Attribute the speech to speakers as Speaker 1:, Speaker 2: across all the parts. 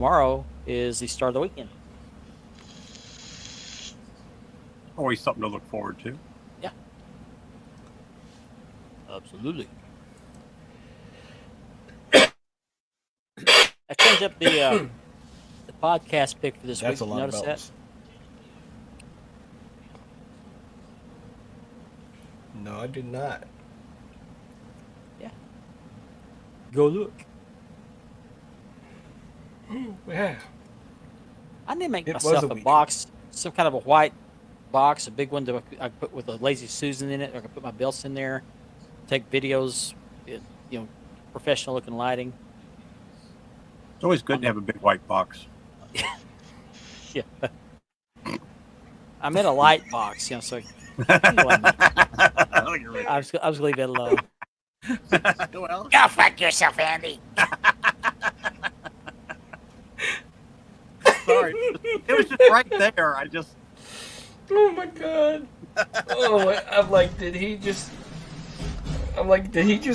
Speaker 1: Tomorrow is the start of the weekend.
Speaker 2: Always something to look forward to.
Speaker 1: Yeah. Absolutely. I changed up the podcast pick for this week.
Speaker 3: That's a
Speaker 1: Did you
Speaker 3: lot of
Speaker 1: notice that?
Speaker 3: bells. No, I did not.
Speaker 1: Yeah. Go look.
Speaker 3: Yeah.
Speaker 1: I need to make
Speaker 3: It was
Speaker 1: myself
Speaker 3: a
Speaker 1: a
Speaker 3: week.
Speaker 1: box, some kind of a white box, a big one that I could put with a Lazy Susan in it. Or I can put my belts in there, take videos, professional looking lighting.
Speaker 2: It's always good to have a big white box.
Speaker 1: Yeah. I'm in a light box, so I was going to leave that alone.
Speaker 2: Well,
Speaker 4: Go fuck yourself, Andy.
Speaker 2: sorry. It was just right there. I just.
Speaker 3: Oh my god. I'm like, did he just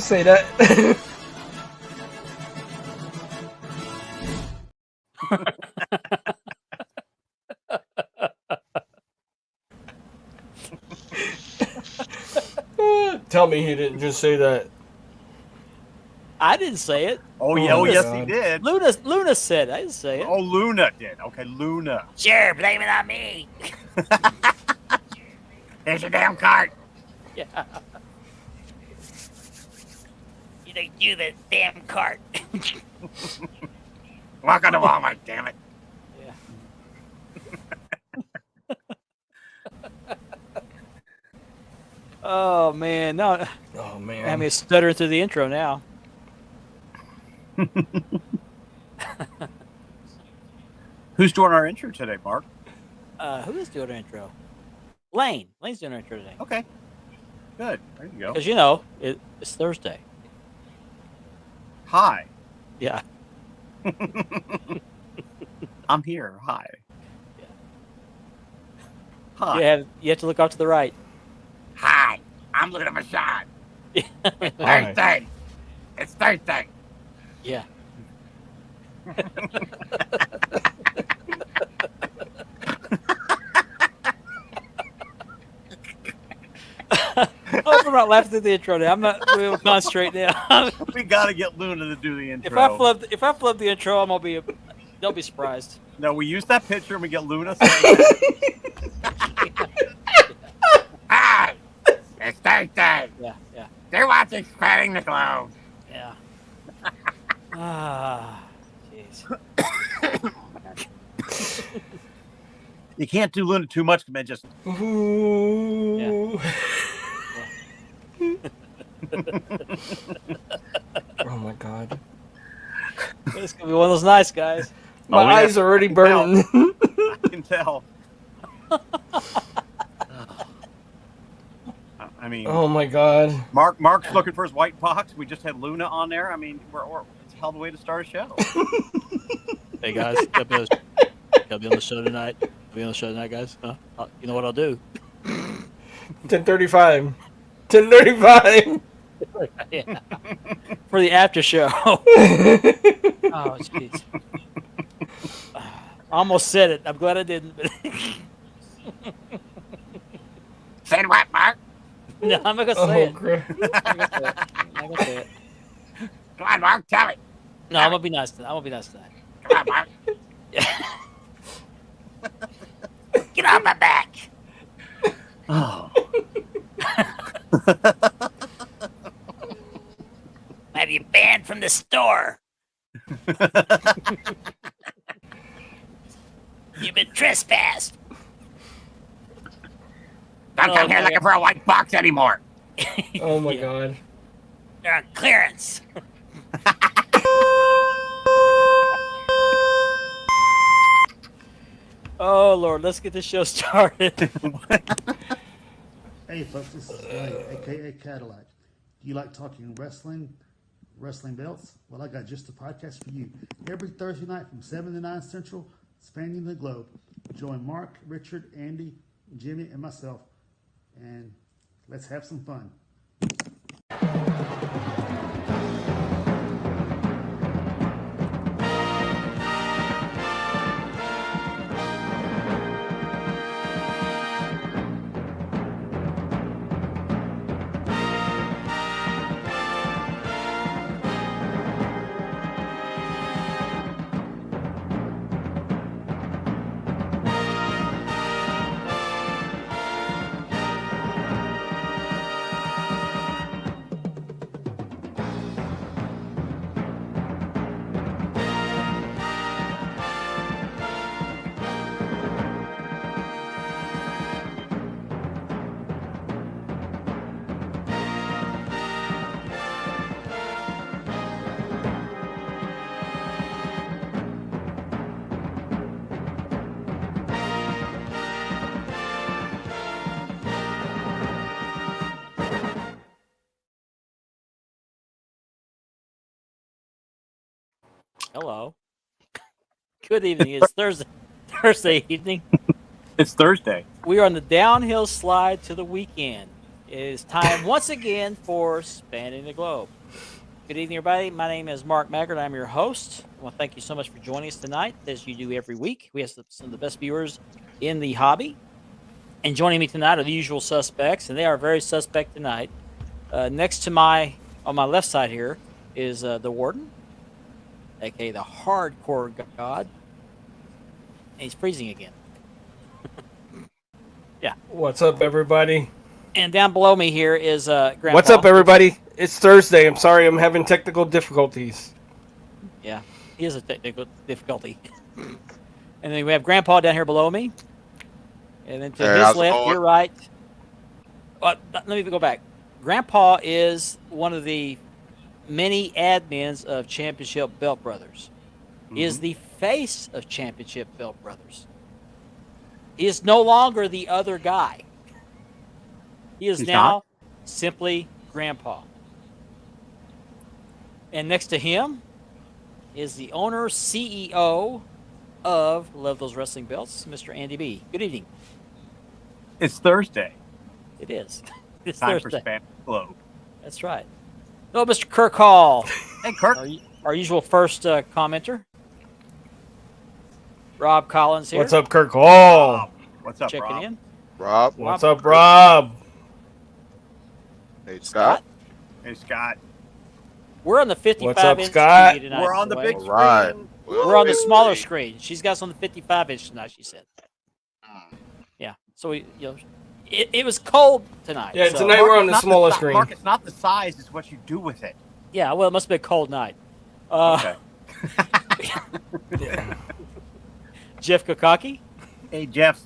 Speaker 3: say that? Tell me he didn't just say that.
Speaker 1: I didn't say it.
Speaker 2: Oh, yeah. Oh,
Speaker 3: my
Speaker 2: yes,
Speaker 3: God.
Speaker 2: he did.
Speaker 1: Luna said it. I didn't say it.
Speaker 2: Oh, Luna did. Okay, Luna.
Speaker 4: Sure, blame it on me. There's your damn cart.
Speaker 1: Yeah.
Speaker 4: You think you the damn cart.
Speaker 2: Welcome to Walmart, damn it.
Speaker 1: Yeah. Oh man, no.
Speaker 3: Oh
Speaker 1: I
Speaker 3: man.
Speaker 1: mean, stuttering through the intro now.
Speaker 2: Who's doing our intro today, Mark?
Speaker 1: Who is doing our intro? Lane. Lane's doing our intro today.
Speaker 2: Okay. Good. There you go.
Speaker 1: Because it's Thursday.
Speaker 2: Hi.
Speaker 1: Yeah.
Speaker 2: I'm here. Hi.
Speaker 1: Yeah.
Speaker 2: Hi.
Speaker 1: You have to look off to the right.
Speaker 4: Hi, I'm looking at my shot.
Speaker 3: Hi.
Speaker 4: Thursday. It's Thursday.
Speaker 1: Yeah. Oh, I'm not laughing at the intro now. I'm not. We'll concentrate now.
Speaker 2: We got to get Luna to do the intro.
Speaker 1: If I flub the intro, I'm gonna be. They'll be surprised.
Speaker 2: No, we use that picture and we get Luna saying that.
Speaker 4: Hi, it's Thursday.
Speaker 1: Yeah. Yeah.
Speaker 4: They're watching Spreading the Globe.
Speaker 1: Yeah. Ah. Jeez.
Speaker 2: You can't do Luna too much, man. Just
Speaker 3: Ooh. Oh my god.
Speaker 1: It's gonna be one of those nice guys.
Speaker 3: My
Speaker 2: Oh, yeah.
Speaker 3: eyes are already burning.
Speaker 2: I can tell. I mean,
Speaker 3: Oh my god.
Speaker 2: Mark's looking for his white box. We just had Luna on there. I mean, it's a hell of a way to start a show.
Speaker 1: Hey guys, gotta be on the show tonight. Be on the show tonight, guys. Huh? You know what I'll do?
Speaker 3: 10:35. 10:35.
Speaker 1: Yeah. For the after show. Oh, jeez. I almost said it. I'm glad I didn't. But
Speaker 4: Said what, Mark?
Speaker 1: no, I'm not gonna say it.
Speaker 3: crap.
Speaker 1: I'm not gonna say it.
Speaker 4: Come on, Mark, tell it.
Speaker 1: No, I'm gonna be nice tonight.
Speaker 4: Come on, Mark. Get off my back.
Speaker 2: Oh.
Speaker 4: Have you banned from the store? You've been trespassed. Don't come here looking for a white box anymore.
Speaker 3: Oh my
Speaker 1: Yeah.
Speaker 3: god.
Speaker 4: They're on clearance.
Speaker 1: Oh Lord, let's get this show started.
Speaker 5: Hey folks, this is Blake, aka Cadillac. Do you like talking wrestling belts? Well, I got just a podcast for you. Every Thursday night from 7 to 9 Central, spanning the globe. Join Mark, Richard, Andy, Jimmy, and myself, and let's have some fun.
Speaker 1: Hello. Good evening. It's Thursday evening.
Speaker 2: It's Thursday.
Speaker 1: We are on the downhill slide to the weekend. It is time once again for Spanning the Globe. Good evening, everybody. My name is Mark Maggard. I'm your host. I want to thank you so much for joining us tonight, as you do every week. We have some of the best viewers in the hobby. And joining me tonight are the usual suspects, and they are very suspect tonight. Next to on my left side here is the Warden, aka the Hardcore God. And he's freezing again.
Speaker 3: What's up, everybody?
Speaker 1: And down below me here is Grandpa.
Speaker 3: What's up, everybody? It's Thursday. I'm sorry I'm having technical difficulties.
Speaker 1: Yeah, he is a technical difficulty. And then we have Grandpa down here below me. And then to
Speaker 6: Hey,
Speaker 1: his
Speaker 6: how's it
Speaker 1: left,
Speaker 6: going?
Speaker 1: your right. Let me go back. Grandpa is one of the many admins of Championship Belt Brothers. He is the face of Championship Belt Brothers. He is no longer the other guy. He is
Speaker 2: He's
Speaker 1: now
Speaker 2: not?
Speaker 1: simply Grandpa. And next to him is the owner, CEO of Love Those Wrestling Belts, Mr. Andy B. Good evening.
Speaker 2: It's Thursday.
Speaker 1: It is. It's
Speaker 2: Time for
Speaker 1: Thursday.
Speaker 2: Spanning the Globe.
Speaker 1: That's right. Hello, Mr. Kirk Hall,
Speaker 2: Hey, Kirk.
Speaker 1: our usual first commenter. Rob Collins here.
Speaker 3: What's up, Kirk Hall?
Speaker 2: Rob. What's up,
Speaker 1: Checking
Speaker 2: Rob?
Speaker 1: in.
Speaker 6: Rob,
Speaker 3: What's up, Rob?
Speaker 6: hey
Speaker 1: Scott.
Speaker 6: Scott.
Speaker 2: Hey, Scott.
Speaker 1: We're on the 55
Speaker 3: What's up,
Speaker 1: inch
Speaker 3: Scott?
Speaker 1: TV tonight.
Speaker 2: We're on the
Speaker 1: by the
Speaker 2: big
Speaker 1: way.
Speaker 2: screen.
Speaker 6: Right.
Speaker 1: We're on the smaller screen. She's got us on the 55 inch tonight, she said.
Speaker 6: Mm.
Speaker 1: Yeah. So it was cold tonight.
Speaker 3: Yeah,
Speaker 1: so-
Speaker 3: tonight we're on the
Speaker 2: Mark, it's not
Speaker 3: smaller
Speaker 2: si-
Speaker 3: screen.
Speaker 2: Mark, it's not the size, it's what you do with it.
Speaker 1: Yeah, well, it must be a cold night.
Speaker 2: Okay.
Speaker 1: Jeff Kokaki.
Speaker 2: Hey, Jeff.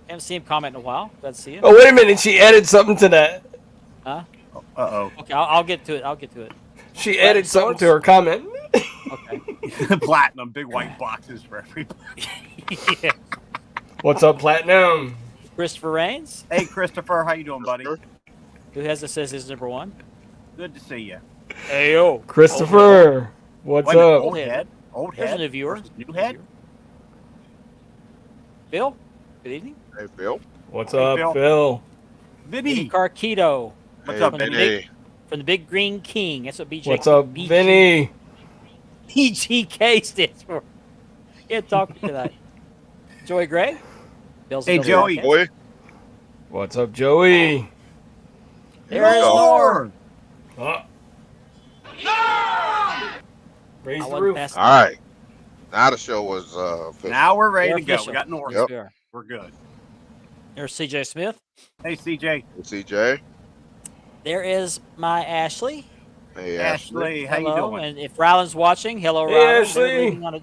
Speaker 1: Haven't seen him comment in a while. Glad to see you.
Speaker 3: Oh, wait a minute. She added something to that.
Speaker 1: Huh?
Speaker 2: Uh-oh.
Speaker 1: Okay, I'll get to it.
Speaker 3: She added something to her comment.
Speaker 1: Okay.
Speaker 2: Platinum, big white boxes for everybody.
Speaker 1: Yeah.
Speaker 3: What's up, Platinum?
Speaker 1: Christopher Rains,
Speaker 2: Hey, Christopher. How you doing, buddy?
Speaker 1: who has says his number one.
Speaker 2: Good to see you.
Speaker 1: Hey yo,
Speaker 3: Christopher. What's
Speaker 2: Wait a minute,
Speaker 3: up?
Speaker 2: Old head. Old
Speaker 1: There's a
Speaker 2: head.
Speaker 1: new viewer.
Speaker 2: versus New head.
Speaker 1: Bill. Good evening.
Speaker 6: Hey Phil.
Speaker 3: What's
Speaker 2: Hey,
Speaker 3: up,
Speaker 2: Phil.
Speaker 3: Phil?
Speaker 2: Vinny.
Speaker 1: Carquito
Speaker 2: What's
Speaker 6: Hey,
Speaker 2: up,
Speaker 1: Vinny?
Speaker 6: Vinny.
Speaker 1: from the Big Green King. That's what BJ.
Speaker 3: What's up,
Speaker 1: BG
Speaker 3: Vinny?
Speaker 1: BGK stands for. Can't talk tonight. Joey Gray. Bill's
Speaker 2: Hey,
Speaker 1: Bill's
Speaker 2: Joey.
Speaker 1: podcast.
Speaker 6: Boy.
Speaker 3: What's up, Joey?
Speaker 1: There is
Speaker 2: Lord.
Speaker 3: Oh. Raise
Speaker 1: I
Speaker 3: the
Speaker 1: wasn't
Speaker 3: roof.
Speaker 1: fast
Speaker 6: All right. Now the show was official.
Speaker 2: Now we're ready
Speaker 1: We're
Speaker 2: to go.
Speaker 1: official.
Speaker 2: We got North.
Speaker 1: Yes, we are.
Speaker 2: We're good.
Speaker 1: There's CJ Smith.
Speaker 2: Hey, CJ.
Speaker 6: CJ.
Speaker 1: There is my Ashley.
Speaker 6: Hey
Speaker 2: Ashley, how
Speaker 1: Hello.
Speaker 2: you doing?
Speaker 1: And if Ryland's watching, hello,
Speaker 3: Hey,
Speaker 1: Ryland.
Speaker 3: Ashley.
Speaker 1: They're, leaving on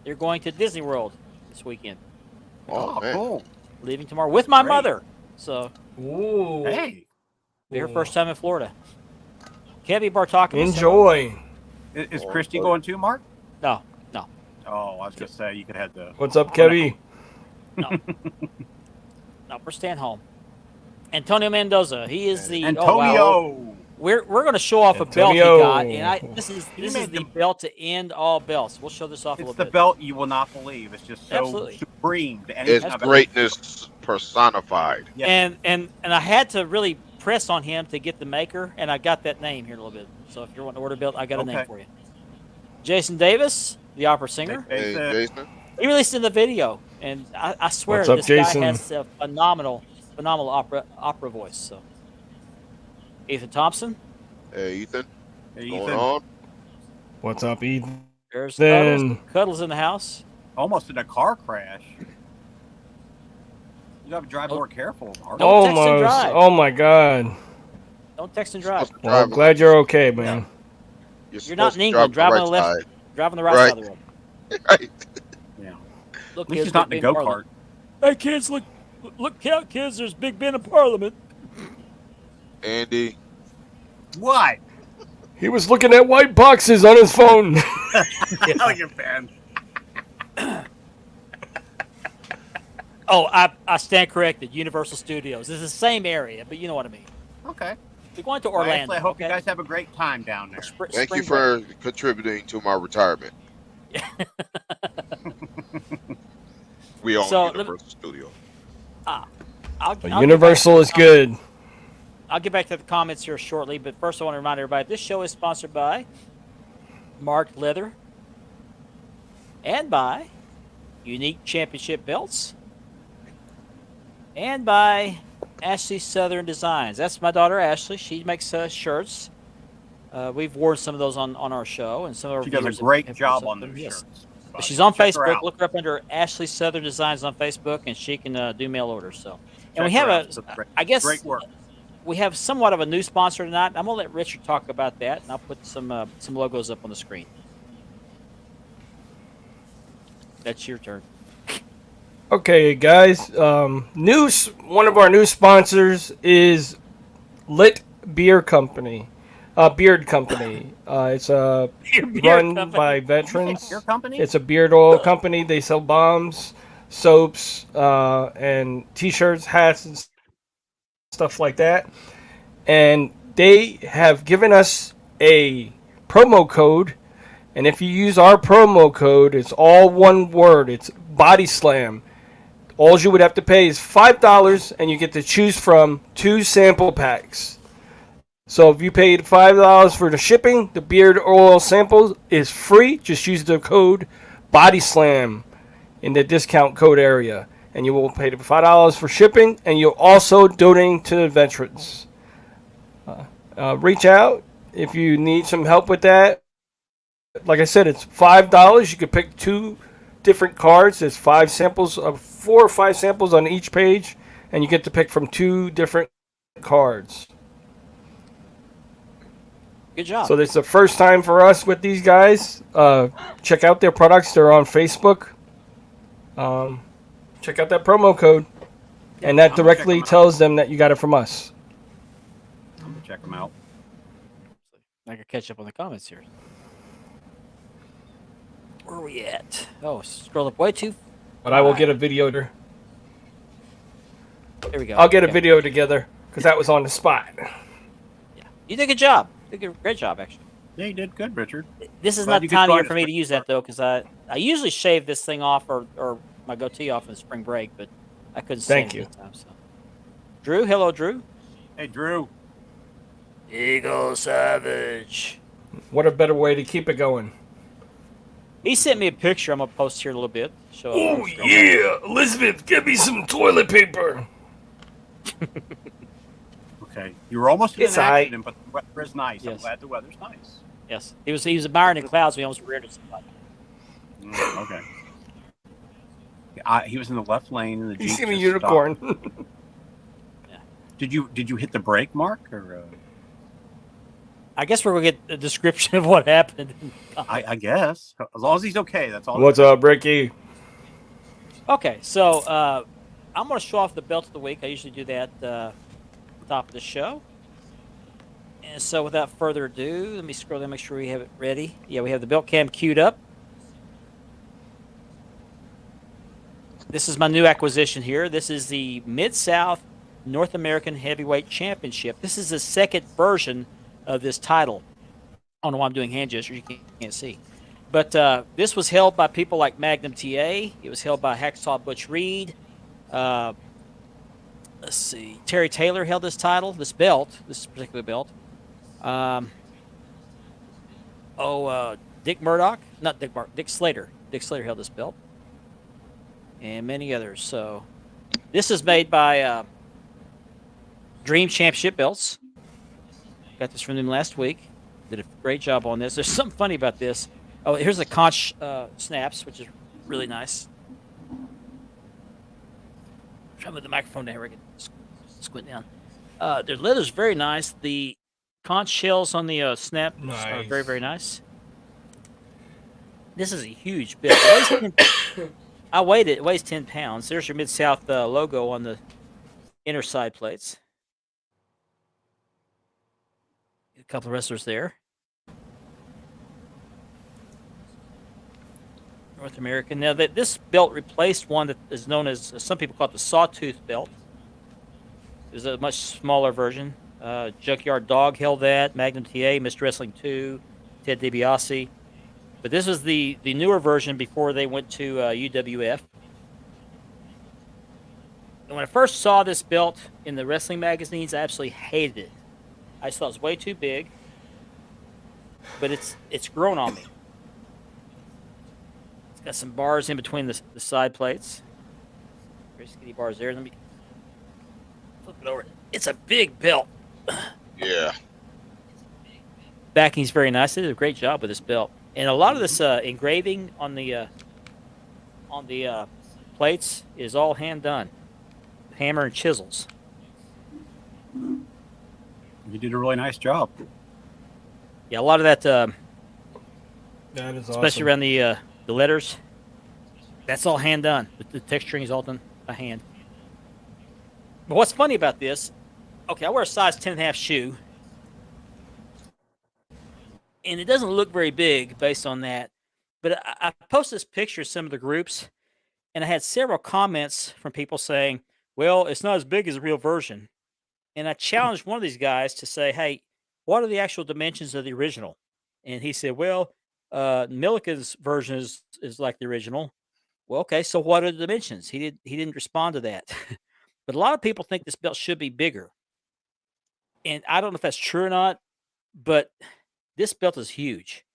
Speaker 1: they're going to Disney World this weekend.
Speaker 6: Oh, man.
Speaker 2: cool.
Speaker 1: Leaving tomorrow with my
Speaker 2: Great.
Speaker 1: mother. So
Speaker 3: Ooh.
Speaker 2: Hey,
Speaker 1: be her first time in Florida. Kevin Bartakis.
Speaker 3: Enjoy.
Speaker 2: is Christy going too, Mark?
Speaker 1: No.
Speaker 2: Oh, I was gonna say you could have the.
Speaker 3: What's up, Kevy?
Speaker 1: No, we're staying home. Antonio Mendoza. He is the
Speaker 2: Antonio.
Speaker 1: Oh, wow. We're going to show off a belt he
Speaker 3: Antonio.
Speaker 1: got, and this is
Speaker 2: made
Speaker 1: the
Speaker 2: the-
Speaker 1: belt to end all belts. We'll show this off a
Speaker 2: It's
Speaker 1: little
Speaker 2: the
Speaker 1: bit.
Speaker 2: belt you will not believe. It's just so
Speaker 1: Absolutely.
Speaker 2: supreme. To
Speaker 6: It's
Speaker 2: anything I've ever-
Speaker 6: greatness personified.
Speaker 2: Yeah.
Speaker 1: And I had to really press on him to get the maker, and I got that name here in a little bit. So if you're wanting to order a belt, I got a name
Speaker 2: Okay.
Speaker 1: for you. Jason Davis, the opera singer.
Speaker 6: Hey, Jason.
Speaker 1: He released in the video, and I swear
Speaker 3: What's up,
Speaker 1: this
Speaker 3: Jason?
Speaker 1: guy has a phenomenal opera voice. So, Ethan Thompson,
Speaker 6: Hey, Ethan.
Speaker 2: Hey,
Speaker 6: Going
Speaker 2: Ethan,
Speaker 6: on?
Speaker 3: What's up, Ethan?
Speaker 1: there's
Speaker 3: Then-
Speaker 1: Cuddles. Cuddles in the house.
Speaker 2: almost in a car crash. You got to drive more careful, Mark.
Speaker 1: Don't text and
Speaker 3: Almost.
Speaker 1: drive.
Speaker 3: Oh my God.
Speaker 1: Don't text and drive.
Speaker 6: Supposed to
Speaker 3: Well,
Speaker 6: drive-
Speaker 3: glad you're okay, man.
Speaker 1: You're not
Speaker 6: supposed
Speaker 1: in
Speaker 6: to
Speaker 1: England. Drive on the
Speaker 6: right
Speaker 1: left. Drive on the right,
Speaker 6: Right.
Speaker 1: side of the road.
Speaker 6: side. Right.
Speaker 2: Yeah.
Speaker 1: Look,
Speaker 2: At least
Speaker 1: kids,
Speaker 2: he's not in
Speaker 1: Big
Speaker 2: a
Speaker 1: Ben
Speaker 2: go kart.
Speaker 1: Parliament. Hey kids, look out, kids! There's Big Ben in Parliament.
Speaker 6: Andy.
Speaker 2: What?
Speaker 3: He was looking at white boxes on his phone.
Speaker 2: Elegant fan.
Speaker 1: Oh, I stand corrected. Universal Studios. It's the same area, but you know what I mean.
Speaker 2: Okay.
Speaker 1: We're going to
Speaker 2: Well,
Speaker 1: Orlando.
Speaker 2: Ashley, I hope
Speaker 1: okay?
Speaker 2: you guys have a great time down there.
Speaker 6: Thank you
Speaker 1: Spring break.
Speaker 6: for contributing to my retirement. We own
Speaker 1: So,
Speaker 6: Universal Studio.
Speaker 1: I'll
Speaker 3: But
Speaker 1: get
Speaker 3: Universal
Speaker 1: back
Speaker 3: is
Speaker 1: to the comments.
Speaker 3: good.
Speaker 1: I'll get back to the comments here shortly, but first I want to remind everybody this show is sponsored by Marked Leather and by Unique Championship Belts and by Ashley Southern Designs. That's my daughter Ashley. She makes shirts. We've worn some of those on our show, and some of our
Speaker 2: She does a
Speaker 1: viewers
Speaker 2: great
Speaker 1: have
Speaker 2: job
Speaker 1: worn
Speaker 2: on
Speaker 1: some.
Speaker 2: those
Speaker 1: Yes.
Speaker 2: shirts.
Speaker 1: But she's on
Speaker 2: Check her
Speaker 1: Facebook.
Speaker 2: out.
Speaker 1: Look her up under Ashley Southern Designs on Facebook, and she can do mail orders. So, and we
Speaker 2: Check her
Speaker 1: have
Speaker 2: out. That's great.
Speaker 1: I guess
Speaker 2: Great work.
Speaker 1: we have somewhat of a new sponsor tonight. I'm gonna let Richard talk about that, and I'll put some logos up on the screen. That's your turn.
Speaker 3: Okay, guys. One of our new sponsors is Lit Beer Company. Beard Company. It's run by veterans.
Speaker 2: Your company?
Speaker 3: It's a beard oil company. They sell bombs, soaps, and T-shirts, hats, and stuff like that. And they have given us a promo code. And if you use our promo code, it's all one word. It's Body Slam. All you would have to pay is $5, and you get to choose from 2 sample packs. So if you paid $5 for the shipping, the beard oil sample is free. Just use the code BODYSLAM in the discount code area, and you will pay the $5 for shipping, and you'll also donate to the veterans. Reach out if you need some help with that. Like I said, it's $5. You can pick 2 different cards. There's 4 or 5 samples on each page, and you get to pick from 2 different cards.
Speaker 1: Good job.
Speaker 3: So this is the first time for us with these guys. Check out their products. They're on Facebook. Check out that promo code. And that
Speaker 2: I'm gonna check
Speaker 3: directly
Speaker 2: them out.
Speaker 3: tells them that you got it from us.
Speaker 2: I'm gonna check them out.
Speaker 1: I can catch up on the comments here. Where are we at? Oh, scroll up way too.
Speaker 3: But I will get a video.
Speaker 1: There we go.
Speaker 3: I'll get a
Speaker 1: Okay.
Speaker 3: video together because that was on the spot.
Speaker 1: Yeah. You did a good job. You did a great job, actually.
Speaker 2: Yeah, you did good, Richard.
Speaker 1: This is
Speaker 2: Glad
Speaker 1: not the
Speaker 2: you could
Speaker 1: time of
Speaker 2: join
Speaker 1: year
Speaker 2: us
Speaker 1: for me to use that though, because I usually shave this thing off or my goatee off in spring break, but I couldn't stand
Speaker 3: Thank
Speaker 1: it
Speaker 3: you.
Speaker 1: this time. So, Drew, hello, Drew.
Speaker 2: Hey, Drew.
Speaker 1: Eagle Savage.
Speaker 3: What a better way to keep it going.
Speaker 1: He sent me a picture. I'm gonna post here in a little bit. Show
Speaker 3: Oh, yeah. Elizabeth, give me some toilet paper.
Speaker 2: Okay, you were almost in
Speaker 3: It's
Speaker 2: an
Speaker 3: aight.
Speaker 2: accident, but the weather is nice. I'm
Speaker 1: Yes.
Speaker 2: glad the weather's nice.
Speaker 1: Yes, he was admiring the clouds. We almost reared into somebody.
Speaker 2: Okay. He was in the left lane, and the
Speaker 3: You
Speaker 2: Jeep
Speaker 3: see a
Speaker 2: just
Speaker 3: unicorn.
Speaker 2: stopped. Did you hit the brake, Mark? Or
Speaker 1: I guess we're gonna get a description of what happened.
Speaker 2: I guess as long as he's okay, that's all.
Speaker 3: What's up, Ricky?
Speaker 1: Okay, so I'm going to show off the belt of the week. I usually do that at the top of the show. And so without further ado, let me scroll down, make sure we have it ready. Yeah, we have the belt cam queued up. This is my new acquisition here. This is the Mid-South North American Heavyweight Championship. This is the second version of this title. I don't know why I'm doing hand gestures. You can't see. But this was held by people like Magnum TA. It was held by Hacksaw Butch Reed. Let's see. Terry Taylor held this title, this particular belt. Dick Murdoch. Not Dick Murdoch. Dick Slater. Dick Slater held this belt. And many others. So this is made by Dream Championship Belts. Got this from them last week. Did a great job on this. There's something funny about this. Oh, here's the conch snaps, which is really nice. Try to move the microphone down here. I can squint down. Their leather's very nice. The conch shells on the snap are
Speaker 3: Nice.
Speaker 1: very, very nice. This is a huge bit. I weighed it. It weighs 10 pounds. There's your Mid-South logo on the inner side plates. A couple of wrestlers there. North American. Now, this belt replaced one that is known as, some people call it the Sawtooth belt. It was a much smaller version. Junkyard Dog held that. Magnum TA, Mr. Wrestling 2, Ted DiBiase. But this was the newer version before they went to UWF. And when I first saw this belt in the wrestling magazines, I absolutely hated it. I just thought it was way too big. But it's grown on me. It's got some bars in between the side plates. Very skinny bars there. Let me flip it over. It's a big belt.
Speaker 6: Yeah.
Speaker 1: Backing's very nice. They did a great job with this belt. And a lot of this engraving on the plates is all hand done. Hammer and chisels.
Speaker 2: You did a really nice job.
Speaker 1: Yeah, a lot of that,
Speaker 3: That is
Speaker 1: especially
Speaker 3: awesome.
Speaker 1: around the letters, that's all hand done. The texturing is all done by hand. But what's funny about this, okay, I wear a size 10.5 shoe, and it doesn't look very big based on that. But I posted this picture of some of the groups, and I had several comments from people saying, well, it's not as big as the real version. And I challenged one of these guys to say, hey, what are the actual dimensions of the original? And he said, well, Milliken's version is like the original. Well, okay, so what are the dimensions? He didn't respond to that. But a lot of people think this belt should be bigger. And I don't know if that's true or not, but this belt is huge.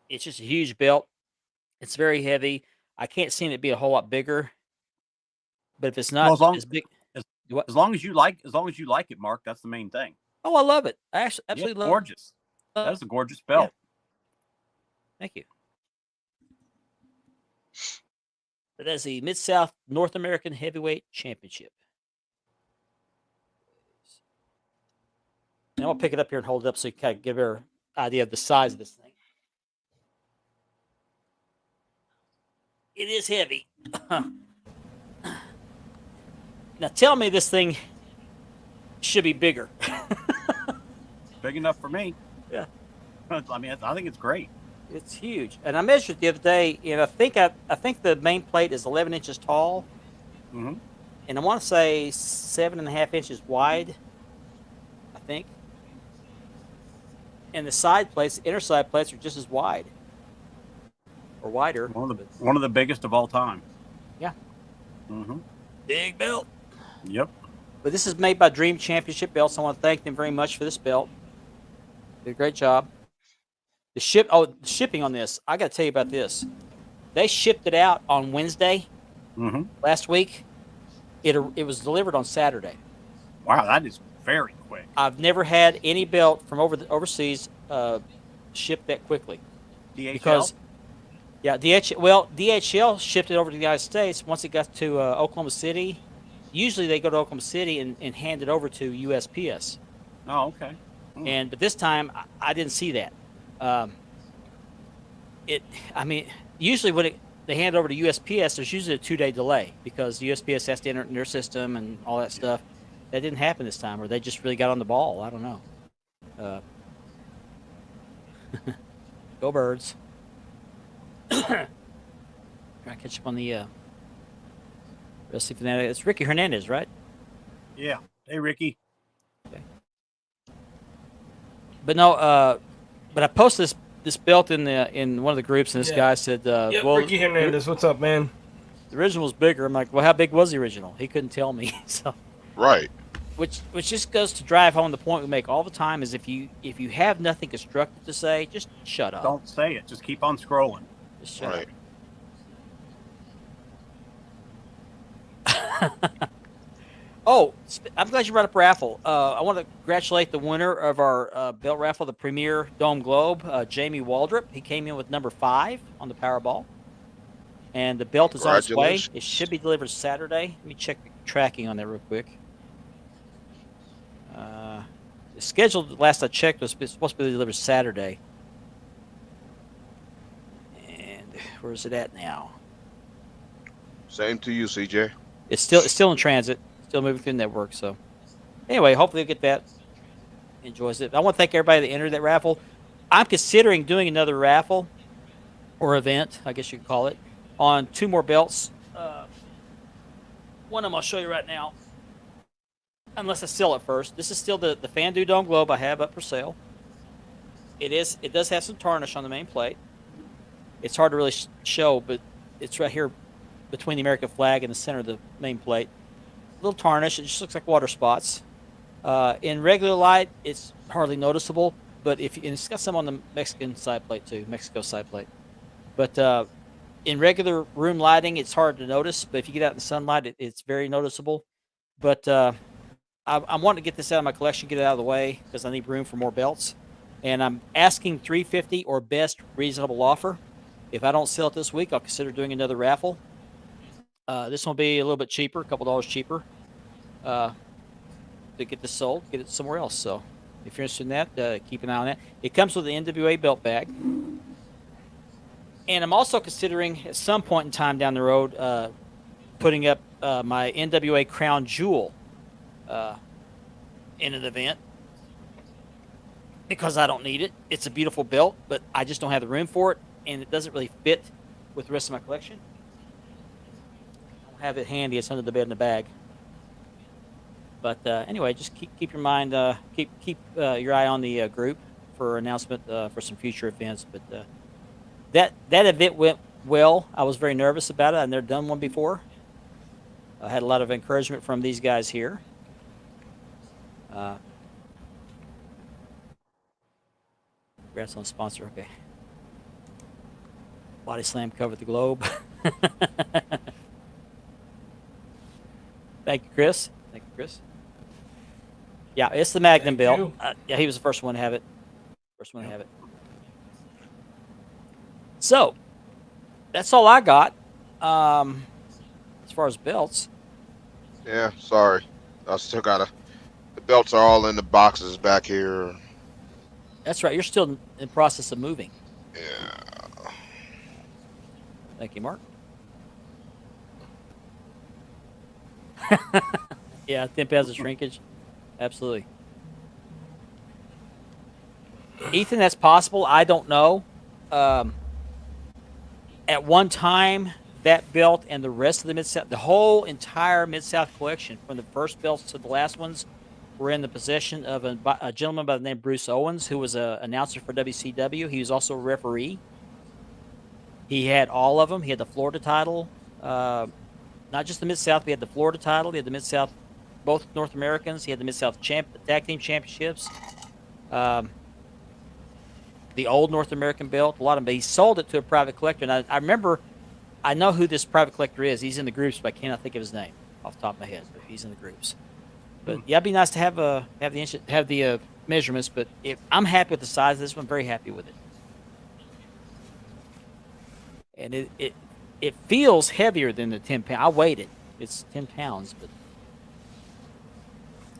Speaker 1: It's just a huge belt. It's very heavy. I can't see it be a whole lot bigger. But if it's not
Speaker 2: Well, as long-
Speaker 1: as big,
Speaker 2: As long as you like it, Mark, that's the main thing.
Speaker 1: oh, I love it. I
Speaker 2: Yeah,
Speaker 1: absolutely love
Speaker 2: gorgeous.
Speaker 1: it.
Speaker 2: That is a gorgeous belt.
Speaker 1: Thank you. But that's the Mid-South North American Heavyweight Championship. And I'll pick it up here and hold it up so you can kind of give her an idea of the size of this thing. It is heavy. Now tell me this thing should be bigger.
Speaker 2: Big enough for me.
Speaker 1: Yeah.
Speaker 2: I mean, I think it's great.
Speaker 1: It's huge. And I measured it the other day, and I think the main plate is 11 inches tall,
Speaker 2: Mm-hmm.
Speaker 1: and I want to say 7.5 inches wide, I think. And the side plates, the inner side plates, are just as wide or wider.
Speaker 2: One of the biggest of all time.
Speaker 1: Yeah.
Speaker 2: Mm-hmm.
Speaker 1: Big belt.
Speaker 2: Yep.
Speaker 1: But this is made by Dream Championship Belts. I want to thank them very much for this belt. Did a great job. The shipping on this, I got to tell you about this. They shipped it out on Wednesday
Speaker 2: Mm-hmm.
Speaker 1: last week. It was delivered on Saturday.
Speaker 2: Wow, that is very quick.
Speaker 1: I've never had any belt from overseas shipped that quickly.
Speaker 2: DHL.
Speaker 1: Because DHL shipped it over to the United States. Once it got to Oklahoma City, usually they go to Oklahoma City and hand it over to USPS.
Speaker 2: Oh, okay.
Speaker 1: But this time I didn't see that. Usually when they hand it over to USPS, there's usually a 2-day delay because the USPS has to enter it in their system and all that stuff. That didn't happen this time, or they just really got on the ball. I don't know. Go Birds. Trying to catch up on the Wrestling Fanatic. It's Ricky Hernandez, right?
Speaker 2: Yeah. Hey, Ricky.
Speaker 1: But no, but I posted this belt in one of the groups, and this guy said,
Speaker 3: Yep,
Speaker 1: "Well,
Speaker 3: Ricky Hernandez, what's up, man?
Speaker 1: the original was bigger." I'm like, "Well, how big was the original?" He couldn't tell me. So,
Speaker 6: Right.
Speaker 1: which just goes to drive home the point we make all the time: is if you have nothing constructive to say, just shut up.
Speaker 2: Don't say it. Just keep on scrolling.
Speaker 1: Just shut
Speaker 6: Right.
Speaker 1: up. Oh, I'm glad you brought up raffle. I want to congratulate the winner of our belt raffle, the Premier Dome Globe, Jamie Waldrop. He came in with number 5 on the Powerball. And the belt is on its way.
Speaker 6: Congratulations.
Speaker 1: It should be delivered Saturday. Let me check the tracking on that real quick. The schedule, last I checked, was supposed to be delivered Saturday. And where is it at now?
Speaker 6: Same to you, CJ.
Speaker 1: It's still in transit, still moving through the network. So, anyway, hopefully you'll get that. Enjoys it. I want to thank everybody that entered that raffle. I'm considering doing another raffle or event, I guess you could call it, on 2 more belts. One of them I'll show you right now. unless I sell it first. This is still the Fandu Dome Globe I have up for sale. It does have some tarnish on the main plate. It's hard to really show, but it's right here between the American flag and the center of the main plate. A little tarnish. It just looks like water spots. In regular light, it's hardly noticeable, but and it's got some on the Mexican side plate too, Mexico side plate. But in regular room lighting, it's hard to notice. But if you get out in the sunlight, it's very noticeable. But I'm wanting to get this out of my collection, get it out of the way because I need room for more belts. And I'm asking $350 or best reasonable offer. If I don't sell it this week, I'll consider doing another raffle. This one will be a little bit cheaper, a couple dollars cheaper, to get this sold, get it somewhere else. So if you're interested in that, keep an eye on that. It comes with an NWA belt bag. And I'm also considering at some point in time down the road putting up my NWA Crown Jewel in an event because I don't need it. It's a beautiful belt, but I just don't have the room for it, and it doesn't really fit with the rest of my collection. I don't have it handy. It's under the bed in the bag. But anyway, just keep your mind, keep your eye on the group for announcement for some future events. But that event went well. I was very nervous about it. I've never done one before. I had a lot of encouragement from these guys here. Congrats on the sponsor. Okay. Body Slam covered the globe. Thank you, Chris. Thank you, Chris. Yeah, it's the Magnum belt. Yeah, he was the first one to have it. So, that's all I got. As far as belts.
Speaker 6: Yeah, sorry. I still gotta. The belts are all in the boxes back here.
Speaker 1: That's right. You're still in the process of moving.
Speaker 6: Yeah.
Speaker 1: Thank you, Mark. Yeah, 10 pounds of shrinkage. Absolutely. Ethan, that's possible. I don't know. At one time, that belt and the rest of the Mid-South, the whole entire Mid-South collection, from the first belts to the last ones, were in the possession of a gentleman by the name of Bruce Owens, who was an announcer for WCW. He was also a referee. He had all of them. He had the Florida title, not just the Mid-South. He had the Florida title. He had the Mid-South, both North Americans. He had the Mid-South Tag Team Championships. The old North American belt, a lot of them. He sold it to a private collector. And I remember, I know who this private collector is. He's in the groups, but I cannot think of his name off the top of my head. But he's in the groups. But yeah, it'd be nice to have the measurements. But I'm happy with the size of this one. Very happy with it. And it feels heavier than the 10 pound. I weighed it. It's 10 pounds, but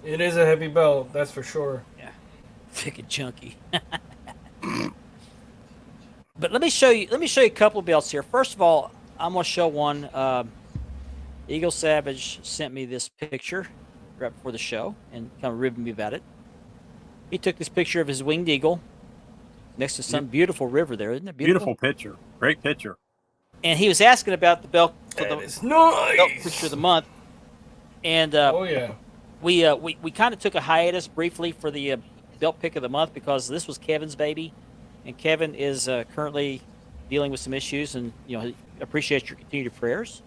Speaker 3: It is a heavy belt, that's for sure.
Speaker 1: yeah, thick and chunky. But let me show you a couple of belts here. First of all, I'm going to show one. Eagle Savage sent me this picture right before the show and kind of ribbed me about it. He took this picture of his winged eagle next to some beautiful river there. Isn't it beautiful?
Speaker 2: Beautiful picture. Great picture.
Speaker 1: And he was asking about the belt for
Speaker 3: That
Speaker 1: the
Speaker 3: is
Speaker 1: belt
Speaker 3: nice.
Speaker 1: picture of the month. And
Speaker 3: Oh yeah.
Speaker 1: we kind of took a hiatus briefly for the belt pick of the month because this was Kevin's baby, and Kevin is currently dealing with some issues, and he appreciates your continued prayers.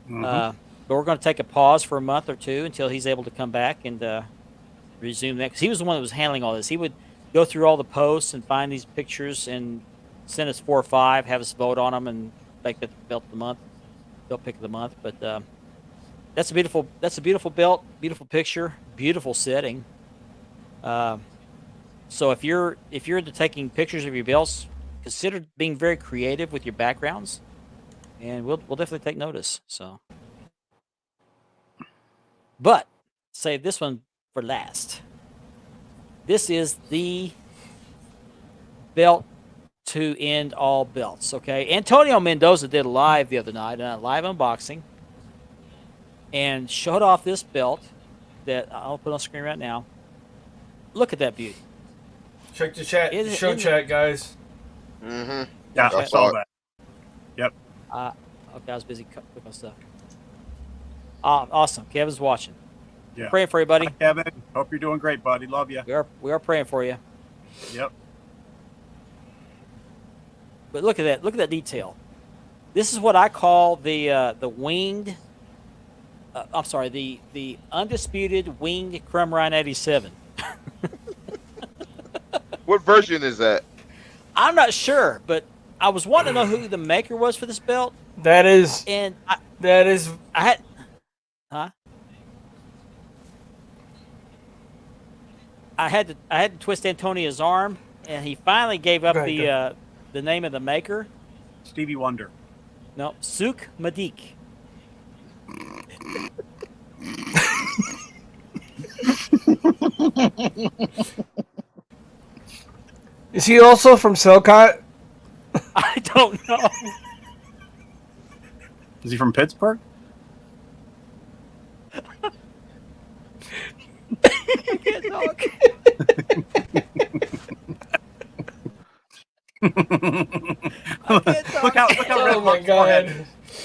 Speaker 2: Mhm.
Speaker 1: But we're going to take a pause for a month or two until he's able to come back and resume that, because he was the one that was handling all this. He would go through all the posts and find these pictures and send us 4 or 5, have us vote on them, and make that the belt of the month, belt pick of the month. But that's a beautiful belt, beautiful picture, beautiful setting. So if you're into taking pictures of your belts, consider being very creative with your backgrounds, and we'll definitely take notice. So, but save this one for last. This is the belt to end all belts. Okay, Antonio Mendoza did a live the other night, a live unboxing, and showed off this belt that I'll put on screen right now. Look at that beauty.
Speaker 3: Check the chat,
Speaker 1: Is it-
Speaker 3: show
Speaker 1: isn't it-
Speaker 3: chat, guys.
Speaker 6: Mm-hmm.
Speaker 2: Yeah,
Speaker 6: I
Speaker 2: I
Speaker 6: saw
Speaker 2: saw
Speaker 6: it.
Speaker 2: that. Yep.
Speaker 1: Okay, I was busy with my stuff. Awesome. Kevin's watching.
Speaker 2: Yeah.
Speaker 1: Praying for you, buddy.
Speaker 2: Hi, Kevin. Hope you're doing great, buddy. Love you.
Speaker 1: We are praying for you.
Speaker 2: Yep.
Speaker 1: But look at that. Look at that detail. This is what I call the winged. I'm sorry, the undisputed winged Crumrine 87.
Speaker 6: What version is that?
Speaker 1: I'm not sure, but I was wanting to know who the maker was for this belt,
Speaker 3: That is
Speaker 1: and I had, huh? I had to twist Antonia's arm, and he finally gave up
Speaker 3: Right,
Speaker 1: the name of the maker.
Speaker 2: Stevie Wonder.
Speaker 1: No, Souk Madik.
Speaker 3: Is he also from Selcott?
Speaker 1: I don't know.
Speaker 2: Is he from Pittsburgh?
Speaker 1: I can't talk.
Speaker 2: Look how red
Speaker 3: Oh my
Speaker 2: Mark's forehead
Speaker 3: god.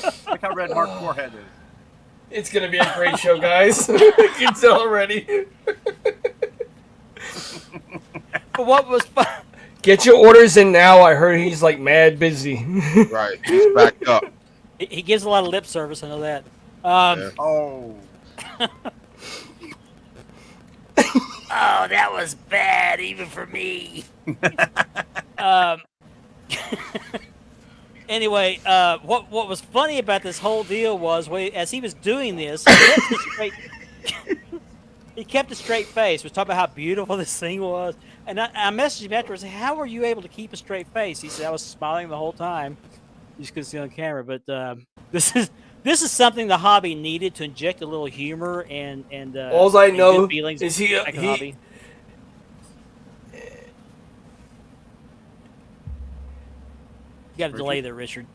Speaker 2: is. Look how red Mark's forehead is.
Speaker 3: It's gonna be a great show, guys. I can tell already.
Speaker 1: But what was fun?
Speaker 3: Get your orders in now. I heard he's like mad busy.
Speaker 6: Right, he's backed up.
Speaker 1: He gives a lot of lip service. I know that.
Speaker 6: Yeah.
Speaker 2: Oh.
Speaker 4: Oh, that was bad, even for me.
Speaker 1: Anyway, what was funny about this whole deal was as he was doing this, he kept a straight face. Was talking about how beautiful this thing was, and I messaged him afterwards. How were you able to keep a straight face? He said I was smiling the whole time. You just couldn't see on camera, but this is something the hobby needed to inject a little humor and
Speaker 3: All I
Speaker 1: and
Speaker 3: know
Speaker 1: good feelings
Speaker 3: is he
Speaker 1: back in the hobby. You got to delay there, Richard.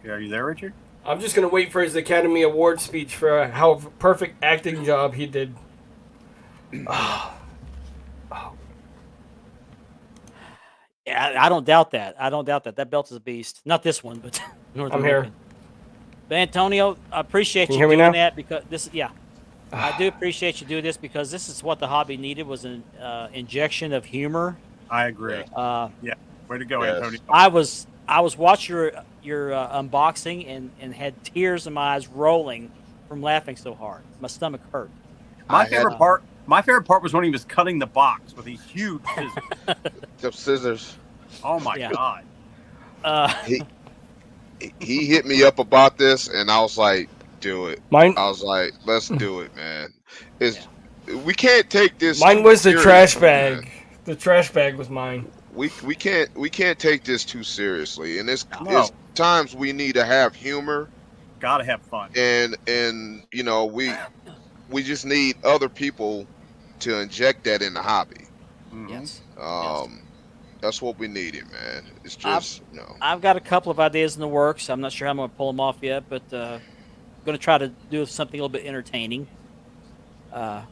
Speaker 2: Are you there, Richard?
Speaker 3: I'm just gonna wait for his Academy Award speech for how perfect acting job he did.
Speaker 1: Yeah, I don't doubt that. I don't doubt that. That belt is a beast. Not this one, but North
Speaker 3: I'm here.
Speaker 1: American. But Antonio, I appreciate
Speaker 3: Can
Speaker 1: you
Speaker 3: you hear me
Speaker 1: doing
Speaker 3: now?
Speaker 1: that because this. Yeah, I do appreciate you doing this because this is what the hobby needed was an injection of humor.
Speaker 2: I agree. Way to go,
Speaker 6: Yes.
Speaker 2: Antonio.
Speaker 1: I was watching your unboxing and had tears in my eyes rolling from laughing so hard. My stomach hurt.
Speaker 2: My
Speaker 6: I had-
Speaker 2: favorite part. My favorite part was when he was cutting the box with these huge scissors.
Speaker 6: The scissors.
Speaker 2: Oh my
Speaker 1: Yeah.
Speaker 2: god.
Speaker 6: He hit me up about this, and I was like, "Do it."
Speaker 3: Mine,
Speaker 6: I was like, "Let's do it, man." We can't take this.
Speaker 3: mine was the
Speaker 6: serious,
Speaker 3: trash
Speaker 6: man.
Speaker 3: bag. The trash bag was mine.
Speaker 6: We can't take this too seriously, and it's times we need to have humor,
Speaker 2: Gotta have fun.
Speaker 6: and you know we just need other people to inject that in the hobby.
Speaker 2: Mhm.
Speaker 1: Yes.
Speaker 6: That's what we needed, man. It's just
Speaker 1: I've got a couple of ideas in the works. I'm not sure how I'm going to pull them off yet, but I'm going to try to do something a little bit entertaining,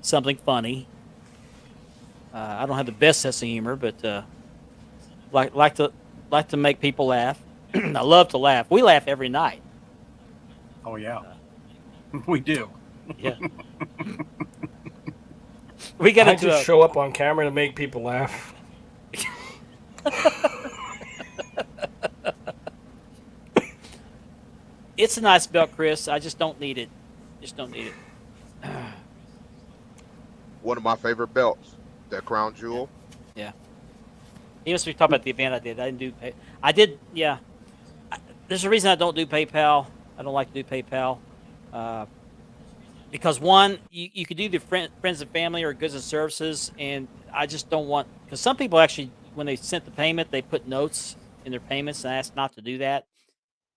Speaker 1: something funny. I don't have the best sense of humor, but like to make people laugh. I love to laugh. We laugh every night.
Speaker 2: Oh yeah. We do.
Speaker 1: Yeah. We got
Speaker 3: I
Speaker 1: into
Speaker 3: just
Speaker 1: a,
Speaker 3: show up on camera to make people laugh.
Speaker 1: It's a nice belt, Chris. I just don't need it. Just don't need it.
Speaker 6: one of my favorite belts, that crown jewel.
Speaker 1: He must be talking about the event I did. I didn't do. I did. Yeah. There's a reason I don't do PayPal. I don't like to do PayPal. Because one, you could do the friends and family or goods and services, and I just don't want. Because some people actually, when they sent the payment, they put notes in their payments, and I asked not to do that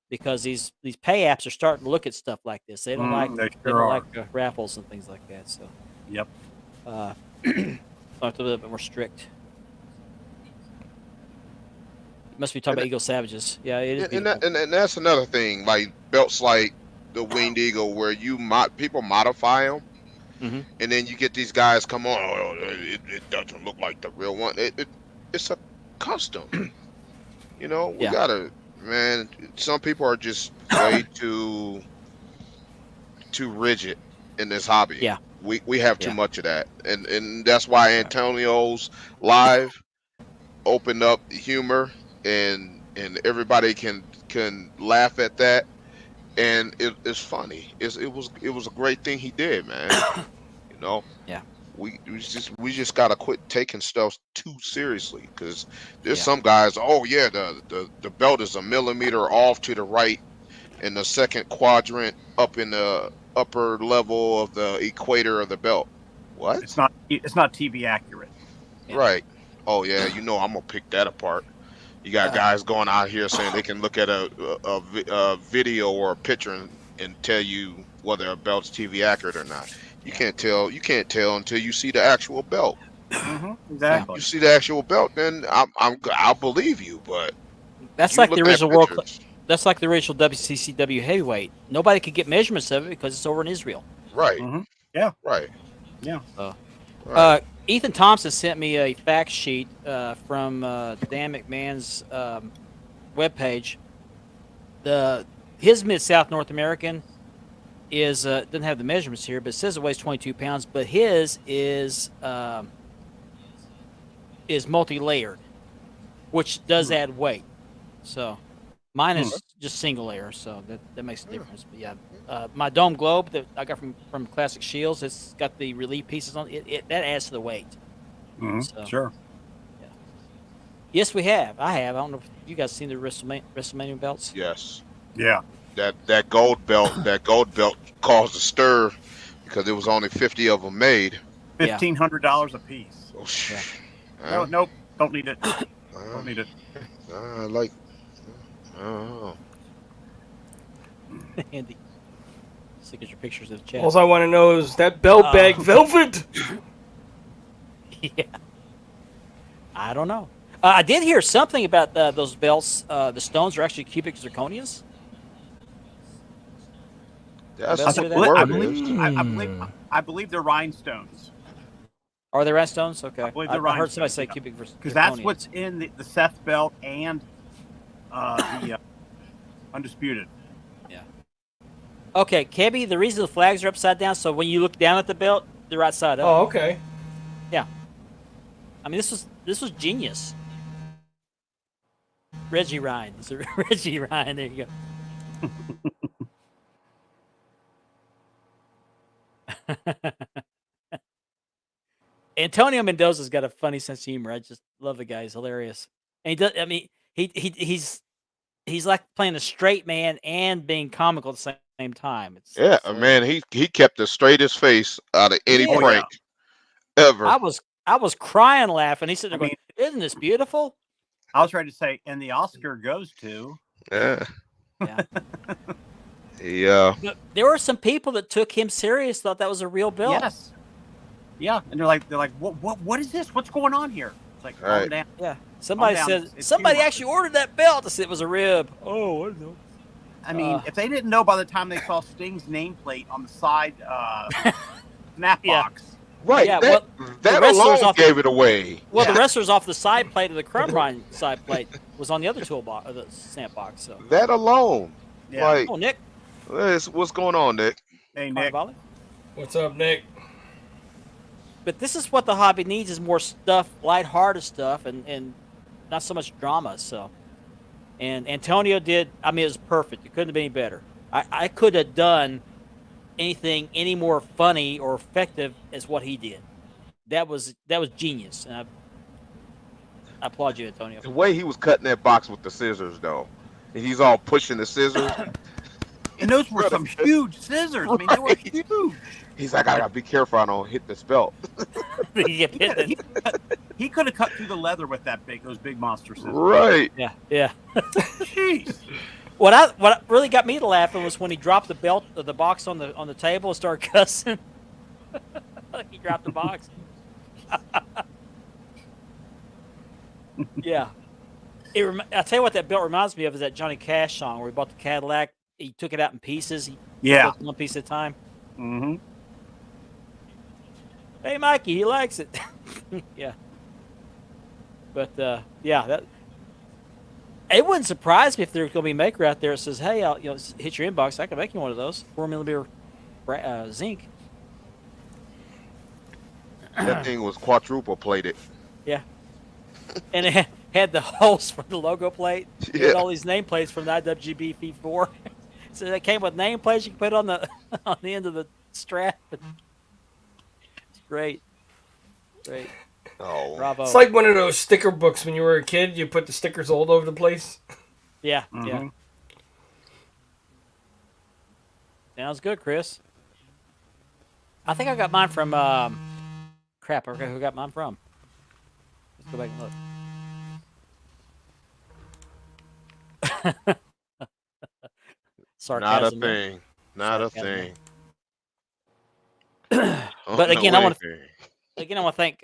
Speaker 1: because these pay apps are starting to look at stuff like this. They don't like
Speaker 2: they
Speaker 1: they
Speaker 2: sure
Speaker 1: don't
Speaker 2: are.
Speaker 1: like raffles and things like that. So
Speaker 2: Yep.
Speaker 1: I have to be a little bit more strict. Must be talking about Eagle Savages. Yeah, it is.
Speaker 6: And,
Speaker 1: Beautiful.
Speaker 6: and that's another thing, like belts like the Winged Eagle, where people modify them,
Speaker 1: Mhm.
Speaker 6: and then you get these guys come on. Oh, it doesn't look like the real one. It's a custom. You know, we
Speaker 1: Yeah.
Speaker 6: gotta, man. Some people are just way too rigid in this hobby.
Speaker 1: Yeah.
Speaker 6: We have too
Speaker 1: Yeah.
Speaker 6: much of that, and that's why Antonio's live opened up humor, and everybody can laugh at that, and it's funny. It was a great thing he did, man. You know.
Speaker 1: Yeah.
Speaker 6: We just gotta quit taking stuff too seriously, because there's
Speaker 1: Yeah.
Speaker 6: some guys. Oh yeah, the belt is a millimeter off to the right in the second quadrant up in the upper level of the equator of the belt. What?
Speaker 2: It's not TV accurate.
Speaker 1: Yeah.
Speaker 6: Right. Oh yeah, I'm gonna pick that apart. You got guys going out here saying they can look at a video or a picture and tell you whether a belt's TV accurate or not. You can't tell. You can't tell until you see the actual belt.
Speaker 2: Exactly.
Speaker 6: You see the actual belt, then I'll believe you. But
Speaker 1: That's
Speaker 6: you
Speaker 1: like the
Speaker 6: looking at
Speaker 1: original world.
Speaker 6: pictures.
Speaker 1: That's like the original WCCW heavyweight. Nobody could get measurements of it because it's over in Israel.
Speaker 6: Right.
Speaker 2: Mhm. Yeah.
Speaker 6: Right.
Speaker 2: Yeah.
Speaker 6: Right.
Speaker 1: Ethan Thompson sent me a fact sheet from Dan McMahon's webpage. His Mid South North American is doesn't have the measurements here, but it says it weighs 22 pounds. But his is multi-layered, which does add weight. So mine is just single layer, so that makes a difference. But yeah, my dome globe that I got from Classic Shields, it's got the relief pieces on it. That adds to the weight. So,
Speaker 2: Sure.
Speaker 1: yes, we have. I have. I don't know if you guys seen the WrestleMania belts.
Speaker 6: Yes.
Speaker 2: Yeah.
Speaker 6: That gold belt caused a stir because there was only 50 of them made.
Speaker 2: $1,500 a piece.
Speaker 6: Oh,
Speaker 2: No, nope. Don't need it. Don't need it.
Speaker 6: I like. I don't know.
Speaker 1: Andy, look at your pictures of the chat.
Speaker 3: All I want to know is that belt bag velvet.
Speaker 1: Yeah. I don't know. I did hear something about those belts. The stones are actually cubic zirconias.
Speaker 6: That's
Speaker 1: That's
Speaker 6: what
Speaker 1: what
Speaker 6: the
Speaker 1: that-
Speaker 6: word is.
Speaker 2: I believe they're rhinestones,
Speaker 1: Are they rhinestones? Okay.
Speaker 2: believe
Speaker 1: I
Speaker 2: they're
Speaker 1: heard somebody
Speaker 2: rhinestones,
Speaker 1: say
Speaker 2: yeah.
Speaker 1: cubic zirconias.
Speaker 2: because that's what's in the Seth belt and the Undisputed.
Speaker 1: Okay, Kebby, the reason the flags are upside down, so when you look down at the belt, they're right side up.
Speaker 3: Oh, okay.
Speaker 1: I mean, this was genius. Reggie Ryan. It's a Reggie Ryan. There you go. Antonio Mendoza's got a funny sense of humor. I just love the guy. He's hilarious. And he does. I mean, he's like playing a straight man and being comical at the same time.
Speaker 6: Yeah,
Speaker 1: it's
Speaker 6: man, he kept the straightest face out of any
Speaker 1: Yeah.
Speaker 6: prank ever.
Speaker 1: I was crying laughing. He's sitting
Speaker 2: I
Speaker 1: there going, "Isn't this beautiful?"
Speaker 2: I was ready to say, and the Oscar goes to.
Speaker 6: Yeah.
Speaker 1: Yeah.
Speaker 6: Yeah.
Speaker 1: But there were some people that took him serious, thought that was a real belt.
Speaker 2: Yes. Yeah, and they're like, what is this? What's going on here? It's like, calm
Speaker 6: Right.
Speaker 2: down.
Speaker 1: Yeah. Somebody
Speaker 2: down.
Speaker 1: said
Speaker 2: It's
Speaker 1: somebody
Speaker 2: humor.
Speaker 1: actually ordered that belt to say it was a rib. Oh, I don't know.
Speaker 2: I mean, if they didn't know by the time they saw Sting's nameplate on the side snap
Speaker 1: Yeah.
Speaker 2: box,
Speaker 6: Right.
Speaker 1: Yeah,
Speaker 6: that that
Speaker 1: wrestlers
Speaker 6: alone
Speaker 1: off-
Speaker 6: gave it away.
Speaker 1: Well,
Speaker 2: Yeah.
Speaker 1: the wrestlers off the side plate of the Crumb Run side plate was on the other toolbox, the snap box. So,
Speaker 6: That alone.
Speaker 2: yeah.
Speaker 6: Like,
Speaker 1: oh, Nick,
Speaker 6: what's going on, Nick?
Speaker 2: Hey Nick,
Speaker 1: Carnivale.
Speaker 3: What's up, Nick?
Speaker 1: But this is what the hobby needs: is more stuff, lighthearted stuff, and not so much drama. So, and Antonio did. I mean, it was perfect. It couldn't have been any better. I could have done anything any more funny or effective as what he did. That was genius, and I applaud you, Antonio.
Speaker 6: The way he was cutting that box with the scissors, though, and he's all pushing the scissors.
Speaker 2: and those were some huge scissors. I mean, they were huge.
Speaker 6: He's like, I gotta be careful I don't hit this belt.
Speaker 1: You get hit.
Speaker 2: He could have cut through the leather with those big monster scissors.
Speaker 6: Right.
Speaker 1: Yeah.
Speaker 2: Jeez.
Speaker 1: What really got me to laughing was when he dropped the box on the table and started cussing. He dropped the box. Yeah. I tell you what that belt reminds me of is that Johnny Cash song where he bought the Cadillac. He took it out in pieces. He
Speaker 2: Yeah.
Speaker 1: took one piece at a time.
Speaker 2: Mm-hmm.
Speaker 1: Hey, Mikey, he likes it. Yeah. But yeah, that it wouldn't surprise me if there's going to be a maker out there that says, "Hey, hit your inbox. I can make you one of those 4mm zinc."
Speaker 6: That thing was quadruple plated.
Speaker 1: Yeah. And it had the holes for the logo plate. It had
Speaker 6: Yeah.
Speaker 1: all these nameplates from the IWGP V4. So they came with nameplates you can put on the on the end of the strap. It's great. Great.
Speaker 6: Oh.
Speaker 1: Bravo.
Speaker 3: It's like one of those sticker books when you were a kid. You put the stickers all over the place.
Speaker 1: Yeah,
Speaker 2: Mhm.
Speaker 1: yeah. Sounds good, Chris. I think I got mine from crap, I forgot who I got mine from. Let's go back and look.
Speaker 6: Not a
Speaker 1: Sarcasm there.
Speaker 6: thing. Not a
Speaker 1: Sarcasm
Speaker 6: thing.
Speaker 1: But
Speaker 6: No
Speaker 1: again, I want
Speaker 6: anything.
Speaker 1: to thank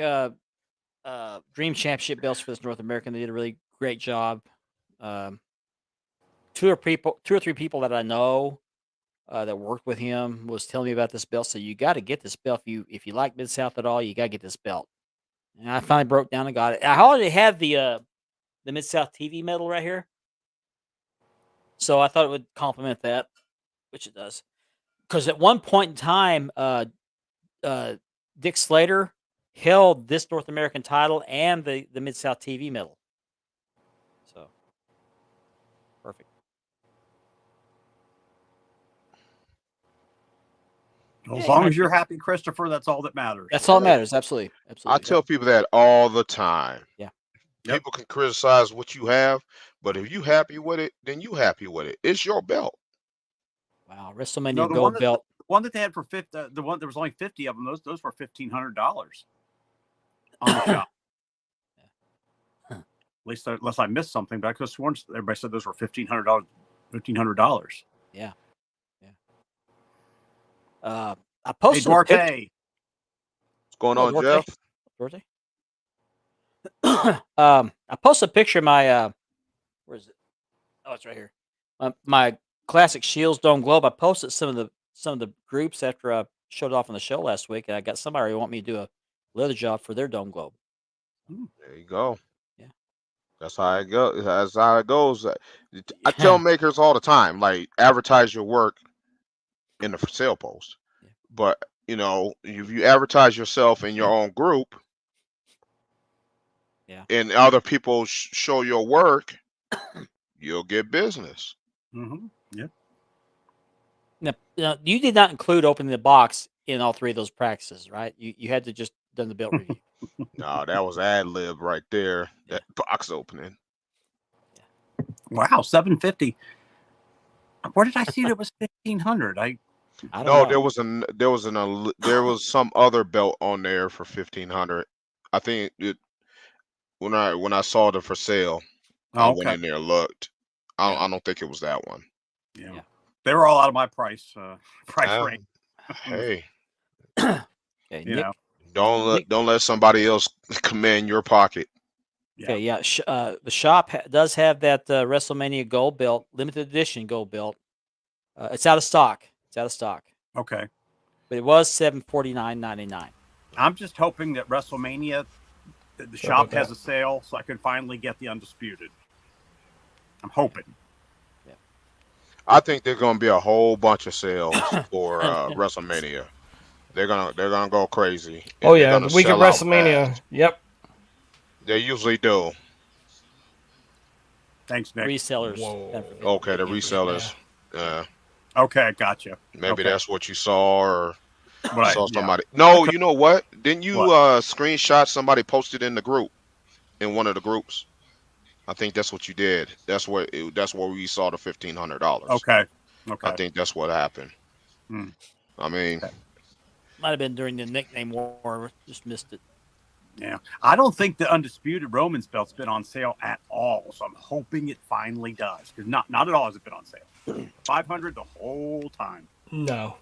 Speaker 1: Dream Championship belts for this North American. They did a really great job. Two or three people that I know that worked with him was telling me about this belt. So you got to get this belt if you like Mid South at all. You got to get this belt. And I finally broke down and got it. I already have the Mid South TV medal right here, so I thought it would complement that, which it does. Because at one point in time, Dick Slater held this North American title and the Mid South TV medal. So perfect.
Speaker 2: Well, as
Speaker 1: Yeah,
Speaker 2: long
Speaker 1: man.
Speaker 2: as you're happy, Christopher, that's all that matters.
Speaker 1: That's all that matters. Absolutely,
Speaker 6: I
Speaker 1: absolutely.
Speaker 6: tell people that all the time.
Speaker 1: Yeah.
Speaker 2: Yep.
Speaker 6: People can criticize what you have, but if you happy with it, then you happy with it. It's your belt.
Speaker 1: Wow, WrestleMania
Speaker 2: No, the
Speaker 1: Gold
Speaker 2: one that
Speaker 1: belt.
Speaker 2: the one that they had for the one there was only 50 of them. Those were $1,500 on the shop.
Speaker 1: Huh.
Speaker 2: At least unless I missed something, but I could have sworn everybody said those were $1,500. $1,500.
Speaker 1: Yeah, yeah. I
Speaker 2: Hey,
Speaker 1: posted a
Speaker 2: Duarte.
Speaker 6: What's going
Speaker 1: Hello,
Speaker 6: on,
Speaker 1: Duarte.
Speaker 6: Jeff?
Speaker 1: Dorothy. I posted a picture of my where is it? Oh, it's right here. My classic Shields Dome Globe. I posted some of the groups after I showed it off on the show last week, and I got somebody who want me to do a leather job for their Dome Globe.
Speaker 6: There you go.
Speaker 1: Yeah.
Speaker 6: That's how it goes. That's how it goes. I tell makers all the time, like advertise your work in the for sale post.
Speaker 1: Yeah.
Speaker 6: But if you advertise yourself in your own group,
Speaker 1: Yeah.
Speaker 6: and other people show your work, you'll get business.
Speaker 2: Mm-hmm. Yeah.
Speaker 1: Now, you did not include opening the box in all three of those practices, right? You had to just done the belt review.
Speaker 6: No, that was ad lib right there. That box opening.
Speaker 2: Wow, $750. Where did I see that it was $1,500?
Speaker 1: I don't
Speaker 6: No,
Speaker 1: know.
Speaker 6: there was some other belt on there for $1,500. I think when I saw the for sale, I went in there and looked. I don't think it was that one.
Speaker 2: Yeah. They were all out of my price
Speaker 6: Ah,
Speaker 2: range.
Speaker 6: Hey,
Speaker 1: Okay,
Speaker 2: You
Speaker 1: Nick,
Speaker 2: know.
Speaker 6: don't let somebody else command your pocket.
Speaker 1: Okay, yeah. The shop does have that WrestleMania Gold belt, limited edition Gold belt. It's out of stock.
Speaker 2: Okay.
Speaker 1: But it was $749.99.
Speaker 2: I'm just hoping that WrestleMania, the shop has a sale, so I can finally get the Undisputed. I'm hoping.
Speaker 6: I think there's gonna be a whole bunch of sales for WrestleMania. They're gonna go crazy.
Speaker 3: Oh
Speaker 6: and they're
Speaker 3: yeah,
Speaker 6: gonna
Speaker 3: the week of
Speaker 6: sell out
Speaker 3: WrestleMania.
Speaker 6: fast.
Speaker 3: Yep.
Speaker 6: They usually do.
Speaker 2: Thanks, Nick.
Speaker 1: Resellers.
Speaker 3: Whoa.
Speaker 6: Okay, the resellers.
Speaker 2: Okay, gotcha.
Speaker 6: Maybe
Speaker 2: Okay.
Speaker 6: that's what you saw, or
Speaker 2: Right,
Speaker 6: saw
Speaker 2: yeah.
Speaker 6: somebody. No, you know what? Didn't you
Speaker 2: What?
Speaker 6: screenshot somebody posted in the group, in one of the groups? I think that's what you did. That's where we saw the $1,500.
Speaker 2: Okay.
Speaker 6: I think that's what happened.
Speaker 2: Hmm.
Speaker 6: I mean,
Speaker 1: Might have been during the nickname war. Just missed it.
Speaker 2: Yeah. I don't think the Undisputed Romans belt's been on sale at all, so I'm hoping it finally does. Because not at all has it been on sale. $500 the whole time.
Speaker 3: No.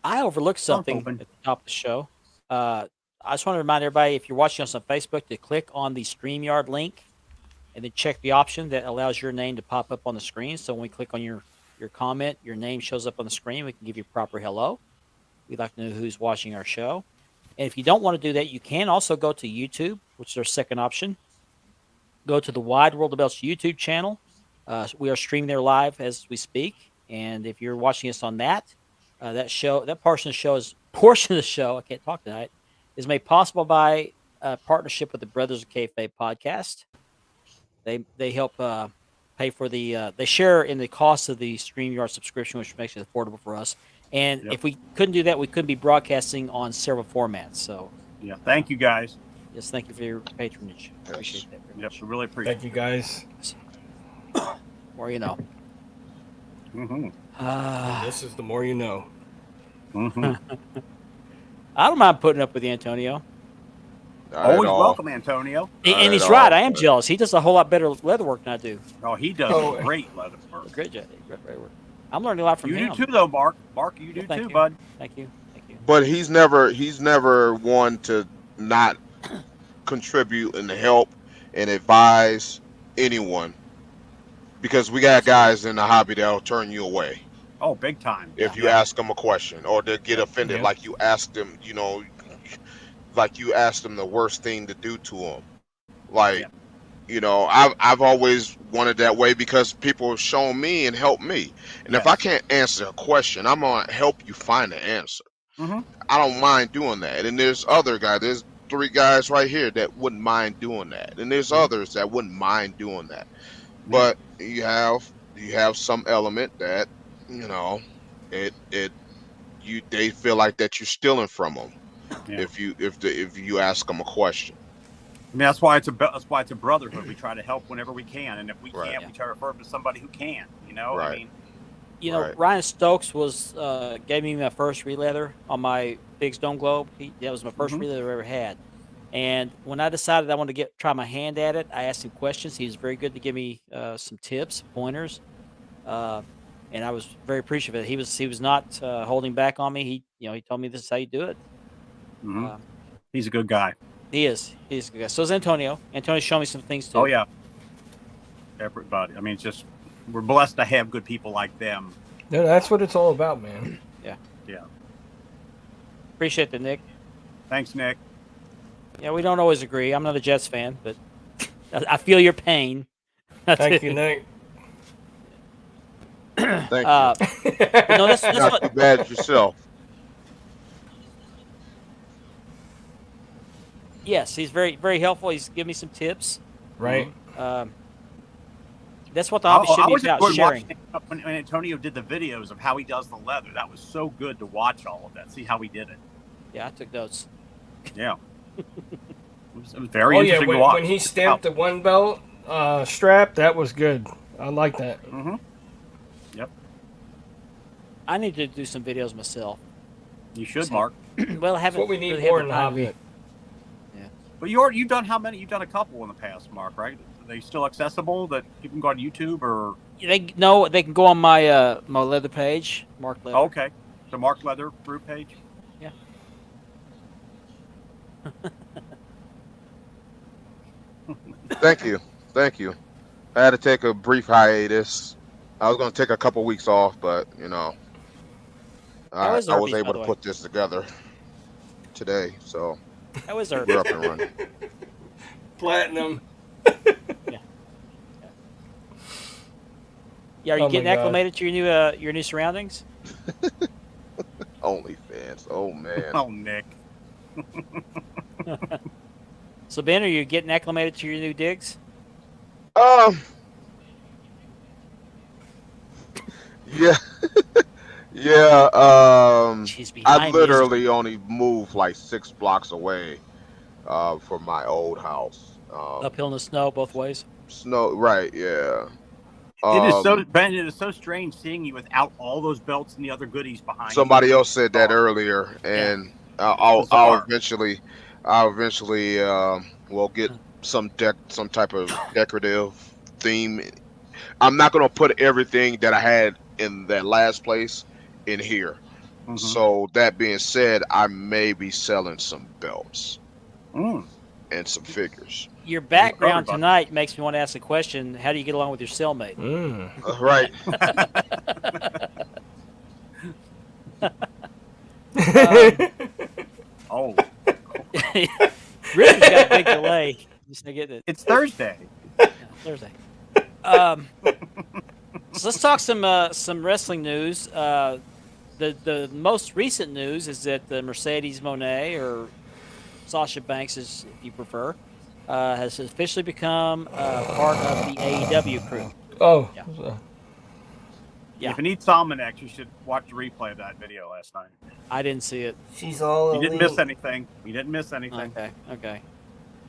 Speaker 1: I overlooked something
Speaker 2: open.
Speaker 1: at the top of the show. I just want to remind everybody, if you're watching us on Facebook, to click on the StreamYard link and then check the option that allows your name to pop up on the screen. So when we click on your comment, your name shows up on the screen. We can give you a proper hello. We'd like to know who's watching our show. And if you don't want to do that, you can also go to YouTube, which is our second option. Go to the Wide World of Belts YouTube channel. We are streaming there live as we speak. And if you're watching us on that portion of the show is portion of the show, I can't talk tonight, is made possible by a partnership with the Brothers of Kayfabe podcast. They help pay for the they share in the cost of the StreamYard subscription, which makes it affordable for us. And
Speaker 2: Yep.
Speaker 1: if we couldn't do that, we couldn't be broadcasting on several formats. So
Speaker 2: Yeah. Thank you guys.
Speaker 1: yes, thank you for your patronage. Appreciate that very
Speaker 2: Yep.
Speaker 1: much.
Speaker 2: We really appreciate
Speaker 3: Thank you guys.
Speaker 1: Or you know,
Speaker 2: it. Mm-hmm.
Speaker 3: This is the more you know.
Speaker 2: Mm-hmm.
Speaker 1: I don't mind putting up with you, Antonio.
Speaker 6: Not at
Speaker 2: Always
Speaker 6: all.
Speaker 2: welcome, Antonio.
Speaker 1: And
Speaker 6: Not
Speaker 1: he's
Speaker 6: at
Speaker 1: right.
Speaker 6: all,
Speaker 1: I am
Speaker 6: but-
Speaker 1: jealous. He does a whole lot better leather work than I do.
Speaker 2: Oh, he does
Speaker 3: Oh.
Speaker 2: great leather work.
Speaker 1: Great job. Great work. I'm learning a lot from
Speaker 2: You
Speaker 1: him.
Speaker 2: do too, though, Mark. Mark, you do
Speaker 1: Thank
Speaker 2: too,
Speaker 1: you.
Speaker 2: bud.
Speaker 1: Thank you. Thank you.
Speaker 6: But he's never one to not contribute and help and advise anyone, because we got guys in the hobby that'll turn you away
Speaker 2: Oh, big time.
Speaker 6: if you ask them a question, or they get offended
Speaker 3: Yeah.
Speaker 6: like you asked them, like you asked them the worst thing to do to them. Like, I've always wanted that way, because people have shown me and helped me. And if
Speaker 2: Yes.
Speaker 6: I can't answer a question, I'm gonna help you find the answer.
Speaker 2: Mm-hmm.
Speaker 6: I don't mind doing that. And there's other guys. There's 3 guys right here that wouldn't mind doing that. And there's others that wouldn't mind doing that. But you have some element that, they feel like that you're stealing from them
Speaker 2: Yeah.
Speaker 6: if you ask them a question.
Speaker 2: I mean, that's why it's a brotherhood. We try to help whenever we can, and if we
Speaker 6: Right.
Speaker 2: can't, we try to refer to somebody who can. I
Speaker 6: Right.
Speaker 2: mean,
Speaker 1: You know,
Speaker 6: Right.
Speaker 1: Ryan Stokes gave me my first re-leather on my Big Stone Globe. That was my 1st
Speaker 2: Mhm.
Speaker 1: re-leather I ever had. And when I decided I wanted to try my hand at it, I asked him questions. He was very good to give me some tips, pointers, and I was very appreciative of it. He was not holding back on me. He told me this is how you do it.
Speaker 2: mhm.
Speaker 1: Uh,
Speaker 2: He's a good guy.
Speaker 1: He's a good guy. So is Antonio. Antonio's showing me some things too.
Speaker 2: Oh yeah, everybody. I mean, it's just we're blessed to have good people like them.
Speaker 3: Yeah, that's what it's all about, man.
Speaker 2: Yeah.
Speaker 1: Appreciate that, Nick.
Speaker 2: Thanks, Nick.
Speaker 1: Yeah, we don't always agree. I'm not a Jets fan, but I feel your pain.
Speaker 3: Thank you, Nick.
Speaker 6: Thank you.
Speaker 1: No, that's
Speaker 6: Not
Speaker 1: what,
Speaker 6: too bad yourself.
Speaker 1: yes, he's very, very helpful. He's given me some tips.
Speaker 3: Right?
Speaker 1: That's what the hobby should be
Speaker 2: always
Speaker 1: about,
Speaker 2: enjoyed
Speaker 1: sharing.
Speaker 2: watching when Antonio did the videos of how he does the leather. That was so good to watch all of that. See how he did it.
Speaker 1: Yeah, I took notes.
Speaker 2: Yeah. It was very
Speaker 3: Oh yeah,
Speaker 2: interesting to watch.
Speaker 3: when he stamped the one belt strap, that was good. I like that.
Speaker 2: Mm-hmm. Yep.
Speaker 1: I need to do some videos myself.
Speaker 2: You should, Mark.
Speaker 1: Well, I
Speaker 3: That's
Speaker 1: haven't.
Speaker 3: what we need
Speaker 1: really had
Speaker 3: more
Speaker 1: the
Speaker 3: in the
Speaker 1: time
Speaker 3: hobby.
Speaker 1: yet.
Speaker 2: But you've done how many? You've done a couple in the past, Mark, right? Are they still accessible that people can go on YouTube or?
Speaker 1: They can go on my my leather page, Mark Leather.
Speaker 2: Okay. The Mark Leather group page.
Speaker 1: Yeah.
Speaker 6: Thank you. I had to take a brief hiatus. I was going to take a couple weeks off, but
Speaker 1: How
Speaker 6: I
Speaker 1: is our
Speaker 6: was
Speaker 1: beef, by
Speaker 6: able
Speaker 1: the
Speaker 6: to
Speaker 1: way?
Speaker 6: put this together today. So
Speaker 1: That was our.
Speaker 6: we're up and running.
Speaker 3: Platinum.
Speaker 1: Yeah, are you
Speaker 3: Oh my
Speaker 1: getting
Speaker 3: God.
Speaker 1: acclimated to your new surroundings?
Speaker 6: OnlyFans. Oh man.
Speaker 2: Oh, Nick.
Speaker 1: So Ben, are you getting acclimated to your new digs?
Speaker 6: Yeah. Yeah.
Speaker 1: She's behind
Speaker 6: I
Speaker 1: me,
Speaker 6: literally only moved like 6 blocks away from my old house.
Speaker 1: uphill in the snow both ways.
Speaker 6: Snow. Right. Yeah.
Speaker 2: It is so
Speaker 6: Um,
Speaker 2: Ben. It is so strange seeing you without all those belts and the other goodies behind.
Speaker 6: Somebody
Speaker 2: you.
Speaker 6: else said that earlier, and I'll
Speaker 2: Bizarre.
Speaker 6: eventually will get some type of decorative theme. I'm not gonna put everything that I had in that last place in here.
Speaker 2: Mhm.
Speaker 6: So that being said, I may be selling some belts
Speaker 2: Mm.
Speaker 6: and some figures.
Speaker 1: Your background
Speaker 2: everybody.
Speaker 1: tonight makes me want to ask the question: how do you get along with your cellmate?
Speaker 6: Right.
Speaker 2: Oh,
Speaker 1: Richard's got a big delay. Just to get it.
Speaker 2: it's Thursday.
Speaker 1: Thursday. So let's talk some wrestling news. the most recent news is that the Mercedes Monet, or Sasha Banks, if you prefer, has officially become part of the AEW crew.
Speaker 3: Oh,
Speaker 1: Yeah. Yeah.
Speaker 2: If you need Salmonex, you should watch the replay of that video last night.
Speaker 1: I didn't see it.
Speaker 3: she's all.
Speaker 2: You didn't miss anything. You didn't miss anything.
Speaker 1: Okay.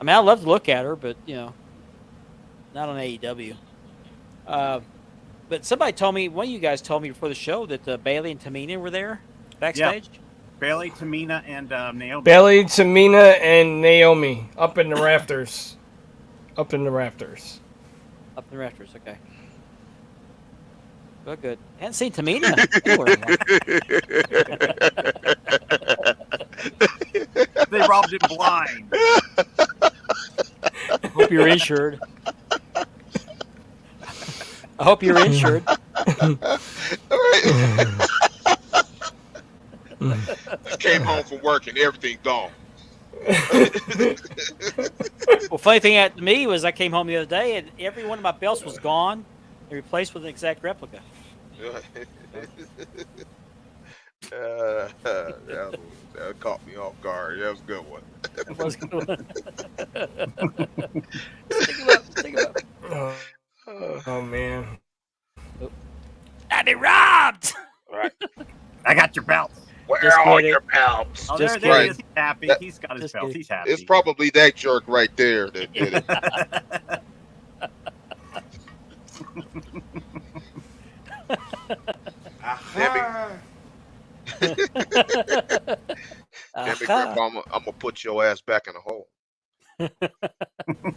Speaker 1: I mean, I'd love to look at her, but not on AEW. But somebody told me, one of you guys told me before the show that Bailey and Tamina were there backstage.
Speaker 2: Bailey, Tamina, and Naomi.
Speaker 3: Bailey, Tamina, and Naomi up in the rafters. Up in the rafters.
Speaker 1: Up in the rafters. Okay. Well, good. Hadn't seen Tamina anywhere.
Speaker 2: They robbed him blind.
Speaker 1: Hope you're insured. I hope you're insured.
Speaker 6: Came home from work and everything gone.
Speaker 1: Well, funny thing to me was I came home the other day and every one of my belts was gone and replaced with an exact replica.
Speaker 6: That caught me off guard. That was a good one.
Speaker 1: That was a good one. Stick him up.
Speaker 3: Oh man.
Speaker 4: I've been robbed.
Speaker 6: Right.
Speaker 2: I got your belt.
Speaker 6: Where
Speaker 1: Just
Speaker 6: are
Speaker 1: kidding.
Speaker 6: your belts?
Speaker 2: Oh,
Speaker 1: Just
Speaker 2: there he
Speaker 6: kidding.
Speaker 2: is. He's happy.
Speaker 6: That-
Speaker 2: He's got his
Speaker 1: Just
Speaker 2: belt.
Speaker 1: kidding.
Speaker 2: He's happy.
Speaker 6: It's probably that jerk right there that did it. Damn it, Grandpa, I'm gonna put your ass back in the hole.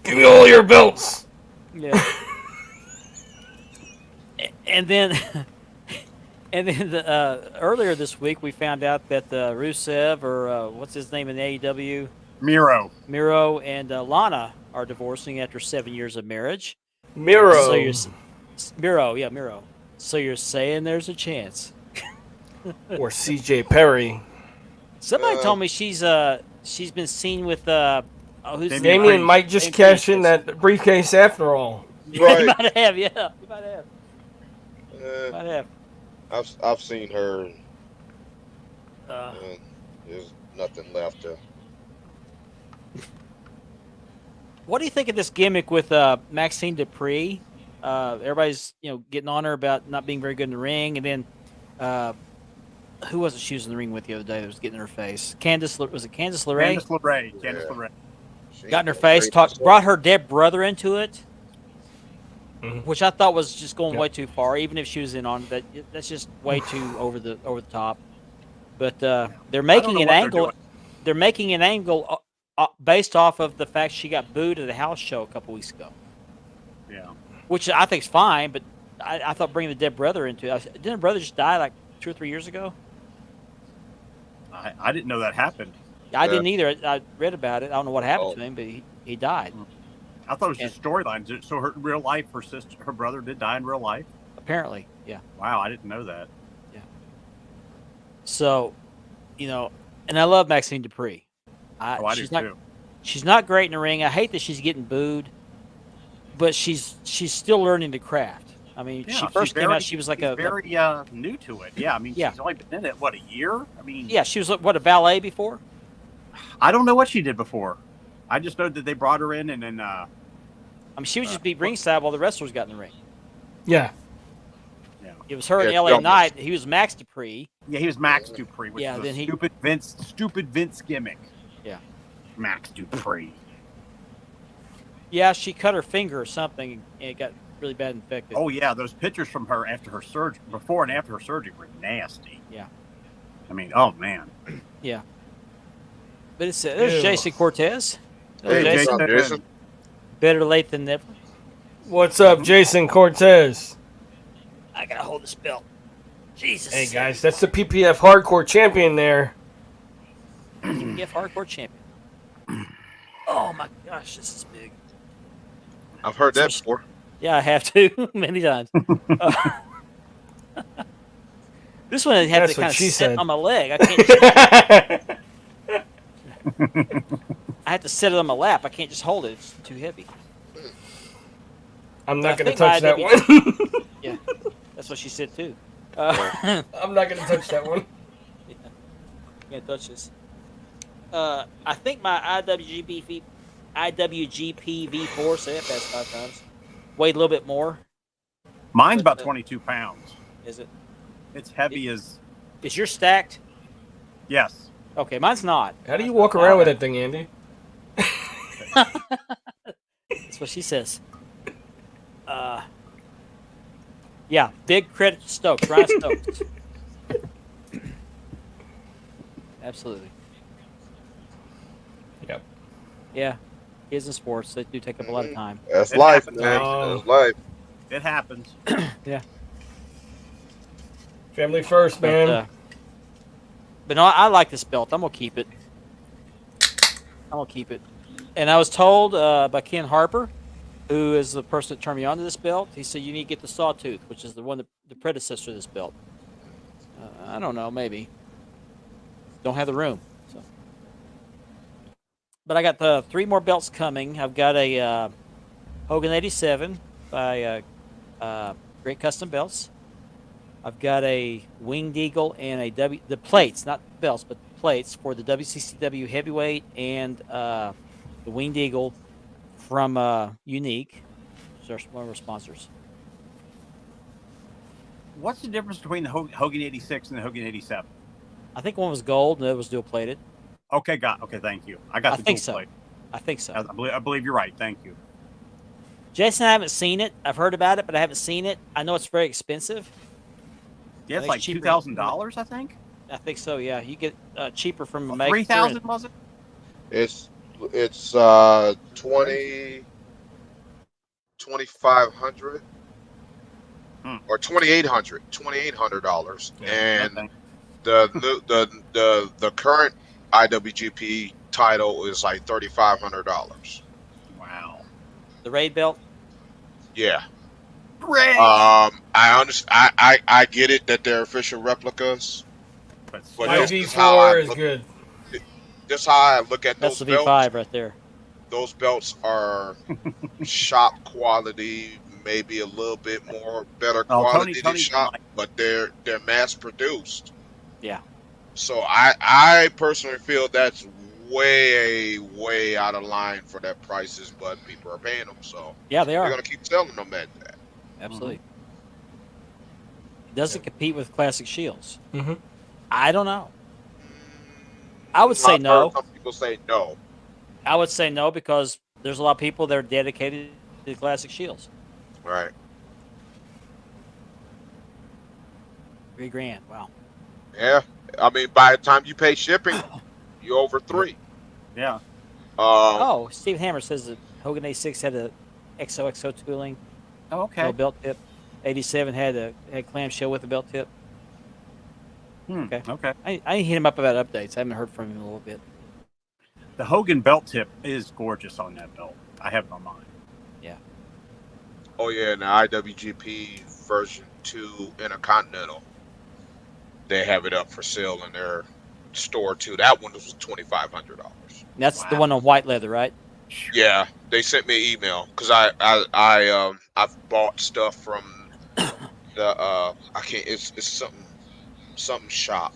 Speaker 3: Give me all your belts.
Speaker 1: Yeah. And then, earlier this week we found out that Rusev, or what's his name in AEW,
Speaker 2: Miro.
Speaker 1: Miro and Lana are divorcing after 7 years of marriage.
Speaker 3: Miro.
Speaker 1: So you're, Miro. So you're saying there's a chance?
Speaker 3: Or CJ Perry.
Speaker 1: Somebody told me she's been seen with who's
Speaker 2: Damian
Speaker 3: Damien
Speaker 2: Priest.
Speaker 3: might just
Speaker 1: Damian
Speaker 3: cash in
Speaker 1: Priest.
Speaker 3: that briefcase after all.
Speaker 1: You
Speaker 6: Right.
Speaker 1: might have, yeah. You might have. Might have.
Speaker 6: I've seen her,
Speaker 1: Uh,
Speaker 6: and there's nothing left to.
Speaker 1: What do you think of this gimmick with Maxine Dupree? Everybody's getting on her about not being very good in the ring, and then who was it she was in the ring with the other day that was getting in her face? Was it Candice LeRae?
Speaker 2: Candice LeRae.
Speaker 6: Yeah.
Speaker 2: Candice LeRae.
Speaker 1: Got in her face, brought her dead brother into it,
Speaker 3: Mhm.
Speaker 1: which I thought was just going
Speaker 3: Yeah.
Speaker 1: way too far. Even if she was in on that, that's just way too over the top. But they're making
Speaker 2: know
Speaker 1: an
Speaker 2: what they're
Speaker 1: angle.
Speaker 2: doing.
Speaker 1: They're making an angle based off of the fact she got booed at the house show a couple weeks ago,
Speaker 2: Yeah.
Speaker 1: which I think's fine. But I thought bringing the dead brother into it. Didn't her brother just die like 2 or 3 years ago?
Speaker 2: I didn't know that happened.
Speaker 1: I didn't either. I read about it. I don't know what happened
Speaker 6: Oh.
Speaker 1: to him, but he died.
Speaker 2: I thought it was just storylines. So her real life, her brother did die in real life.
Speaker 1: Apparently, yeah.
Speaker 2: Wow, I didn't know that.
Speaker 1: So, and I love Maxine Dupree.
Speaker 2: I do
Speaker 1: she's not
Speaker 2: too.
Speaker 1: she's not great in the ring. I hate that she's getting booed, but she's still learning the craft. I mean,
Speaker 2: Yeah,
Speaker 1: she
Speaker 2: she's
Speaker 1: first came
Speaker 2: very-
Speaker 1: out, she was like
Speaker 2: she's
Speaker 1: a
Speaker 2: very new to it. Yeah, I mean,
Speaker 1: Yeah.
Speaker 2: she's only been in it a year. I mean,
Speaker 1: yeah, she was what, a ballet before.
Speaker 2: I don't know what she did before. I just know that they brought her in, and then
Speaker 1: I mean, she would just be ringside while the wrestlers got in the ring.
Speaker 3: Yeah.
Speaker 1: It was her and
Speaker 6: Yeah,
Speaker 1: LA
Speaker 6: dumb.
Speaker 1: Knight. He was Max Dupree.
Speaker 2: yeah, he was Max Dupree, which
Speaker 1: Yeah,
Speaker 2: is
Speaker 1: then
Speaker 2: a
Speaker 1: he-
Speaker 2: stupid Vince gimmick.
Speaker 1: Yeah.
Speaker 2: Max Dupree.
Speaker 1: Yeah, she cut her finger or something, and it got really bad infected.
Speaker 2: Oh yeah, those pictures from her after her surgery, before and after her surgery, were nasty.
Speaker 1: Yeah.
Speaker 2: I mean, oh man.
Speaker 1: But there's
Speaker 3: Ew.
Speaker 1: Jason Cortez.
Speaker 2: Hey,
Speaker 1: Jason,
Speaker 6: Jason.
Speaker 1: better late than never.
Speaker 3: What's up, Jason Cortez?
Speaker 4: I gotta hold this belt. Jesus.
Speaker 3: Hey guys, that's the PPF Hardcore Champion there.
Speaker 1: PPF Hardcore Champion. Oh my gosh, this is big.
Speaker 6: I've heard that before.
Speaker 1: Yeah, I have to many times. This one I have
Speaker 3: That's
Speaker 1: to
Speaker 3: what
Speaker 1: kind of
Speaker 3: she
Speaker 1: sit
Speaker 3: said.
Speaker 1: on my leg. I can't. I have to sit it on my lap. I can't just hold it. It's too heavy.
Speaker 3: I'm
Speaker 1: I
Speaker 3: not going to
Speaker 1: think my
Speaker 3: touch that
Speaker 1: IW
Speaker 3: one.
Speaker 1: Yeah, that's what she said too.
Speaker 3: I'm not gonna touch that one.
Speaker 1: Can't touch this. I think my IWGP V4, say it past 5 times, weighed a little bit more.
Speaker 2: Mine's about 22 pounds.
Speaker 1: Is it?
Speaker 2: It's heavy as
Speaker 1: Is yours stacked?
Speaker 2: yes.
Speaker 1: Okay, mine's not.
Speaker 3: How do you walk around with that thing, Andy?
Speaker 1: That's what she says. Yeah, big credit to Stokes. Ryan Stokes. Absolutely.
Speaker 3: Yep.
Speaker 1: Yeah, kids in sports, they do take up a lot of time.
Speaker 6: That's
Speaker 2: It
Speaker 6: life,
Speaker 2: happens.
Speaker 6: man.
Speaker 3: Oh.
Speaker 6: That's life.
Speaker 2: It happens.
Speaker 3: Family first, man.
Speaker 1: But no, I like this belt. I'm gonna keep it. And I was told by Ken Harper, who is the person that turned me on to this belt. He said you need to get the Sawtooth, which is the predecessor to this belt. I don't know, maybe. Don't have the room. So. But I got 3 more belts coming. I've got a Hogan 87 by Great Custom Belts. I've got a Winged Eagle and the plates, not belts, but plates for the WCCW Heavyweight and the Winged Eagle from Unique, which is one of our sponsors.
Speaker 2: What's the difference between the Hogan 86 and the Hogan 87?
Speaker 1: I think one was gold and the other was dual plated.
Speaker 2: Okay, thank you. I got
Speaker 1: I
Speaker 2: the
Speaker 1: think
Speaker 2: dual
Speaker 1: so.
Speaker 2: plate.
Speaker 1: I think so.
Speaker 2: I believe you're right. Thank you.
Speaker 1: Jason, I haven't seen it. I've heard about it, but I haven't seen it. I know it's very expensive.
Speaker 2: Yeah, it's
Speaker 1: think
Speaker 2: like
Speaker 1: it's cheaper.
Speaker 2: $2,000, I think.
Speaker 1: I think so. Yeah, you get cheaper from a
Speaker 2: 3,000 was it?
Speaker 6: It's 2,500 or $2,800, and
Speaker 2: Okay.
Speaker 6: the current IWGP title is like $3,500.
Speaker 2: Wow.
Speaker 1: The raid belt.
Speaker 6: Yeah.
Speaker 2: Great.
Speaker 6: I understand. I get it that they're official replicas.
Speaker 2: But
Speaker 6: But
Speaker 3: My
Speaker 6: this is how I
Speaker 3: V4 is
Speaker 6: look-
Speaker 3: good.
Speaker 6: Just how I look at
Speaker 1: That's
Speaker 6: those
Speaker 1: the V5
Speaker 6: belts.
Speaker 1: right there.
Speaker 6: Those belts are shop quality, maybe a little bit more better
Speaker 2: Oh,
Speaker 6: quality than
Speaker 2: Tony
Speaker 6: shop,
Speaker 2: like-
Speaker 6: but they're mass produced.
Speaker 1: Yeah.
Speaker 6: So I personally feel that's way out of line for their prices, but people are paying them, so
Speaker 1: Yeah, they
Speaker 6: they're
Speaker 1: are.
Speaker 6: gonna keep selling them at that.
Speaker 1: Absolutely. It doesn't compete with classic shields.
Speaker 3: Mhm.
Speaker 1: I don't know. I would say
Speaker 6: I've
Speaker 1: no.
Speaker 6: heard some people say no.
Speaker 1: I would say no because there's a lot of people that are dedicated to the classic shields.
Speaker 6: Right.
Speaker 1: $3,000. Wow.
Speaker 6: Yeah. I mean, by the time you pay shipping, you're over $3,000.
Speaker 2: Yeah.
Speaker 1: Oh, Steve Hammer says that Hogan 86 had a XOXO tooling,
Speaker 2: Oh, okay.
Speaker 1: no belt tip. 87 had clamshell with a belt tip.
Speaker 2: Okay.
Speaker 1: I hit him up about updates. I haven't heard from him in a little bit.
Speaker 2: The Hogan belt tip is gorgeous on that belt. I have it on mine.
Speaker 6: Oh yeah, and the IWGP version 2 Intercontinental, they have it up for sale in their store too. That one was $2,500.
Speaker 1: That's the
Speaker 2: Wow.
Speaker 1: one on white leather, right?
Speaker 6: Yeah, they sent me an email because I've bought stuff from the I can't it's something shop.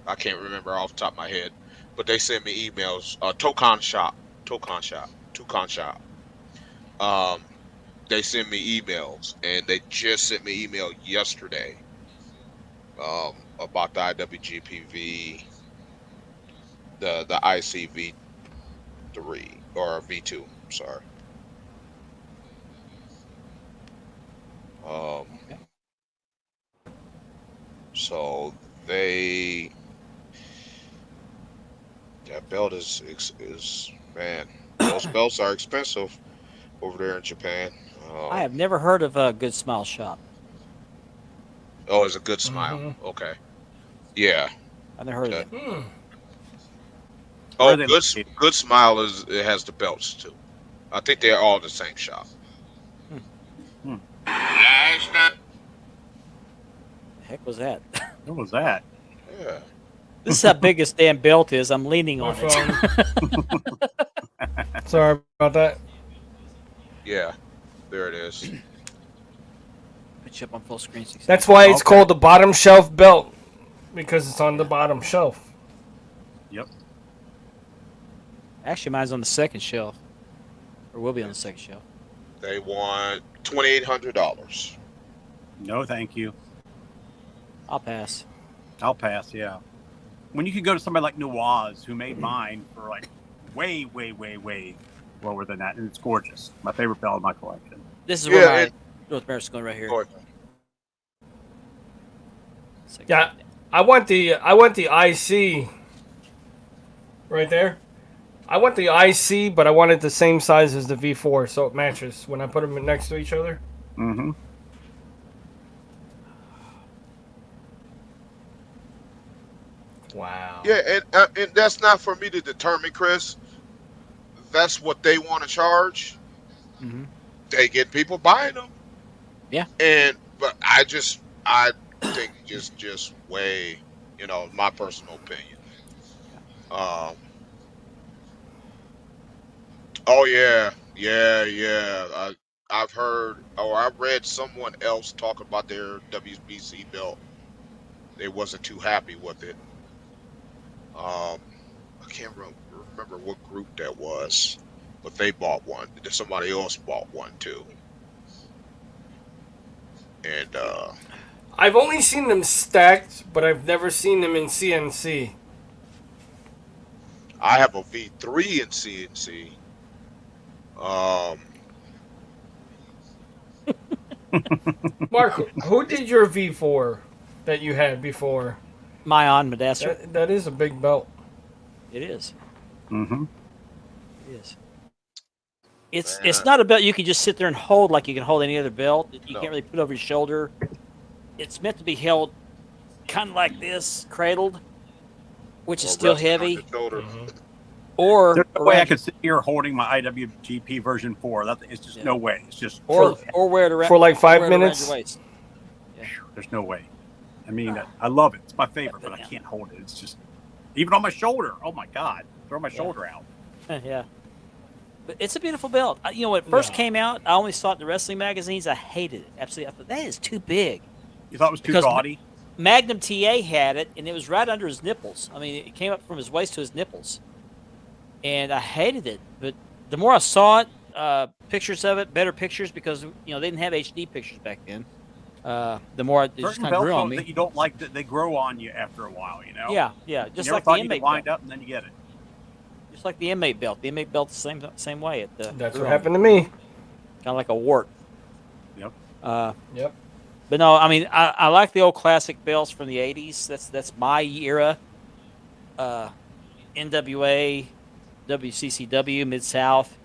Speaker 6: I can't remember off the top of my head, but they send me emails. Tocon shop. They send me emails, and they just sent me email yesterday about the IWGPV, the ICV 3 or V2. Sorry. So that belt is man, those belts are expensive over there in Japan.
Speaker 1: I have never heard of a Good Smile Shop.
Speaker 6: Oh, it's a Good Smile.
Speaker 3: Mhm.
Speaker 6: Okay. Yeah.
Speaker 1: I've never heard of it.
Speaker 3: Hmm.
Speaker 6: Oh,
Speaker 2: Where are they
Speaker 6: Good
Speaker 2: located?
Speaker 6: Good Smile it has the belts too. I think they're all the same shop.
Speaker 1: The heck was that?
Speaker 2: What was that?
Speaker 6: Yeah.
Speaker 1: This is how big this damn belt is. I'm leaning
Speaker 3: My
Speaker 1: on it.
Speaker 3: phone. Sorry about that.
Speaker 6: Yeah. There it is.
Speaker 1: put you up on full screen. 60.
Speaker 3: That's why it's
Speaker 2: Okay.
Speaker 3: called the bottom shelf belt, because it's on the bottom shelf.
Speaker 2: Yep.
Speaker 1: Actually, mine's on the second shelf, or will be on the second shelf.
Speaker 6: They want $2,800.
Speaker 2: No, thank you.
Speaker 1: I'll pass.
Speaker 2: I'll pass. Yeah. When you can go to somebody like Nawaz, who made mine for like way lower than that, and it's gorgeous. My favorite belt in my collection.
Speaker 1: This is
Speaker 6: Yeah,
Speaker 1: where my
Speaker 6: and-
Speaker 1: North America's going right here.
Speaker 6: Go ahead.
Speaker 1: Second
Speaker 3: Yeah,
Speaker 1: shelf.
Speaker 3: I want the IC right there. I want the IC, but I want it the same size as the V4, so it matches when I put them next to each other.
Speaker 2: Mm-hmm.
Speaker 3: Wow.
Speaker 6: Yeah, and that's not for me to determine, Chris. That's what they want to charge.
Speaker 1: Mhm.
Speaker 6: They get people buying them.
Speaker 1: Yeah.
Speaker 6: But I think just way, my personal opinion. Oh yeah. I've heard, or I read someone else talk about their WBC belt. They wasn't too happy with it. I can't remember what group that was, but they bought one. Somebody else bought one too. And
Speaker 3: I've only seen them stacked, but I've never seen them in CNC.
Speaker 6: I have a V3 in CNC.
Speaker 3: Mark, who did your V4 that you had before?
Speaker 1: Mayan Madasser.
Speaker 3: That is a big belt.
Speaker 1: It is.
Speaker 2: Mm-hmm.
Speaker 1: It is. It's not a belt you can just sit there and hold like you can hold any other belt. You
Speaker 6: No.
Speaker 1: can't really put over your shoulder. It's meant to be held kind of like this, cradled, which is
Speaker 6: or
Speaker 1: still
Speaker 6: resting on
Speaker 1: heavy.
Speaker 6: your shoulder.
Speaker 1: Or
Speaker 2: There's no way I
Speaker 1: around-
Speaker 2: could sit here holding my IWGP version 4. It's just
Speaker 1: Yeah.
Speaker 2: no way. It's just
Speaker 1: or wear it around
Speaker 3: for like 5
Speaker 1: wear it around
Speaker 3: minutes?
Speaker 1: your waist.
Speaker 2: there's no way. I mean, I love it. It's my favorite, but I can't hold it. It's just even on my shoulder. Oh my god, throw my shoulder out.
Speaker 1: Yeah. But it's a beautiful belt. You know, when it first
Speaker 3: Yeah.
Speaker 1: came out, I only saw it in the wrestling magazines. I hated it. Absolutely. I thought, that is too big.
Speaker 2: You thought it was too
Speaker 1: Because-
Speaker 2: gaudy?
Speaker 1: Magnum TA had it, and it was right under his nipples. I mean, it came up from his waist to his nipples. And I hated it. But the more I saw it, pictures of it, better pictures, because, they didn't have HD pictures back then. The more it just
Speaker 2: Certain
Speaker 1: kind of
Speaker 2: belts
Speaker 1: grew on
Speaker 2: that
Speaker 1: me.
Speaker 2: you don't like, that they grow on you after a while. You know?
Speaker 1: Yeah.
Speaker 2: You
Speaker 1: Just
Speaker 2: never
Speaker 1: like
Speaker 2: thought
Speaker 1: the
Speaker 2: you
Speaker 1: inmate
Speaker 2: could wind
Speaker 1: belt.
Speaker 2: up and then you get it.
Speaker 1: Just like the inmate belt. The inmate belt's the same way.
Speaker 3: That's what happened to me.
Speaker 1: Kind of like a wart.
Speaker 2: Yep.
Speaker 3: Yep.
Speaker 1: But no, I mean, I like the old classic belts from the 80s. That's my era. NWA, WCCW, Mid-South,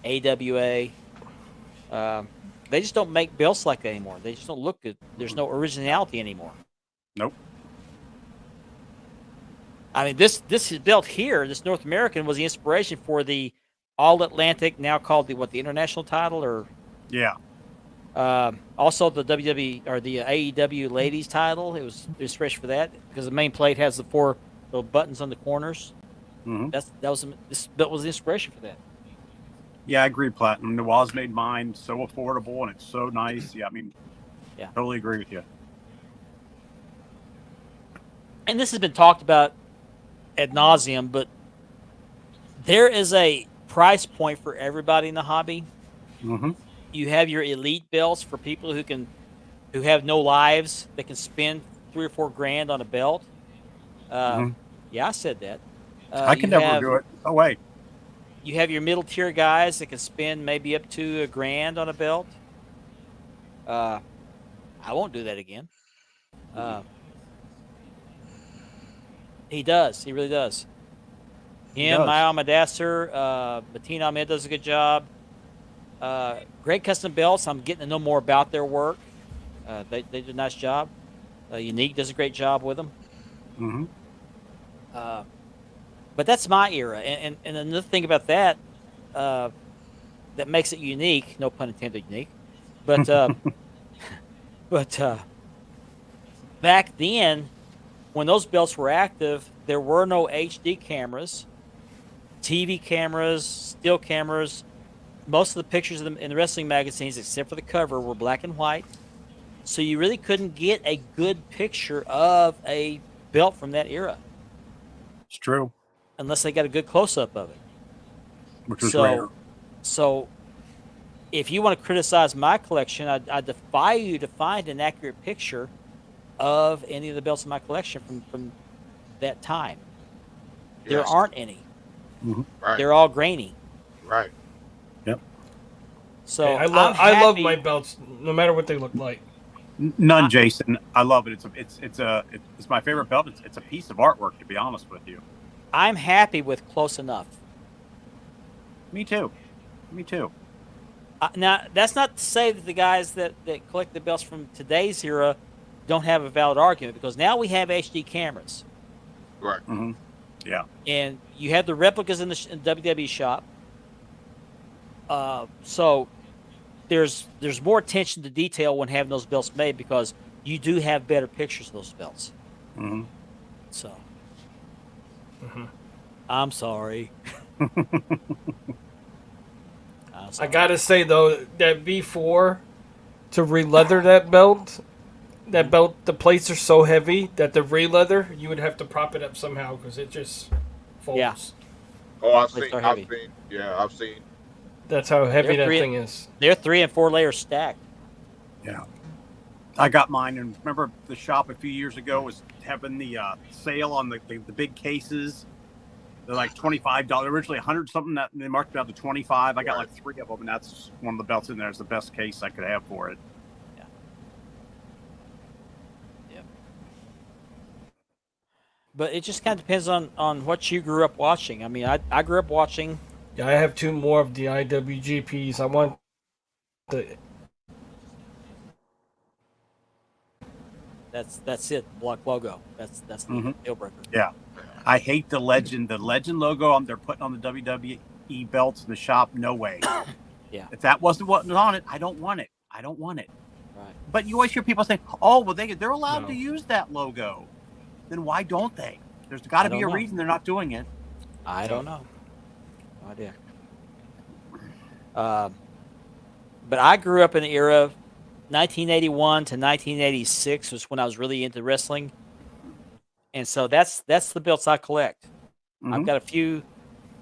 Speaker 1: AWA. They just don't make belts like that anymore. They just don't look good. There's no originality anymore.
Speaker 2: Nope.
Speaker 1: I mean, this belt here, this North American, was the inspiration for the All Atlantic, now called the international title, or
Speaker 2: Yeah.
Speaker 1: also the WWE or the AEW ladies title. It was the inspiration for that because the main plate has the 4 little buttons on the corners.
Speaker 2: Mm-hmm.
Speaker 1: This belt was the inspiration for that.
Speaker 2: Yeah, I agree, Platinum. Nawaz made mine so affordable and it's so nice. Yeah, I mean,
Speaker 1: Yeah.
Speaker 2: totally agree with you.
Speaker 1: And this has been talked about ad nauseum, but there is a price point for everybody in the hobby.
Speaker 2: Mm-hmm.
Speaker 1: You have your elite belts for people who have no lives that can spend $3 or $4 grand on a belt.
Speaker 2: Mhm.
Speaker 1: Yeah, I said that.
Speaker 2: I can never do it. No way.
Speaker 1: You have your middle tier guys that can spend maybe up to $1 grand on a belt. I won't do that again. He does. He really does. Him,
Speaker 2: does.
Speaker 1: Mayan Madasser, Bettina Ahmed does a good job. Great Custom Belts. I'm getting to know more about their work. They do a nice job. Unique does a great job with them.
Speaker 2: Mm-hmm.
Speaker 1: But that's my era, and another thing about that that makes it unique. No pun intended, unique. But back then, when those belts were active, there were no HD cameras, TV cameras, still cameras. Most of the pictures in the wrestling magazines, except for the cover, were black and white. So you really couldn't get a good picture of a belt from that era
Speaker 2: It's true,
Speaker 1: unless they got a good close up of it.
Speaker 2: which was
Speaker 1: So,
Speaker 2: rare.
Speaker 1: so if you want to criticize my collection, I defy you to find an accurate picture of any of the belts in my collection from that time. There
Speaker 6: Yes.
Speaker 1: aren't any.
Speaker 6: Right.
Speaker 1: They're all grainy.
Speaker 6: Right.
Speaker 2: Yep.
Speaker 1: So
Speaker 3: Hey, I
Speaker 1: I'm
Speaker 3: love
Speaker 1: happy-
Speaker 3: my belts, no matter what they look like.
Speaker 2: None, Jason. I love it. It's my favorite belt. It's a piece of artwork, to be honest with you.
Speaker 1: I'm happy with close enough.
Speaker 2: Me too. Me too.
Speaker 1: Now, that's not to say that the guys that collect the belts from today's era don't have a valid argument, because now we have HD cameras.
Speaker 6: Right.
Speaker 2: Hmm. Yeah.
Speaker 1: And you have the replicas in the WWE shop. So there's more attention to detail when having those belts made, because you do have better pictures of those belts.
Speaker 2: Hmm.
Speaker 1: So I'm sorry. I'm
Speaker 3: I
Speaker 1: sorry.
Speaker 3: gotta say though, that V4 to re-leather that belt, the plates are so heavy that the re-leather you would have to prop it up somehow because it just folds.
Speaker 1: Yeah.
Speaker 6: Oh, I've
Speaker 1: Plates
Speaker 6: seen.
Speaker 1: are
Speaker 6: I've
Speaker 1: heavy.
Speaker 6: seen. Yeah, I've seen.
Speaker 3: That's how heavy
Speaker 1: They're
Speaker 3: that
Speaker 1: three-
Speaker 3: thing is.
Speaker 1: They're 3 and 4 layers stacked.
Speaker 2: Yeah. I got mine, and remember the shop a few years ago was having the sale on the big cases. They're like $25. Originally 100 something, that they marked it out to 25. I got like 3 of them, and that's one of the belts in there. It's the best case I could have for it.
Speaker 1: But it just kind of depends on what you grew up watching. I mean, I grew up watching.
Speaker 3: Yeah, I have 2 more of the IWGPs. I want the
Speaker 1: That's it. Block logo. That's the
Speaker 2: Mhm.
Speaker 1: deal breaker.
Speaker 2: Yeah. I hate the legend logo they're putting on the WWE belts in the shop. No way.
Speaker 1: Yeah.
Speaker 2: If that wasn't what was on it, I don't want it. I don't want it.
Speaker 1: Right.
Speaker 2: But you always hear people say, "Oh, well, they're allowed
Speaker 3: No.
Speaker 2: to use that logo." Then why don't they? There's got to
Speaker 1: I
Speaker 2: be a
Speaker 1: don't know.
Speaker 2: reason they're not doing it.
Speaker 1: I don't know. No idea. But I grew up in the era of 1981 to 1986 was when I was really into wrestling, and so that's the belts I collect. I've
Speaker 2: Mhm.
Speaker 1: got a few.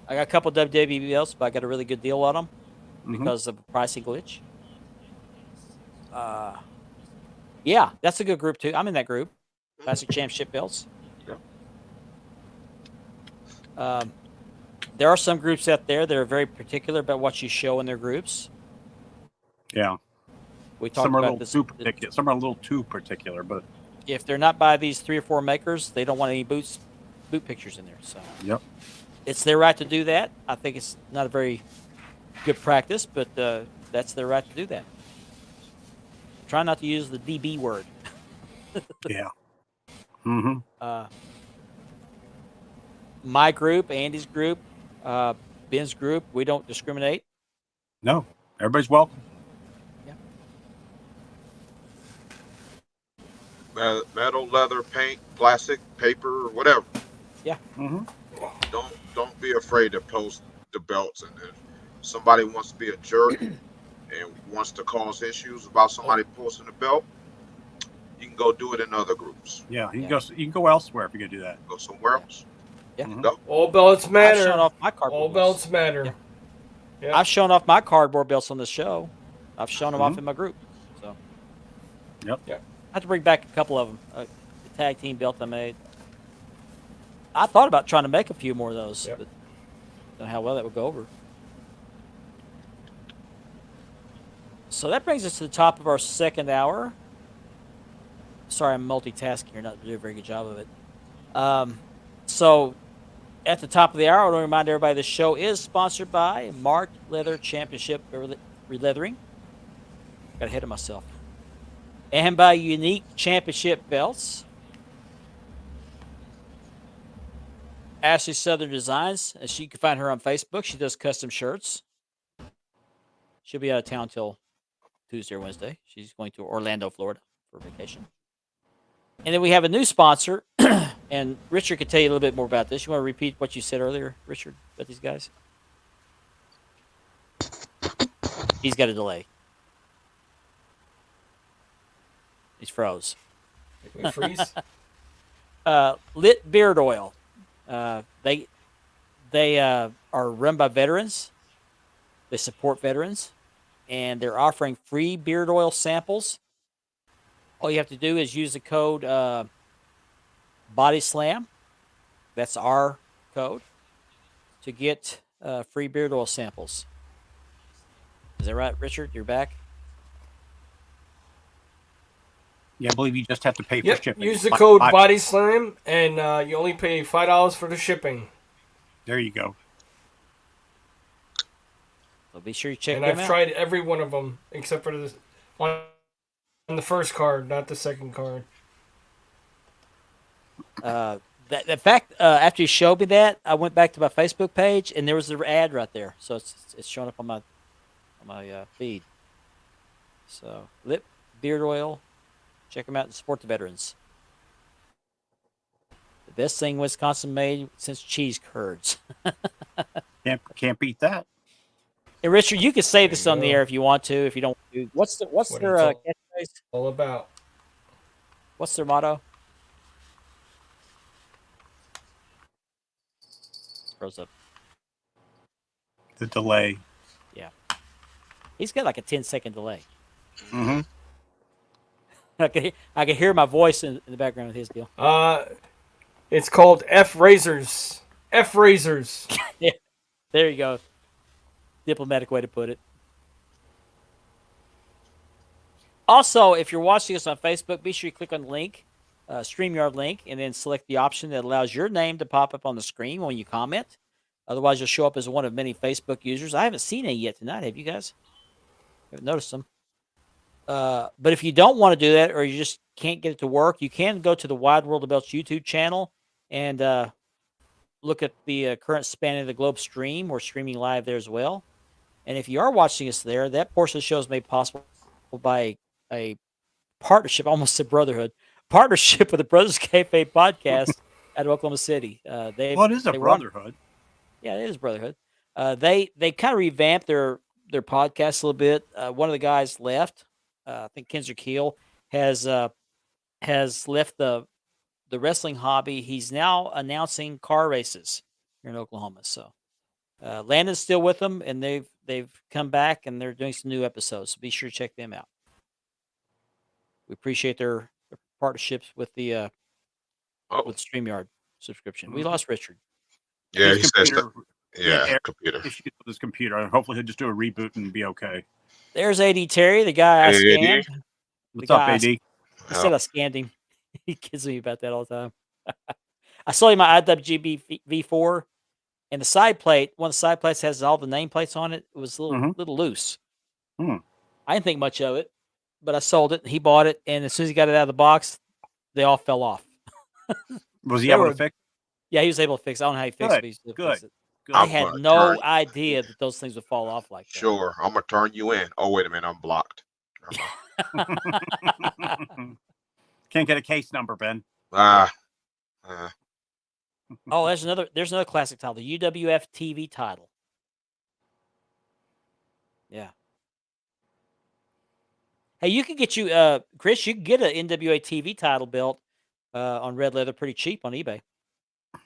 Speaker 1: I got a couple WWE belts, but I got a really good deal on them
Speaker 2: Mhm.
Speaker 1: because of a pricing glitch. Yeah, that's a good group too. I'm in that group. Classic Championship belts. There are some groups out there that are very particular about what you show in their groups.
Speaker 2: Yeah.
Speaker 1: We talked
Speaker 2: Some are a
Speaker 1: about
Speaker 2: little
Speaker 1: this.
Speaker 2: too particular. Some are a little too particular, but
Speaker 1: If they're not by these 3 or 4 makers, they don't want any boot pictures in there. So
Speaker 2: yep.
Speaker 1: it's their right to do that. I think it's not a very good practice, but that's their right to do that. Try not to use the DB word.
Speaker 2: Yeah. Mm-hmm.
Speaker 1: My group, Andy's group, Ben's group, we don't discriminate.
Speaker 2: No, everybody's welcome.
Speaker 6: Metal, leather, paint, plastic, paper, whatever.
Speaker 2: Mm-hmm.
Speaker 6: Don't be afraid to post the belts. And if somebody wants to be a jerk and wants to cause issues about somebody posting a belt, you can go do it in other groups.
Speaker 2: Yeah, you
Speaker 1: Yeah.
Speaker 2: can go. You can go elsewhere if you could do that.
Speaker 6: Go somewhere else.
Speaker 1: Yeah.
Speaker 2: Mhm.
Speaker 6: Go.
Speaker 3: all belts
Speaker 1: I've
Speaker 3: matter.
Speaker 1: shown off my cardboard
Speaker 3: All
Speaker 1: belts.
Speaker 3: belts matter. Yeah.
Speaker 1: I've shown off my cardboard belts on the show. I've shown them off
Speaker 2: Mhm.
Speaker 1: in my group. So
Speaker 2: Yep.
Speaker 3: Yeah.
Speaker 1: I have to bring back a couple of them. The tag team belt I made. I thought about trying to make a few more of those,
Speaker 3: Yep.
Speaker 1: but don't know how well that would go over. So that brings us to the top of our second hour. Sorry, I'm multitasking here, not doing a very good job of it. So at the top of the hour, I want to remind everybody the show is sponsored by Marked Leather Championship Releathering. Got ahead of myself. And by Unique Championship Belts. Ashley Southern Designs. As you can find her on Facebook. She does custom shirts. She'll be out of town till Tuesday or Wednesday. She's going to Orlando, Florida for vacation. And then we have a new sponsor. And Richard could tell you a little bit more about this. You want to repeat what you said earlier, Richard, about these guys? He's got a delay. He's froze.
Speaker 3: We freeze.
Speaker 1: Lit Beard Oil. They are run by veterans. They support veterans, and they're offering free beard oil samples. All you have to do is use the code Body Slam. That's our code to get free beard oil samples. Is that right, Richard? You're back.
Speaker 2: Yeah, I believe you just have to pay for
Speaker 3: Yep.
Speaker 2: shipping.
Speaker 3: Use the code Body Slam, and you only pay $5 for the shipping.
Speaker 2: There you go.
Speaker 1: So be sure you check
Speaker 3: And
Speaker 1: them
Speaker 3: I've
Speaker 1: out.
Speaker 3: tried every one of them except for the on the first card, not the second card.
Speaker 1: The fact after you showed me that, I went back to my Facebook page and there was the ad right there, so it's showing up on my feed. So lip beard oil, check them out and support the veterans. The best thing Wisconsin made since cheese curds.
Speaker 2: Can't beat that.
Speaker 1: And Richard, you can say
Speaker 3: There
Speaker 1: this
Speaker 3: you
Speaker 1: on the
Speaker 3: go.
Speaker 1: air if you want to. If you don't, what's
Speaker 3: What
Speaker 1: their
Speaker 3: it's all-
Speaker 1: catchphrase?
Speaker 3: All about.
Speaker 1: What's their motto? Froze up.
Speaker 2: The delay.
Speaker 1: He's got like a 10-second delay.
Speaker 2: Mm-hmm.
Speaker 1: I can hear my voice in the background of his deal.
Speaker 3: It's called F Razors. F Razors.
Speaker 1: There you go. Diplomatic way to put it. Also, if you're watching us on Facebook, be sure you click on the link, StreamYard link, and then select the option that allows your name to pop up on the screen when you comment. Otherwise, you'll show up as one of many Facebook users. I haven't seen any yet tonight. Have you guys? Haven't noticed them. But if you don't want to do that, or you just can't get it to work, you can go to the Wide World of Belts YouTube channel and look at the current Spanning the Globe stream. We're streaming live there as well. And if you are watching us there, that portion of the show is made possible by a partnership, almost a brotherhood, partnership with the Brothers Kayfabe podcast out of Oklahoma City.
Speaker 2: Well, it is a
Speaker 1: they were on-
Speaker 2: brotherhood.
Speaker 1: yeah, it is brotherhood. They kind of revamped their podcast a little bit. One of the guys left. I think Kenzer Keel has left the wrestling hobby. He's now announcing car races here in Oklahoma. So Landon's still with them, and they've come back and they're doing some new episodes. So be sure to check them out. We appreciate their partnerships with the with StreamYard subscription. We lost Richard.
Speaker 6: Yeah,
Speaker 2: His
Speaker 6: he says that.
Speaker 2: computer
Speaker 6: Yeah,
Speaker 2: Yeah,
Speaker 6: computer.
Speaker 2: issues with his computer, and hopefully he'll just do a reboot and be okay.
Speaker 1: There's AD Terry, the guy I
Speaker 6: Hey, AD.
Speaker 1: scanned.
Speaker 2: What's
Speaker 1: The
Speaker 2: up,
Speaker 1: guy I
Speaker 2: AD?
Speaker 1: He said I scanned him. He kids me about that all the time. I saw him my IWGB V4, and the side plate, one of the side plates has all the nameplates on it. It was a little loose.
Speaker 2: Hmm.
Speaker 1: I didn't think much of it, but I sold it. And he bought it, and as soon as he got it out of the box, they all fell off.
Speaker 2: Was he
Speaker 1: They
Speaker 2: able
Speaker 1: were-
Speaker 2: to fix?
Speaker 1: Yeah, he was able to fix it. I don't know how he fixed it.
Speaker 2: Good,
Speaker 1: But he was able to
Speaker 2: good.
Speaker 1: fix it.
Speaker 2: Good.
Speaker 1: I
Speaker 6: I'm
Speaker 1: had
Speaker 6: gonna
Speaker 1: no
Speaker 6: turn-
Speaker 1: idea that those things would fall off like that.
Speaker 6: Sure, I'm gonna turn you in. Oh wait a minute, I'm blocked. Never mind.
Speaker 2: Can't get a case number, Ben.
Speaker 6: Ah,
Speaker 1: Oh, there's another classic title, the UWF TV title. Yeah. Hey, you can get Chris. You can get an NWA TV title belt on red leather pretty cheap on eBay.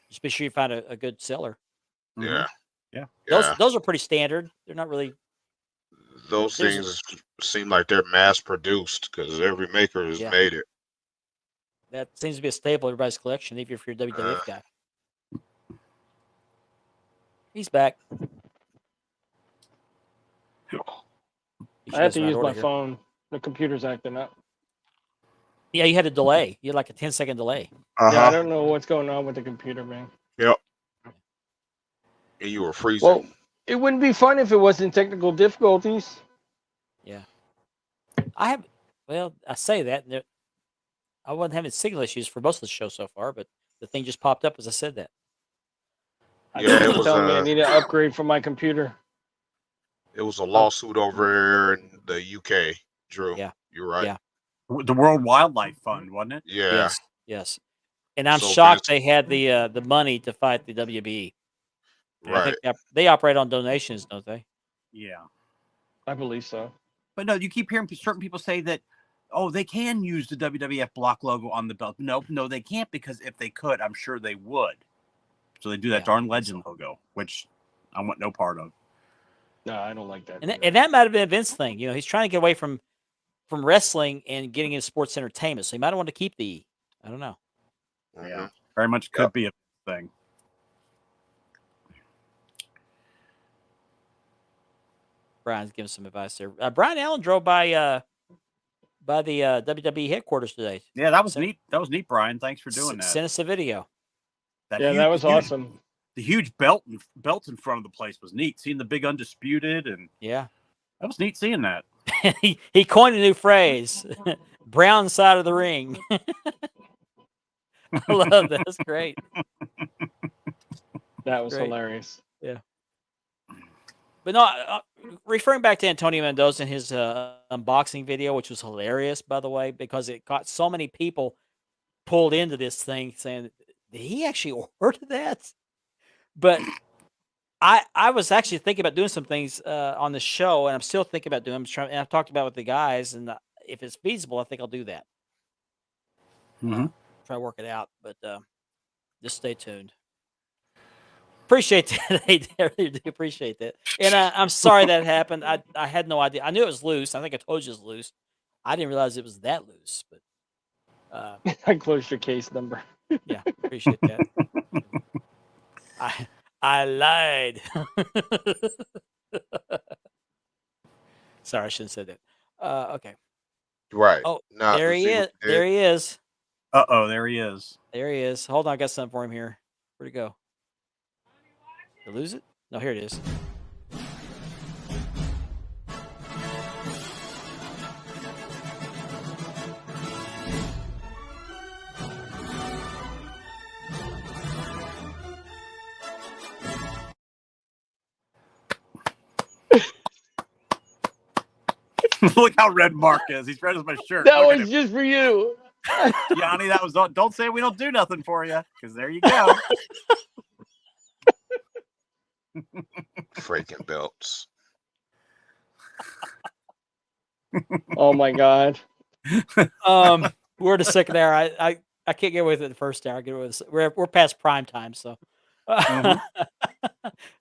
Speaker 1: Just be sure you find a good seller.
Speaker 6: yeah,
Speaker 2: Yeah.
Speaker 1: Those are pretty standard. They're not really.
Speaker 6: Those
Speaker 1: There's-
Speaker 6: things seem like they're mass produced because every maker has
Speaker 1: Yeah.
Speaker 6: made it.
Speaker 1: That seems to be a staple of everybody's collection, even if you're a WWF guy. He's back.
Speaker 3: I had to use my phone. The computer's acting up.
Speaker 1: Yeah, you had a delay. You had like a 10-second delay.
Speaker 3: Yeah, I
Speaker 6: Uh-huh.
Speaker 3: don't know what's going on with the computer, man.
Speaker 6: And you were freezing.
Speaker 3: Well, it wouldn't be fun if it wasn't technical difficulties.
Speaker 1: I say that. And I wasn't having signal issues for most of the show so far, but the thing just popped up as I said that.
Speaker 6: Yeah, it was,
Speaker 3: telling me I need an upgrade for my computer.
Speaker 6: It was a lawsuit over in the UK, Drew.
Speaker 1: Yeah.
Speaker 6: You're right.
Speaker 1: Yeah.
Speaker 2: The World Wildlife Fund, wasn't it?
Speaker 6: Yeah.
Speaker 1: Yes. And I'm
Speaker 6: So
Speaker 1: shocked
Speaker 6: Vince-
Speaker 1: they had the money to fight the WBE. I
Speaker 6: Right.
Speaker 1: think they operate on donations, don't they?
Speaker 2: Yeah.
Speaker 3: I believe so.
Speaker 2: But no, you keep hearing certain people say that oh, they can use the WWF block logo on the belt. No, they can't, because if they could, I'm sure they would. So they do that
Speaker 1: Yeah,
Speaker 2: darn legend logo, which I want no part of.
Speaker 3: No, I don't like that.
Speaker 1: And that might have been a Vince thing. You know, he's trying to get away from wrestling and getting into sports entertainment. So he might want to keep the E. I don't know.
Speaker 2: Yeah, very much could be a thing.
Speaker 1: Brian's giving some advice there. Brian Allen drove by the WWE headquarters today.
Speaker 2: Yeah, that was neat. That was neat, Brian. Thanks for doing that.
Speaker 1: Sent us a video.
Speaker 3: That was awesome.
Speaker 2: The huge belts in front of the place was neat. Seeing the big Undisputed, and
Speaker 1: Yeah.
Speaker 2: that was neat seeing that.
Speaker 1: he coined a new phrase, brown side of the ring. I love that. That's great.
Speaker 3: That was
Speaker 1: Great.
Speaker 3: hilarious.
Speaker 1: Yeah. But no, referring back to Antonio Mendoza and his unboxing video, which was hilarious, by the way, because it got so many people pulled into this thing saying, did he actually order that? But I was actually thinking about doing some things on the show, and I'm still thinking about doing them. And I've talked about it with the guys, and if it's feasible, I think I'll do that.
Speaker 2: Mm-hmm.
Speaker 1: Try to work it out, but just stay tuned. Appreciate that. I really do appreciate that. And I'm sorry that happened. I had no idea. I knew it was loose. I think I told you it was loose. I didn't realize it was that loose. But
Speaker 3: I closed your case number.
Speaker 1: yeah, appreciate that. I lied. Sorry, I shouldn't have said that. Okay.
Speaker 6: Right.
Speaker 1: Oh,
Speaker 6: Not
Speaker 1: there
Speaker 6: to
Speaker 1: he
Speaker 6: see
Speaker 1: is.
Speaker 6: what you did.
Speaker 1: There he is.
Speaker 2: There he is.
Speaker 1: There he is. Hold on, I got something for him here. Where'd it go? Did I lose it? No, here it is.
Speaker 2: Look how red Mark is. He's red as my shirt.
Speaker 3: That
Speaker 2: Look at
Speaker 3: was
Speaker 2: him.
Speaker 3: just for you.
Speaker 2: Yanni, that was. Don't say we don't do nothing for you, because there you go.
Speaker 6: Freaking belts.
Speaker 3: Oh my god.
Speaker 1: We're at the second hour. I can't get away with it the first hour. I get away with it. We're past prime time, so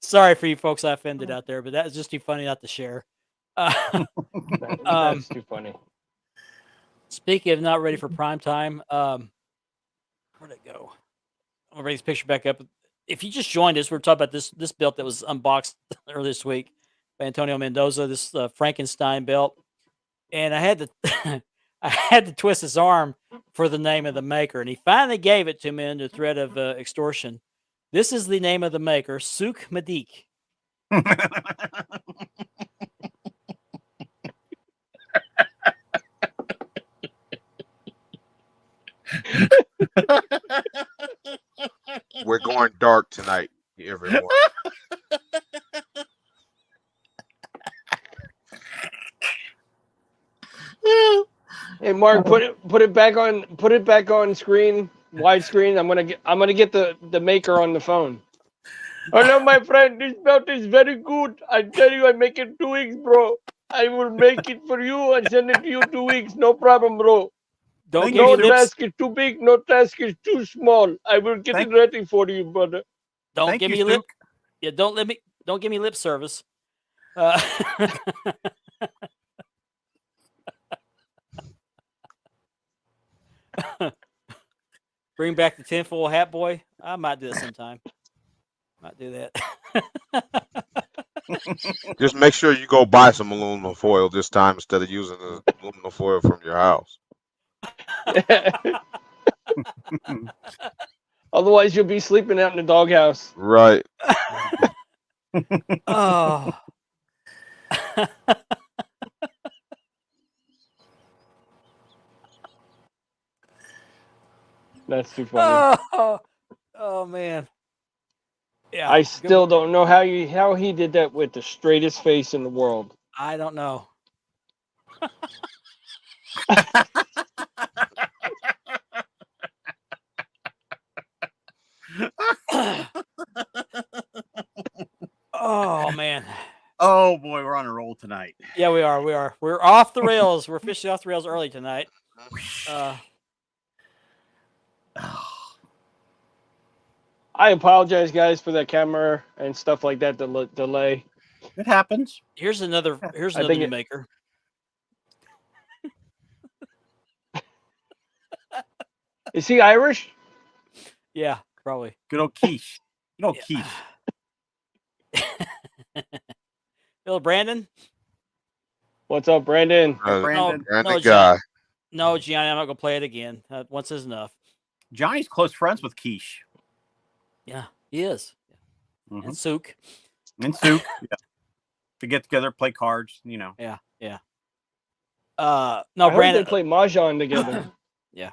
Speaker 1: sorry for you folks I offended out there, but that was just too funny not to share.
Speaker 3: That's too funny.
Speaker 1: Speaking of not ready for prime time, where'd it go? I'll bring this picture back up. If you just joined us, we're talking about this belt that was unboxed earlier this week by Antonio Mendoza, this Frankenstein belt, and I had to I had to twist his arm for the name of the maker, and he finally gave it to me under threat of extortion. This is the name of the maker, Suk Madik.
Speaker 6: We're going dark tonight, everyone.
Speaker 3: Hey Mark, put it back on screen, widescreen. I'm gonna get the maker on the phone. Hello, my friend. This belt is very good. I tell you, I make it 2 weeks, bro. I will make it for you and send it to you 2 weeks. No problem, bro.
Speaker 1: Don't
Speaker 3: No
Speaker 1: give me lips.
Speaker 3: task is too big. No task is too small. I will get it ready for you, brother.
Speaker 1: Don't
Speaker 2: Thank
Speaker 1: give
Speaker 2: you,
Speaker 1: me lip.
Speaker 2: Suk.
Speaker 1: Yeah, don't give me lip service. Bring back the tinfoil hat boy. I might do that sometime. Might do that.
Speaker 6: Just make sure you go buy some aluminum foil this time instead of using the aluminum foil from your house.
Speaker 3: Otherwise, you'll be sleeping out in the doghouse.
Speaker 6: Right.
Speaker 1: Oh.
Speaker 3: That's too funny.
Speaker 1: Oh man. Yeah.
Speaker 3: I still don't know how he did that with the straightest face in the world.
Speaker 1: I don't know. Oh man.
Speaker 2: Oh boy, we're on a roll tonight.
Speaker 1: Yeah, we are. We are. We're off the rails. We're officially off the rails early tonight.
Speaker 3: I apologize, guys, for that camera and stuff like that delay.
Speaker 2: It happens.
Speaker 1: Here's another. Here's
Speaker 3: I
Speaker 1: another
Speaker 3: think
Speaker 1: new
Speaker 3: it-
Speaker 1: maker.
Speaker 3: Is he Irish?
Speaker 1: Yeah, probably.
Speaker 2: Good old quiche. Good old quiche.
Speaker 1: Hello, Brandon.
Speaker 3: What's up, Brandon?
Speaker 2: Hey, Brandon.
Speaker 6: Brandon
Speaker 1: no,
Speaker 6: guy.
Speaker 1: No, Gianni, I'm not gonna play it again. Once is enough.
Speaker 2: Johnny's close friends with quiche.
Speaker 1: Yeah, he is.
Speaker 2: Mhm.
Speaker 1: And Sook.
Speaker 2: And Souk. Yeah. To get together, play cards. You know.
Speaker 1: Yeah.
Speaker 3: I
Speaker 1: No,
Speaker 3: heard
Speaker 1: Brandon.
Speaker 3: they play mahjong together.
Speaker 1: Yeah.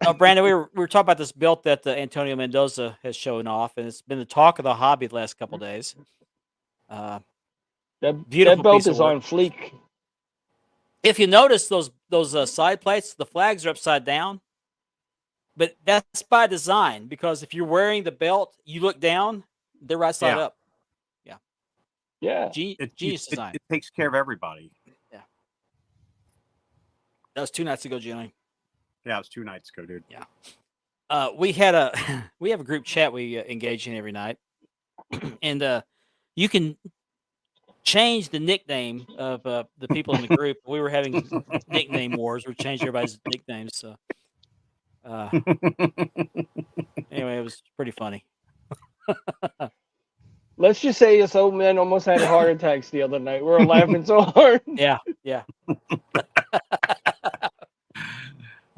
Speaker 1: No, Brandon, we were talking about this belt that Antonio Mendoza has shown off, and it's been the talk of the hobby the last couple days.
Speaker 3: That
Speaker 1: Beautiful
Speaker 3: belt
Speaker 1: piece of
Speaker 3: is
Speaker 1: work.
Speaker 3: on fleek.
Speaker 1: If you notice those side plates, the flags are upside down, but that's by design because if you're wearing the belt, you look down, they're right side
Speaker 2: Yeah.
Speaker 1: up.
Speaker 3: Yeah.
Speaker 1: Genius design.
Speaker 2: It takes care of everybody.
Speaker 1: That was 2 nights ago, Gianni.
Speaker 2: Yeah, it was 2 nights ago, dude.
Speaker 1: We had we have a group chat we engage in every night, and you can change the nickname of the people in the group. We were having nickname wars. We changed everybody's nicknames. So anyway, it was pretty funny.
Speaker 3: Let's just say this old man almost had heart attacks the other night. We were laughing so hard.
Speaker 1: Yeah.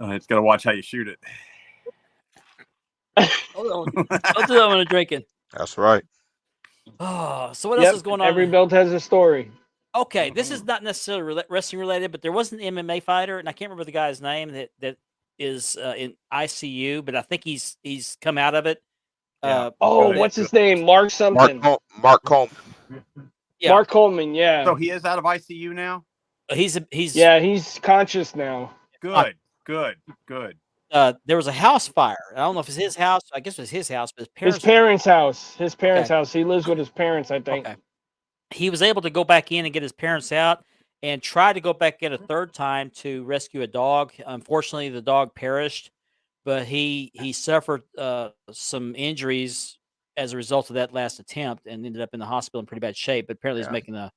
Speaker 2: It's got to watch how you shoot it.
Speaker 1: Hold on. I'll do that when I'm drinking.
Speaker 6: That's right.
Speaker 1: Oh, so what else is going on?
Speaker 3: Every belt has a story.
Speaker 1: Okay, this is not necessarily wrestling related, but there was an MMA fighter, and I can't remember the guy's name that is in ICU, but I think he's come out of it.
Speaker 2: Yeah.
Speaker 3: Oh,
Speaker 2: Good.
Speaker 3: what's his name? Mark something.
Speaker 6: Mark Coleman.
Speaker 1: Yeah.
Speaker 3: Mark Coleman. Yeah.
Speaker 2: So he is out of ICU now?
Speaker 1: He's
Speaker 3: Yeah, he's conscious now.
Speaker 2: Good.
Speaker 1: There was a house fire. I don't know if it's his house. I guess it was his house, but
Speaker 3: His parents' house.
Speaker 1: Okay.
Speaker 3: House. He lives with his parents, I think.
Speaker 1: Okay. He was able to go back in and get his parents out and try to go back in a third time to rescue a dog. Unfortunately, the dog perished, but he suffered some injuries as a result of that last attempt and ended up in the hospital in pretty bad shape. But apparently, he's making a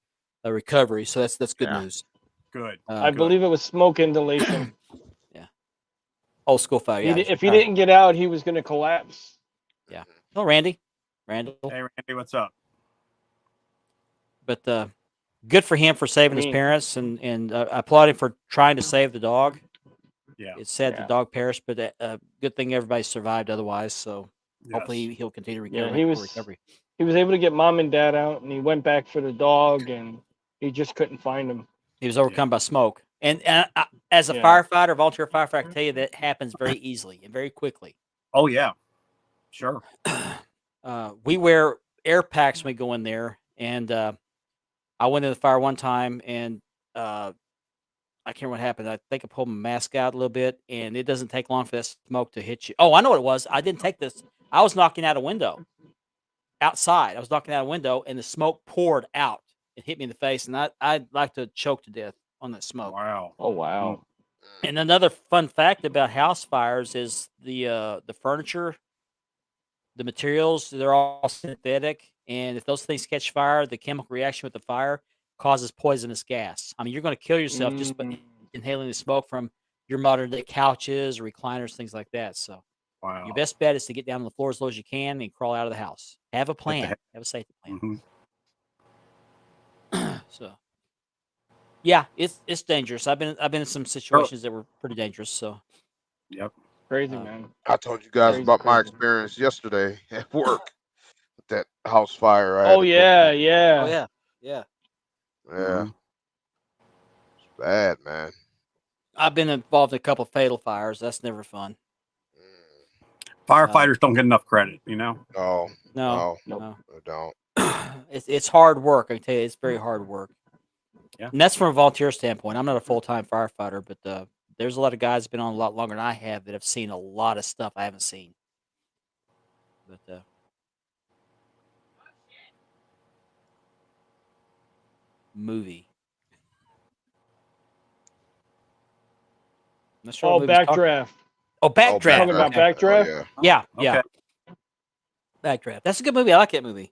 Speaker 1: recovery, so that's good news.
Speaker 2: Good.
Speaker 3: I believe it was smoke inhalation.
Speaker 1: Old school fire. Yeah.
Speaker 3: If he didn't get out, he was going to collapse.
Speaker 1: Oh, Randall. Randall.
Speaker 2: Hey, Randy, what's up?
Speaker 1: But good for him for saving his parents, and I applaud him for trying to save the dog.
Speaker 2: Yeah.
Speaker 1: It's sad the dog perished, but good thing everybody survived otherwise. So
Speaker 2: Yes.
Speaker 1: hopefully he'll continue to
Speaker 3: Yeah,
Speaker 1: recover.
Speaker 3: he was-
Speaker 1: recovery.
Speaker 3: He was able to get mom and dad out, and he went back for the dog, and he just couldn't find him.
Speaker 1: He was overcome by smoke, and as a firefighter, volunteer firefighter, I can tell you that happens very easily and very quickly.
Speaker 2: Oh yeah. Sure.
Speaker 1: We wear air packs when we go in there, and I went in the fire one time, and I can't remember what happened. I think I pulled my mask out a little bit, and it doesn't take long for that smoke to hit you. Oh, I know what it was. I didn't take this. I was knocking out a window outside. I was knocking out a window, and the smoke poured out. It hit me in the face, and I'd like to choke to death on that smoke.
Speaker 2: Wow.
Speaker 3: Oh, wow.
Speaker 1: And another fun fact about house fires is the furniture, the materials, they're all synthetic. And if those things catch fire, the chemical reaction with the fire causes poisonous gas. I mean, you're going to kill yourself just by inhaling the smoke from your modern day couches or recliners, things like that. So
Speaker 2: Wow.
Speaker 1: your best bet is to get down on the floor as low as you can and crawl out of the house. Have a plan. Have a safety plan. So yeah, it's dangerous. I've been in some situations that were pretty dangerous. So
Speaker 2: Yep.
Speaker 3: Crazy, man.
Speaker 6: I told you guys
Speaker 3: Crazy,
Speaker 6: about my
Speaker 3: crazy.
Speaker 6: experience yesterday at work with that house fire. I had
Speaker 3: Oh,
Speaker 6: to go
Speaker 3: yeah,
Speaker 6: through.
Speaker 3: yeah.
Speaker 1: oh yeah.
Speaker 6: Yeah.
Speaker 2: Mhm.
Speaker 6: It's bad, man.
Speaker 1: I've been involved in a couple of fatal fires. That's never fun.
Speaker 2: Firefighters don't get enough credit, you know?
Speaker 6: No,
Speaker 1: No,
Speaker 6: no,
Speaker 1: no.
Speaker 6: I don't.
Speaker 1: It's hard work. I can tell you, it's very hard work.
Speaker 2: Yeah.
Speaker 1: And that's from a volunteer standpoint. I'm not a full time firefighter, but there's a lot of guys been on a lot longer than I have that have seen a lot of stuff I haven't seen. But movie? I'm not sure what
Speaker 3: Oh,
Speaker 1: movie's talking-
Speaker 3: Backdraft.
Speaker 1: Oh, Backdraft.
Speaker 3: Talking about
Speaker 1: Okay.
Speaker 3: Backdraft?
Speaker 6: Oh,
Speaker 1: Yeah,
Speaker 2: Okay.
Speaker 1: yeah. Backdraft. That's a good movie. I like that movie.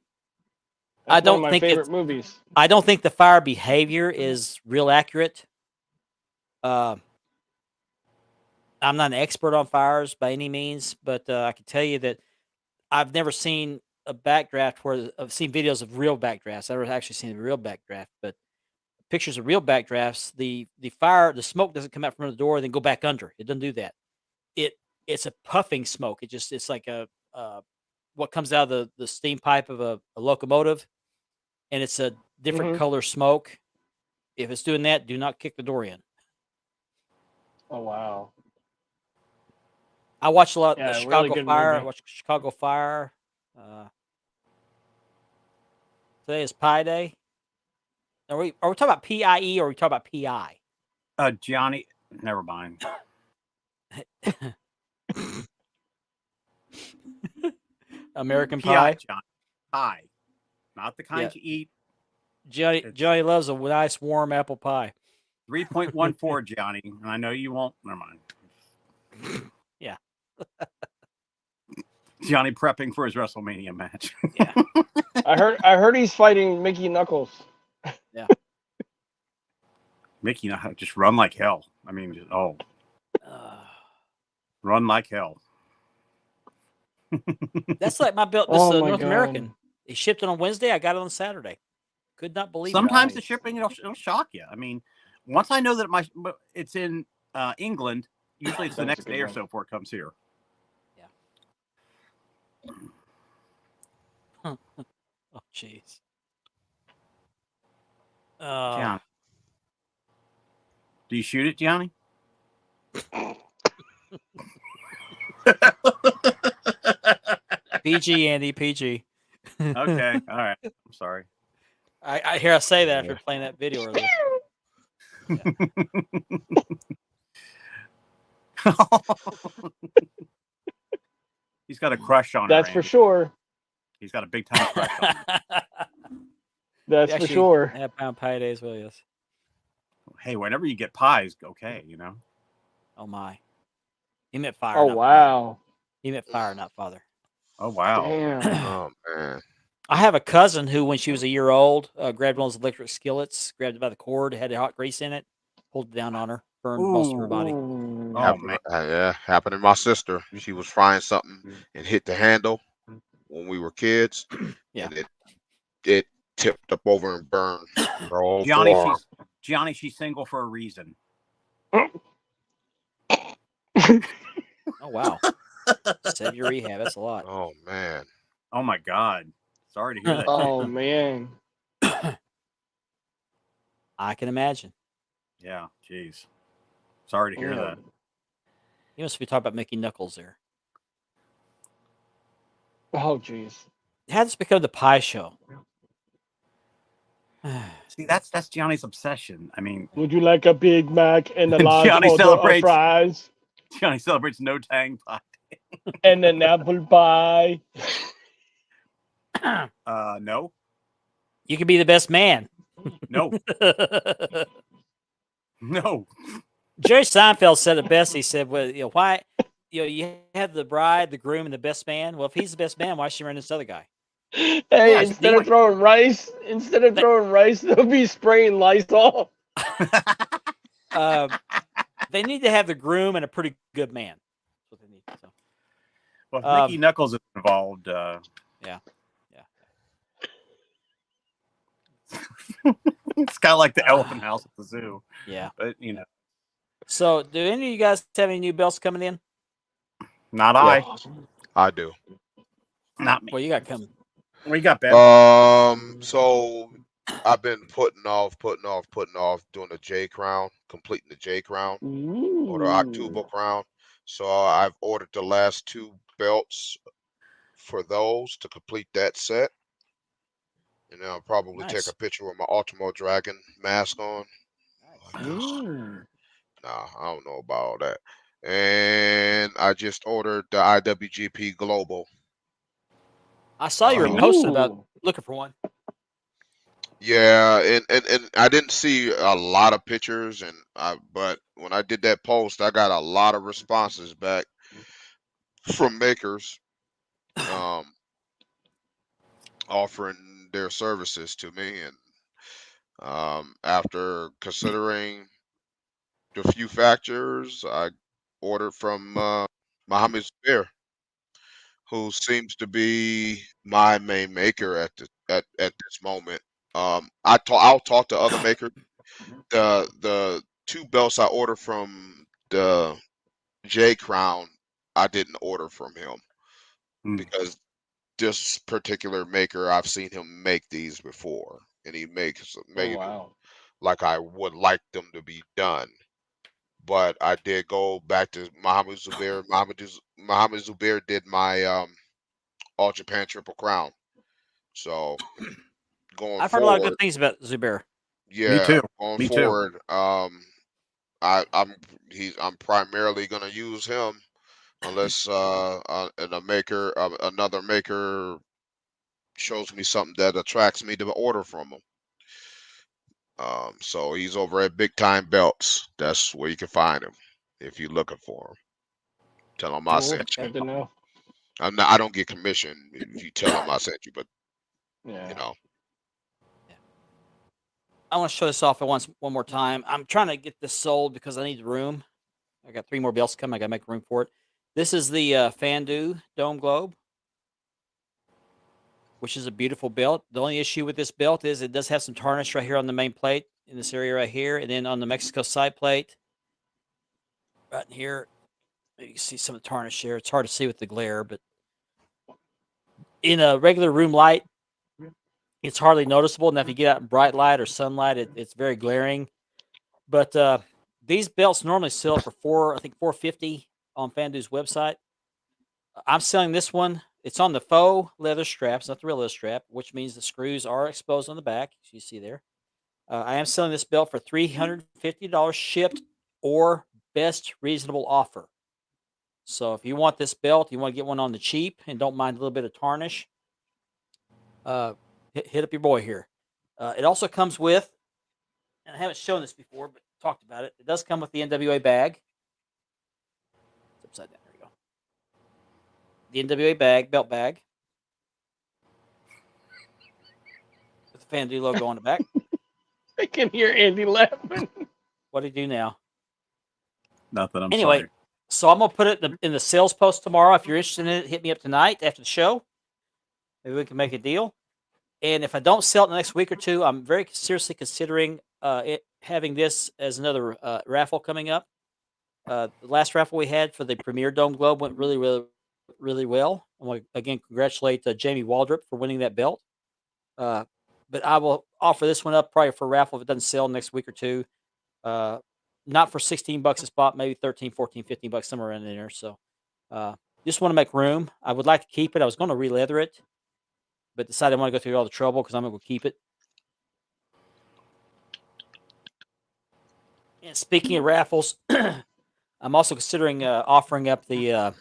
Speaker 3: That's
Speaker 1: I don't
Speaker 3: one of my
Speaker 1: think
Speaker 3: favorite
Speaker 1: it's-
Speaker 3: movies.
Speaker 1: I don't think the fire behavior is real accurate. I'm not an expert on fires by any means, but I can tell you that I've never seen a backdraft where I've seen videos of real backdrafts. I've never actually seen a real backdraft, but pictures of real backdrafts, the smoke doesn't come out from the door and then go back under. It doesn't do that. It's a puffing smoke. It's like a what comes out of the steam pipe of a locomotive, and it's a different
Speaker 3: Mhm.
Speaker 1: color smoke. If it's doing that, do not kick the door in.
Speaker 3: Oh wow.
Speaker 1: I watched a lot
Speaker 3: Yeah,
Speaker 1: of the
Speaker 3: really
Speaker 1: Chicago
Speaker 3: good
Speaker 1: Fire. I
Speaker 3: movie.
Speaker 1: watched Chicago Fire. Today is Pi Day. Are we talking about PIE or are we talking about PI?
Speaker 2: Johnny, never mind.
Speaker 1: American
Speaker 2: PI,
Speaker 1: Pie.
Speaker 2: Johnny. Pie. Not the kind you eat.
Speaker 1: Johnny loves a nice warm apple pie.
Speaker 2: 3.14, Johnny. And I know you won't. Never mind.
Speaker 1: Yeah.
Speaker 2: Johnny prepping for his WrestleMania match.
Speaker 1: Yeah.
Speaker 3: I heard he's fighting Mickey Knuckles.
Speaker 2: Mickey, just run like hell. I mean, run like hell.
Speaker 1: That's like my belt. This
Speaker 3: Oh my
Speaker 1: North
Speaker 3: God.
Speaker 1: American. They shipped it on Wednesday. I got it on Saturday. Could not believe
Speaker 2: Sometimes
Speaker 1: it.
Speaker 2: the shipping it'll shock you. I mean, once I know that it's in England, usually it's the
Speaker 3: That's a
Speaker 2: next
Speaker 3: good
Speaker 2: day or
Speaker 3: one.
Speaker 2: so before it comes here.
Speaker 1: Oh, jeez.
Speaker 2: Johnny, do you shoot it, Johnny?
Speaker 1: PG, Andy, PG.
Speaker 2: Okay, all right. I'm sorry.
Speaker 1: I hear I say that after playing that video earlier.
Speaker 2: He's got a crush on her.
Speaker 3: That's for
Speaker 2: Andy.
Speaker 3: sure.
Speaker 2: He's got a big time crush on her.
Speaker 3: That's for
Speaker 1: Actually,
Speaker 3: sure.
Speaker 1: Have pound pie day as well, yes.
Speaker 2: Hey, whenever you get pies, okay, you know.
Speaker 1: Oh my. He meant fire.
Speaker 3: Oh
Speaker 1: not father.
Speaker 3: wow.
Speaker 1: He meant fire, not father.
Speaker 2: Oh wow.
Speaker 3: Damn.
Speaker 6: Oh man.
Speaker 1: I have a cousin who, when she was a year old, grabbed one of those electric skillets, grabbed it by the cord, had hot grease in it, pulled it down on her, burned most of her body.
Speaker 3: Ooh.
Speaker 2: Oh,
Speaker 6: Happened, yeah, happened to my sister. She was frying something and hit the handle when we were kids.
Speaker 1: Yeah.
Speaker 6: And it tipped up over and burned her whole
Speaker 2: Johnny,
Speaker 6: forearm.
Speaker 2: she's single for a reason.
Speaker 1: Oh wow. Save your rehab. That's a lot.
Speaker 6: Oh man.
Speaker 2: Oh my God. Sorry to hear that.
Speaker 3: Oh man.
Speaker 1: I can imagine.
Speaker 2: Yeah, jeez. Sorry to hear
Speaker 3: Yeah.
Speaker 2: that.
Speaker 1: You must be talking about Mickey Knuckles there.
Speaker 3: Oh jeez.
Speaker 1: How did this become the pie show?
Speaker 2: See, that's Johnny's obsession. I mean,
Speaker 3: Would you like a Big Mac and a large
Speaker 2: Johnny
Speaker 3: order of
Speaker 2: celebrates.
Speaker 3: fries
Speaker 2: Johnny celebrates no tang pie.
Speaker 3: and an apple pie?
Speaker 2: No,
Speaker 1: You could be the best man.
Speaker 2: no, no.
Speaker 1: Jerry Seinfeld said it best. He said, "Well, why, you have the bride, the groom, and the best man. Well, if he's the best man, why should she run this other guy?"
Speaker 3: Hey,
Speaker 2: Yeah,
Speaker 3: instead of throwing rice, they'll be spraying Lysol.
Speaker 1: They need to have the groom and a pretty good man. That's what they need. So,
Speaker 2: Well, if Mickey Knuckles is involved.
Speaker 1: yeah.
Speaker 2: It's kind of like the elephant house at the zoo,
Speaker 1: Yeah.
Speaker 2: but you know,
Speaker 1: So, do any of you guys have any new belts coming in?
Speaker 2: not I,
Speaker 6: I do.
Speaker 2: not me.
Speaker 1: Well, you got coming.
Speaker 2: We got Ben.
Speaker 6: So I've been putting off doing the J Crown, completing the J Crown or the October Crown. So I've ordered the last 2 belts for those to complete that set. And then I'll probably
Speaker 1: Nice.
Speaker 6: take a picture with my Ultimo Dragon mask on.
Speaker 3: Ooh.
Speaker 6: Nah, I don't know about all that. And I just ordered the IWGP Global.
Speaker 1: I saw you were
Speaker 6: Oh,
Speaker 1: posting about
Speaker 3: Ooh.
Speaker 1: looking for one.
Speaker 6: Yeah, and I didn't see a lot of pictures, but when I did that post, I got a lot of responses back from makers, um, offering their services to me, and after considering the few factors, I ordered from Mohammed Zubair, who seems to be my main maker at this moment. I'll talk to other makers. The two belts I ordered from the J Crown, I didn't order from him
Speaker 2: Hmm.
Speaker 6: because this particular maker, I've seen him make these before, and he
Speaker 3: Oh
Speaker 6: made
Speaker 3: wow.
Speaker 6: like I would like them to be done. But I did go back to Muhammad Zubair. Muhammad Zubair did my All Japan Triple Crown. So going
Speaker 1: I've heard a lot of good
Speaker 6: forward,
Speaker 1: things about Zubair.
Speaker 2: Me
Speaker 6: yeah,
Speaker 2: too.
Speaker 6: going
Speaker 2: Me too.
Speaker 6: forward, I'm primarily gonna use him unless and a maker another maker shows me something that attracts me to order from him. So he's over at Big Time Belts. That's where you can find him if you're looking for him. Tell him I
Speaker 3: Cool.
Speaker 6: sent you.
Speaker 3: Good to know.
Speaker 6: I don't get commission if you tell him I sent you, but you
Speaker 3: Yeah.
Speaker 6: know.
Speaker 1: I want to show this off at one more time. I'm trying to get this sold because I need room. I got 3 more belts coming. I got to make room for it. This is the Fandu Dome Globe, which is a beautiful belt. The only issue with this belt is it does have some tarnish right here on the main plate in this area right here, and then on the Mexico side plate, right in here, you can see some of the tarnish there. It's hard to see with the glare, but in a regular room light, it's hardly noticeable. Now, if you get out in bright light or sunlight, it's very glaring. But these belts normally sell for I think 450 on Fandu's website. I'm selling this one. It's on the faux leather straps, not the real leather strap, which means the screws are exposed on the back, as you see there. I am selling this belt for $350 shipped or best reasonable offer. So if you want this belt, you want to get one on the cheap and don't mind a little bit of tarnish, hit up your boy here. It also comes with, and I haven't shown this before, but talked about it. It does come with the NWA bag. It's upside down. There we go. The NWA bag, belt bag, with the Fandu logo on the back.
Speaker 3: I can hear Andy laughing.
Speaker 1: What do you do now?
Speaker 2: Nothing. I'm
Speaker 1: Anyway,
Speaker 2: sorry.
Speaker 1: so I'm gonna put it in the sales post tomorrow. If you're interested in it, hit me up tonight after the show. Maybe we can make a deal. And if I don't sell it in the next week or two, I'm very seriously considering having this as another raffle coming up. The last raffle we had for the Premier Dome Globe went really, really, really well. I want to again congratulate Jamie Waldrop for winning that belt. But I will offer this one up probably for a raffle if it doesn't sell next week or two. Not for 16 bucks a spot, maybe 13, 14, 15 bucks, somewhere in there. So just want to make room. I would like to keep it. I was going to re-leather it, but decided I want to go through all the trouble because I'm going to keep it. And speaking of raffles, I'm also considering offering up the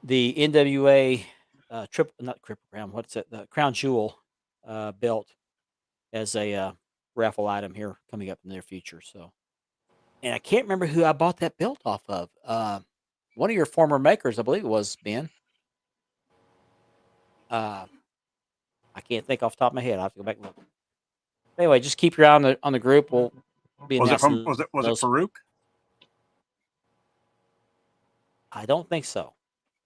Speaker 1: NWA not Triple Crown. What's it? The Crown Jewel belt as a raffle item here coming up in the near future. So, and I can't remember who I bought that belt off of. One of your former makers, I believe it was Ben. I can't think off the top of my head. I have to go back and look. Anyway, just keep your eye on the group. We'll be
Speaker 2: Was it
Speaker 1: announcing.
Speaker 2: from? Was it
Speaker 1: those.
Speaker 2: Farouk?
Speaker 1: I don't think so.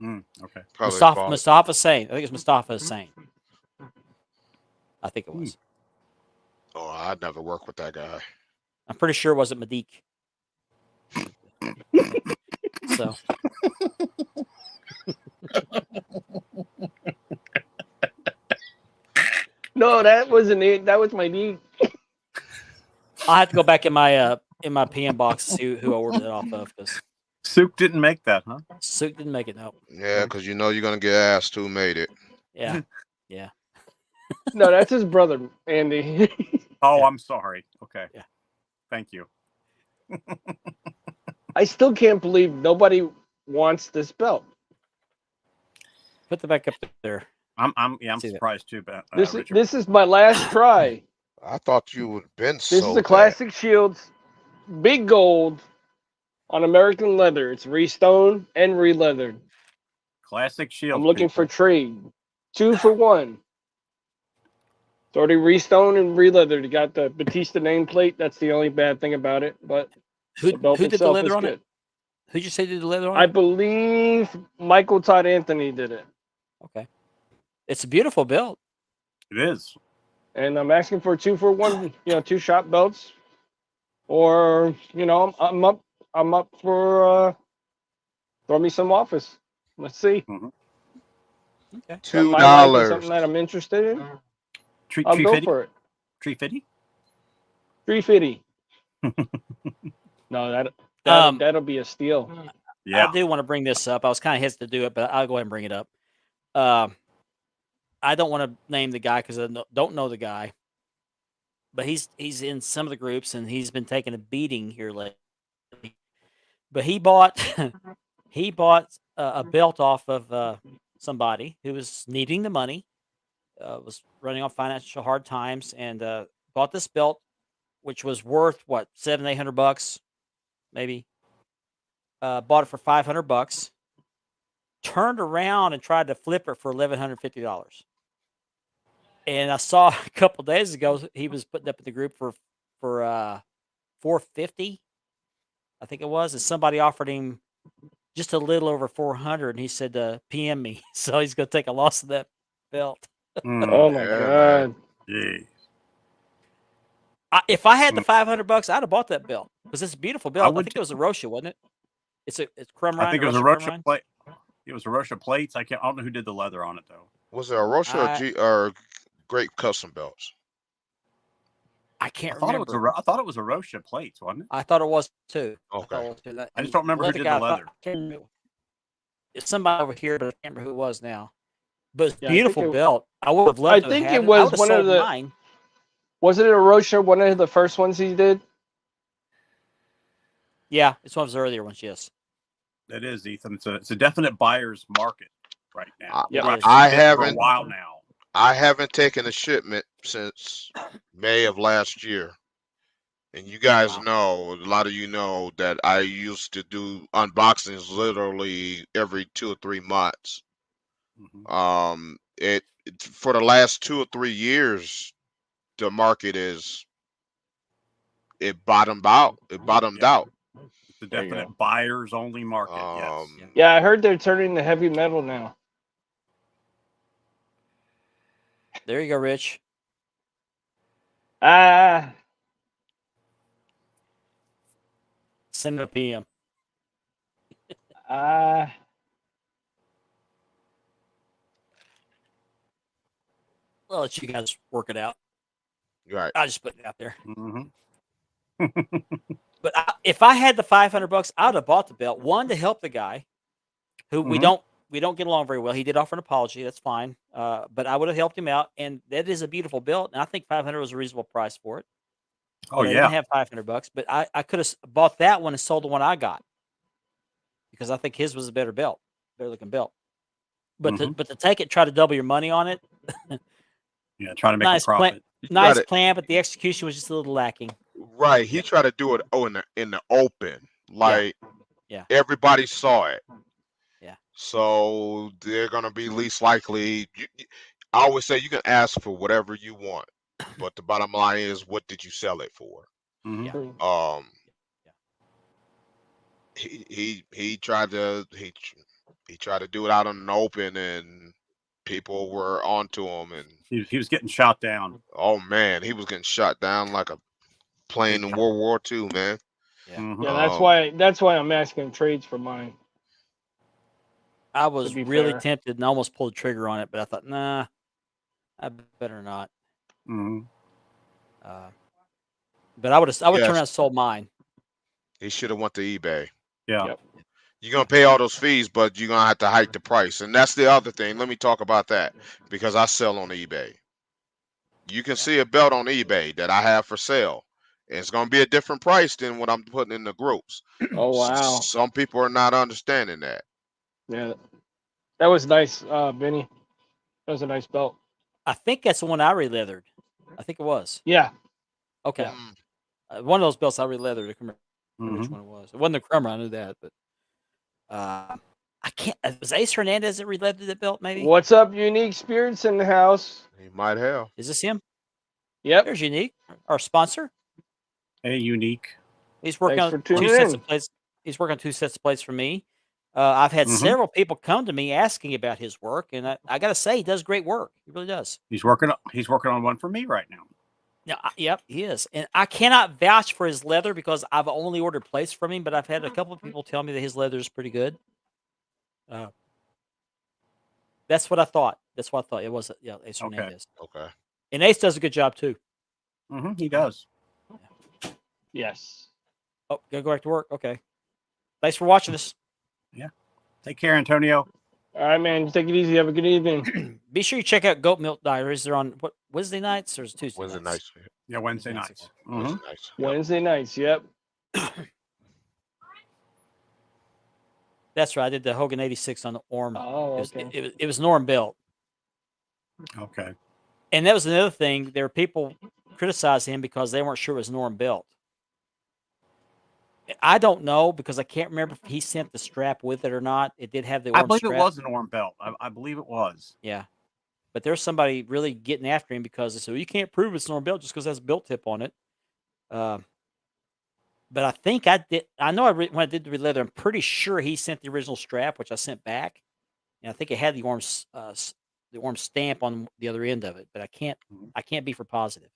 Speaker 2: Okay.
Speaker 6: Probably
Speaker 1: Mustafa Hussein. I think it's Mustafa Hussein. I think it was.
Speaker 6: Oh, I'd never work with that guy.
Speaker 1: I'm pretty sure it wasn't Madiq. So.
Speaker 3: No, that wasn't it. That was my knee.
Speaker 1: I'll have to go back in my PM box to see who I ordered it off of because
Speaker 2: Souk didn't make that, huh?
Speaker 1: Souk didn't make it. No.
Speaker 6: Yeah, because you know you're gonna get asked who made it.
Speaker 1: Yeah. Yeah.
Speaker 3: No, that's his brother, Andy.
Speaker 2: Oh,
Speaker 1: Yeah.
Speaker 2: I'm sorry. Okay.
Speaker 1: Yeah.
Speaker 2: Thank you.
Speaker 3: I still can't believe nobody wants this belt.
Speaker 1: Put the back up there.
Speaker 2: I'm
Speaker 1: See that.
Speaker 2: surprised too, but Richard.
Speaker 3: This is my last try.
Speaker 6: I thought you would have been
Speaker 3: This
Speaker 6: so
Speaker 3: is a classic Shields, big gold on American leather. It's re-stoned and re-leathered.
Speaker 2: Classic Shield.
Speaker 3: I'm looking for trade. 2 for 1. It's already re-stoned and re-leathered. You got the Batista nameplate. That's the only bad thing about it. But
Speaker 1: Who
Speaker 3: the belt
Speaker 1: did the
Speaker 3: itself
Speaker 1: leather
Speaker 3: is
Speaker 1: on
Speaker 3: good.
Speaker 1: it? Who'd you say did the leather on
Speaker 3: I
Speaker 1: it?
Speaker 3: believe Michael Todd Anthony did it.
Speaker 1: Okay. It's a beautiful build.
Speaker 2: It is.
Speaker 3: And I'm asking for 2 for 1, 2 shot belts. Or, I'm up for throw me some office. Let's see.
Speaker 1: Okay.
Speaker 3: Something I like and something
Speaker 6: $2.
Speaker 3: that I'm interested in.
Speaker 2: Tree
Speaker 3: I'll go
Speaker 2: fitty.
Speaker 3: for it.
Speaker 2: Tree fitty.
Speaker 3: 350. No, that'll be a steal.
Speaker 2: Yeah.
Speaker 1: I do want to bring this up. I was kind of hesitant to do it, but I'll go ahead and bring it up. I don't want to name the guy because I don't know the guy, but he's in some of the groups and he's been taking a beating here lately. But he bought a belt off of somebody who was needing the money, was running on financial hard times, and bought this belt, which was worth what $700-800 maybe. Bought it for $500. Turned around and tried to flip it for $1,150. And I saw a couple days ago he was putting up in the group for $450, I think it was, and somebody offered him just a little over $400, and he said PM me, so he's going to take a loss of that belt.
Speaker 3: Oh my God!
Speaker 2: Jeez.
Speaker 1: If I had the $500, I'd have bought that belt because it's a beautiful belt. I think it was a Rocha, wasn't it? It's Crumrine.
Speaker 2: I think it was a Rocha plate. It was a Rocha plates. I don't know who did the leather on it though.
Speaker 6: Was it a Rocha or Great Custom Belts?
Speaker 1: I can't remember.
Speaker 2: I thought it was a Rocha plates, wasn't it?
Speaker 1: I thought it was too.
Speaker 6: Okay.
Speaker 2: I just don't remember who did the leather.
Speaker 1: It's somebody over here, but I can't remember who it was now. But it's a
Speaker 3: Yeah,
Speaker 1: beautiful belt. I would have loved to
Speaker 3: think
Speaker 1: have
Speaker 3: it
Speaker 1: it.
Speaker 3: was
Speaker 1: I would've
Speaker 3: one of
Speaker 1: sold
Speaker 3: the-
Speaker 1: mine.
Speaker 3: Was it a Rocha? One of the first ones he did?
Speaker 1: Yeah, it's one of his earlier ones. Yes.
Speaker 2: It is, Ethan. It's a definite buyer's market right now.
Speaker 1: Yeah,
Speaker 2: We've
Speaker 6: I
Speaker 2: been for a
Speaker 6: haven't-
Speaker 2: while now.
Speaker 6: I haven't taken a shipment since May of last year. And you guys know, a lot of you know that I used to do unboxings literally every 2 or 3 months.
Speaker 2: Mhm.
Speaker 6: It for the last 2 or 3 years, the market it bottomed out. It bottomed
Speaker 2: Yeah.
Speaker 6: out.
Speaker 2: It's a
Speaker 3: There you
Speaker 2: definite buyer's only market. Yes.
Speaker 3: Yeah, I heard they're turning to heavy metal now.
Speaker 1: There you go, Rich.
Speaker 3: Ah,
Speaker 1: Send him a PM.
Speaker 3: ah.
Speaker 1: I'll let you guys work it out.
Speaker 6: Right.
Speaker 1: I just put it out there.
Speaker 2: Mm-hmm.
Speaker 1: But if I had the $500, I'd have bought the belt. One, to help the guy, who we
Speaker 2: Mhm.
Speaker 1: don't get along very well. He did offer an apology. That's fine. But I would have helped him out, and that is a beautiful belt. And I think $500 was a reasonable price for it.
Speaker 2: Oh
Speaker 1: I
Speaker 2: yeah.
Speaker 1: didn't have $500, but I could have bought that one and sold the one I got because I think his was a better belt, better looking belt. But
Speaker 2: Mhm.
Speaker 1: to take it, try to double your money on it.
Speaker 2: Yeah. Trying to make
Speaker 1: Nice
Speaker 2: a profit.
Speaker 1: Nice
Speaker 6: Got it.
Speaker 1: plan, but the execution was just a little lacking.
Speaker 6: Right. He tried to do it in the open. Like
Speaker 1: Yeah.
Speaker 6: everybody saw it.
Speaker 1: Yeah.
Speaker 6: So they're gonna be least likely. I always say you can ask for whatever you want, but the bottom line is, what did you sell it for?
Speaker 2: Mhm.
Speaker 1: Yeah.
Speaker 6: He tried to do it out in the open, and people were onto him, and
Speaker 2: He was getting shot down.
Speaker 6: oh man, he was getting shot down like a plane in World War II, man.
Speaker 1: Yeah.
Speaker 2: Mhm.
Speaker 3: Yeah, that's why I'm asking trades for mine.
Speaker 1: I was
Speaker 3: be
Speaker 1: really
Speaker 3: fair.
Speaker 1: tempted and almost pulled the trigger on it, but I thought, nah, I better not.
Speaker 2: Mhm.
Speaker 1: But I would turn
Speaker 6: Yes.
Speaker 1: around and sold mine.
Speaker 6: He should have went to eBay.
Speaker 2: Yeah.
Speaker 3: Yep.
Speaker 6: You're gonna pay all those fees, but you're gonna have to hike the price, and that's the other thing. Let me talk about that because I sell on eBay. You can see a belt on eBay that I have for sale. It's gonna be a different price than what I'm putting in the groups.
Speaker 3: Oh wow.
Speaker 6: Some people are not understanding that.
Speaker 3: Yeah, that was nice, Benny. That was a nice belt.
Speaker 1: I think that's the one I re-leathered. I think it was.
Speaker 3: Yeah.
Speaker 1: Okay.
Speaker 6: Mm.
Speaker 1: One of those belts I re-leathered. I can't remember which
Speaker 2: Mhm.
Speaker 1: one it was. It wasn't the Crummer. I knew that, but I can't. Was Ace Hernandez that re-leathered that belt? Maybe.
Speaker 3: What's up, Unique Spirits in the house?
Speaker 6: He might have.
Speaker 1: Is this him?
Speaker 3: Yep.
Speaker 1: There's Unique, our sponsor.
Speaker 2: Hey, unique.
Speaker 1: He's working
Speaker 3: Thanks
Speaker 1: on
Speaker 3: for tuning
Speaker 1: two sets
Speaker 3: in.
Speaker 1: of plates. He's working on 2 sets of plates for me. I've had
Speaker 2: Mhm.
Speaker 1: several people come to me asking about his work, and I got to say, he does great work. He really does.
Speaker 2: He's working on one for me right now.
Speaker 1: Yeah, yep, he is. And I cannot vouch for his leather because I've only ordered plates from him, but I've had a couple of people tell me that his leather is pretty good. That's what I thought. That's what I thought. It was Ace
Speaker 2: Okay.
Speaker 1: Hernandez.
Speaker 6: Okay.
Speaker 1: And Ace does a good job too.
Speaker 2: He does.
Speaker 3: Yes.
Speaker 1: Oh, gotta go back to work. Okay. Thanks for watching us.
Speaker 2: Take care, Antonio.
Speaker 3: All right, man. You take it easy. Have a good evening.
Speaker 1: Be sure you check out Goat Milk Diaries. They're on what Wednesday nights or is it Tuesday
Speaker 6: Wednesday
Speaker 1: nights?
Speaker 6: nights.
Speaker 2: Yeah, Wednesday
Speaker 1: Wednesday
Speaker 2: nights.
Speaker 6: Wednesday nights. Yep.
Speaker 3: Wednesday nights. Yep.
Speaker 1: That's right. I did the Hogan 86 on the Orm.
Speaker 3: Oh,
Speaker 1: It was,
Speaker 3: okay.
Speaker 1: it was Norm Belt.
Speaker 2: Okay.
Speaker 1: And that was another thing. There were people criticizing him because they weren't sure it was Norm Belt. I don't know because I can't remember if he sent the strap with it or not. It did have the
Speaker 2: I
Speaker 1: Orm
Speaker 2: believe
Speaker 1: strap.
Speaker 2: it was an Orm belt. I believe it was.
Speaker 1: Yeah. But there's somebody really getting after him because they said, well, you can't prove it's Norm Belt just because it has a belt tip on it. But I think I did. I know when I did the leather, I'm pretty sure he sent the original strap, which I sent back. And I think it had the Orm stamp on the other end of it, but I can't be for positive.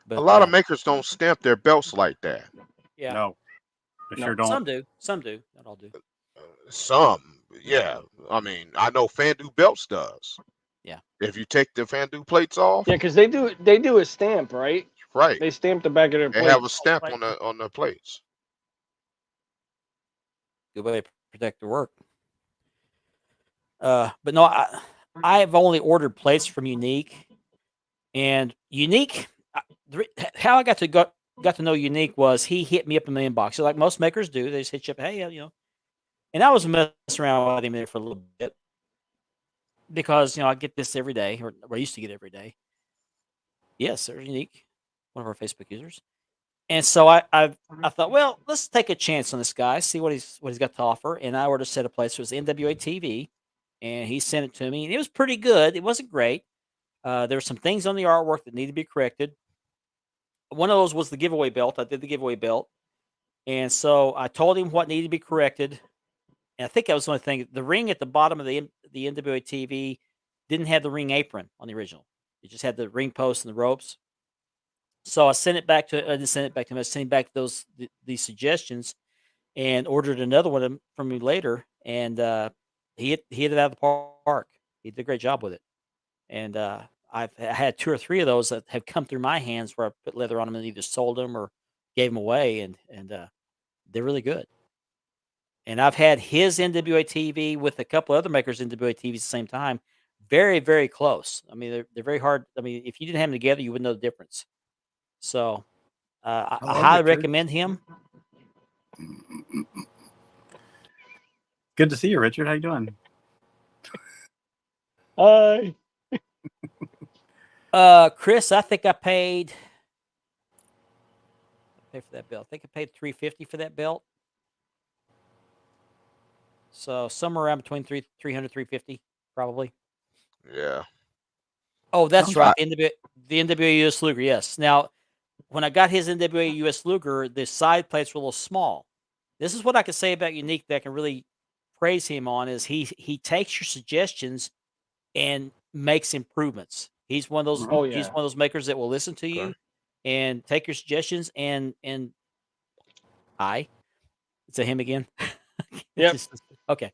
Speaker 1: But
Speaker 6: A lot of makers don't stamp their belts like that.
Speaker 1: yeah,
Speaker 2: No, they
Speaker 3: No,
Speaker 2: sure don't.
Speaker 1: some do, not all do.
Speaker 6: Some, yeah. I mean, I know Fandu Belts does.
Speaker 1: Yeah.
Speaker 6: If you take the Fandu plates off,
Speaker 3: Yeah, because they do a stamp, right?
Speaker 6: right,
Speaker 3: They stamp the back of their
Speaker 6: they
Speaker 3: plate.
Speaker 6: have a stamp on the plates.
Speaker 1: Good way to protect the work. But no, I've only ordered plates from Unique, and Unique. How I got to know Unique was he hit me up in the inbox. So like most makers do, they just hit you up, hey, And I was messing around with him there for a little bit because I get this every day, or I used to get every day. Yes, they're Unique, one of our Facebook users. And so I thought, well, let's take a chance on this guy, see what he's got to offer. And I ordered a set of plates. It was NWA TV, and he sent it to me, and it was pretty good. It wasn't great. There were some things on the artwork that needed to be corrected. One of those was the giveaway belt. I did the giveaway belt, and so I told him what needed to be corrected. And I think that was the only thing. The ring at the bottom of the NWA TV didn't have the ring apron on the original. It just had the ring post and the ropes. So I sent it back to. I didn't send it back to him. I sent him back these suggestions, and ordered another one from me later. And he hit it out of the park. He did a great job with it. And I had 2 or 3 of those that have come through my hands where I put leather on them and either sold them or gave them away, and they're really good. And I've had his NWA TV with a couple other makers NWA TVs at the same time. Very, very close. I mean, they're very hard. I mean, if you didn't have them together, you wouldn't know the difference. So I
Speaker 2: Hello,
Speaker 1: highly
Speaker 2: Richard.
Speaker 1: recommend him.
Speaker 2: Good to see you, Richard. How you doing?
Speaker 3: Hi.
Speaker 1: Chris, I think I paid for that belt. I think I paid $350 for that belt. So somewhere around between 300 $350 probably.
Speaker 6: Yeah.
Speaker 1: Oh, that's
Speaker 2: Sounds
Speaker 1: right. The NWA US Luger, yes. Now, when I got his NWA US Luger, the side plates were a little small. This is what I can say about Unique that I can really praise him on is he takes your suggestions and makes improvements. He's one of those
Speaker 3: Oh,
Speaker 1: he's
Speaker 3: yeah.
Speaker 1: one of those makers that will listen to you
Speaker 6: Okay.
Speaker 1: and take your suggestions and it's a him again.
Speaker 3: Yep.
Speaker 1: Okay.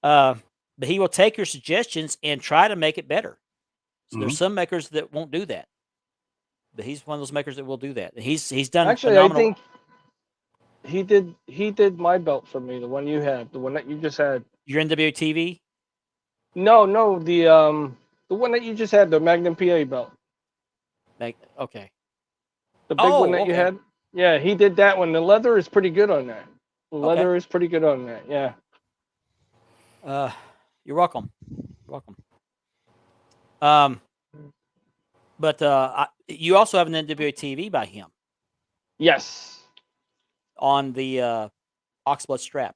Speaker 1: But he will take your suggestions and try to make it better. So there's some makers that won't do that. But he's one of those makers that will do that. And he's done
Speaker 3: Actually,
Speaker 1: phenomenal.
Speaker 3: I think he did my belt for me, the one you had, the one that you just had.
Speaker 1: Your NWA TV.
Speaker 3: No, the one that you just had, the Magnum PA belt,
Speaker 1: Okay.
Speaker 3: the big one that
Speaker 1: okay.
Speaker 3: you had. Yeah, he did that one. The leather is pretty good on that. The
Speaker 1: Okay.
Speaker 3: leather is pretty good on that. Yeah.
Speaker 1: You're welcome. You're welcome. But you also have an NWA TV by him
Speaker 3: Yes,
Speaker 1: on the Oxblood strap.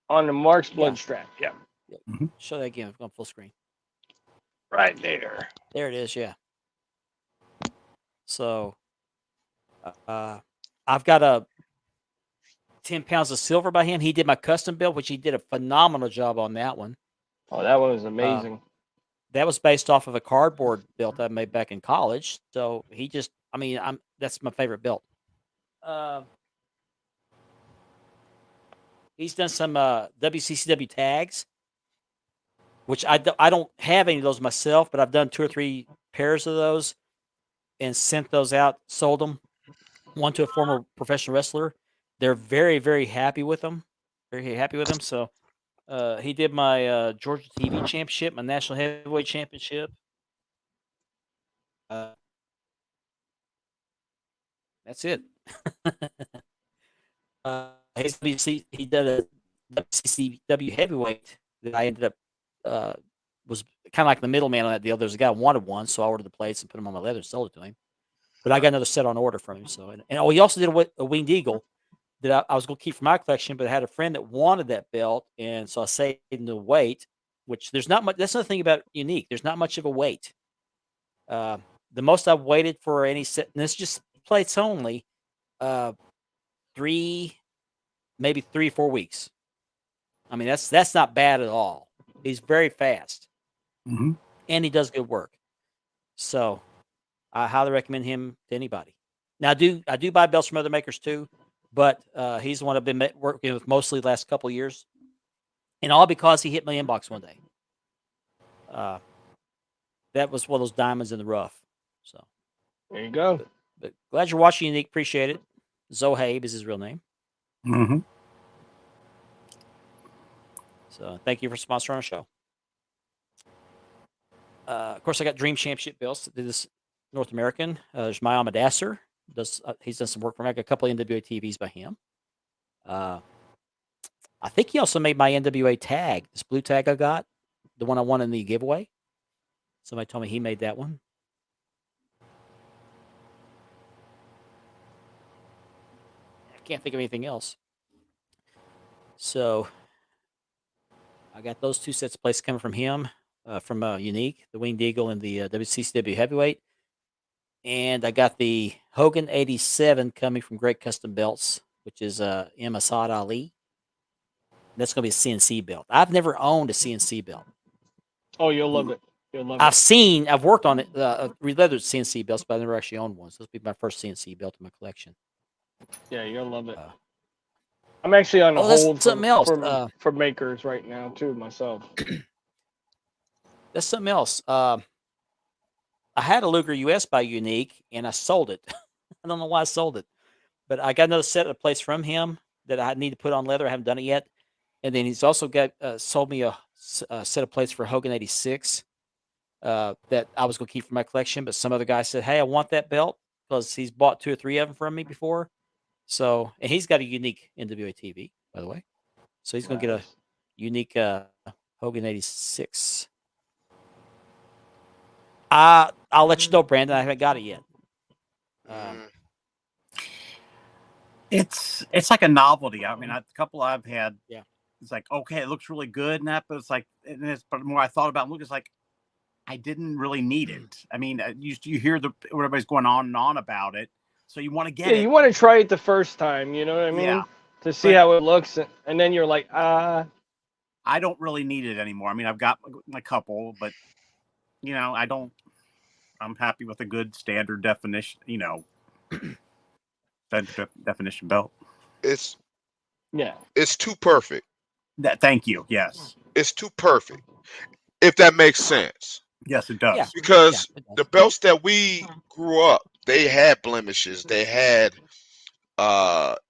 Speaker 3: on the Mark's blood
Speaker 1: Yeah.
Speaker 3: strap. Yeah,
Speaker 1: Show that again on full screen.
Speaker 3: right there.
Speaker 1: There it is. Yeah. So I've got a 10 pounds of silver by him. He did my custom build, which he did a phenomenal job on that one.
Speaker 3: Oh, that one was amazing.
Speaker 1: That was based off of a cardboard build I made back in college. So he just, I mean, that's my favorite build. He's done some WCCW tags, which I don't have any of those myself, but I've done 2 or 3 pairs of those and sent those out, sold them. One to a former professional wrestler. They're very, very happy with them. Very happy with them. So he did my Georgia TV championship, my national heavyweight championship. That's it. He did a WCCW heavyweight that I ended up was kind of like the middleman on that deal. There's a guy who wanted one, so I ordered the plates and put them on my leather and sold it to him. But I got another set on order from him. So and he also did a winged eagle that I was going to keep for my collection, but I had a friend that wanted that belt, and so I saved the weight. Which there's not much. That's another thing about Unique. There's not much of a weight. The most I've waited for any set, and it's just plates only. 3, maybe 3 or 4 weeks. I mean, that's not bad at all. He's very fast,
Speaker 2: Mm-hmm.
Speaker 1: and he does good work. So, I highly recommend him to anybody. Now, I do buy belts from other makers too, but he's the one I've been working with mostly the last couple of years, and all because he hit my inbox one day. That was one of those diamonds in the rough. So,
Speaker 3: There you go.
Speaker 1: but glad you're watching Unique. Appreciate it. Zohaib is his real name.
Speaker 2: Mm-hmm.
Speaker 1: So thank you for sponsoring our show. Of course, I got Dream Championship belts. Did this North American. There's Mayama Dasser. He's done some work for me. I got a couple of NWA TVs by him. I think he also made my NWA tag. This blue tag I got, the one I won in the giveaway. Somebody told me he made that one. I can't think of anything else. So I got those 2 sets of plates coming from him, from Unique, the Winged Eagle and the WCCW Heavyweight. And I got the Hogan 87 coming from Great Custom Belts, which is M. Asad Ali. That's going to be a CNC belt. I've never owned a CNC belt.
Speaker 3: Oh, you'll love it. You'll love it.
Speaker 1: I've worked on it, leathered CNC belts, but I never actually owned one. So this will be my first CNC belt in my collection.
Speaker 3: Yeah, you'll love it. I'm actually on
Speaker 1: that's
Speaker 3: hold
Speaker 1: something else.
Speaker 3: for makers right now too myself.
Speaker 1: That's something else. I had a Luger US by Unique, and I sold it. I don't know why I sold it, but I got another set of plates from him that I need to put on leather. I haven't done it yet. And then he's also got sold me a set of plates for Hogan 86 that I was going to keep for my collection. But some other guy said, "Hey, I want that belt," because he's bought 2 or 3 of them from me before. So, and he's got a Unique NWA TV, by the way. So he's going to get a Unique Hogan 86. I'll let you know, Brandon. I haven't got it yet.
Speaker 2: It's like a novelty. I mean, a couple I've had.
Speaker 1: Yeah.
Speaker 2: It's like, okay, it looks really good and that, but it's like, but the more I thought about it, look, it's like, I didn't really need it. I mean, you hear what everybody's going on and on about it, so you want to get it.
Speaker 3: Yeah, you want to try it the first time. You know what I mean?
Speaker 2: Yeah.
Speaker 3: To see how it looks, and then you're like,
Speaker 2: I don't really need it anymore. I mean, I've got my couple, but I don't. I'm happy with a good standard definition. Definition belt.
Speaker 6: It's
Speaker 3: It's
Speaker 6: too perfect.
Speaker 2: Thank you. Yes.
Speaker 6: It's too perfect. If that makes sense.
Speaker 2: Yes, it does.
Speaker 1: Yeah.
Speaker 6: Because
Speaker 1: Yeah, it does.
Speaker 6: the belts that we grew up, they had blemishes. They had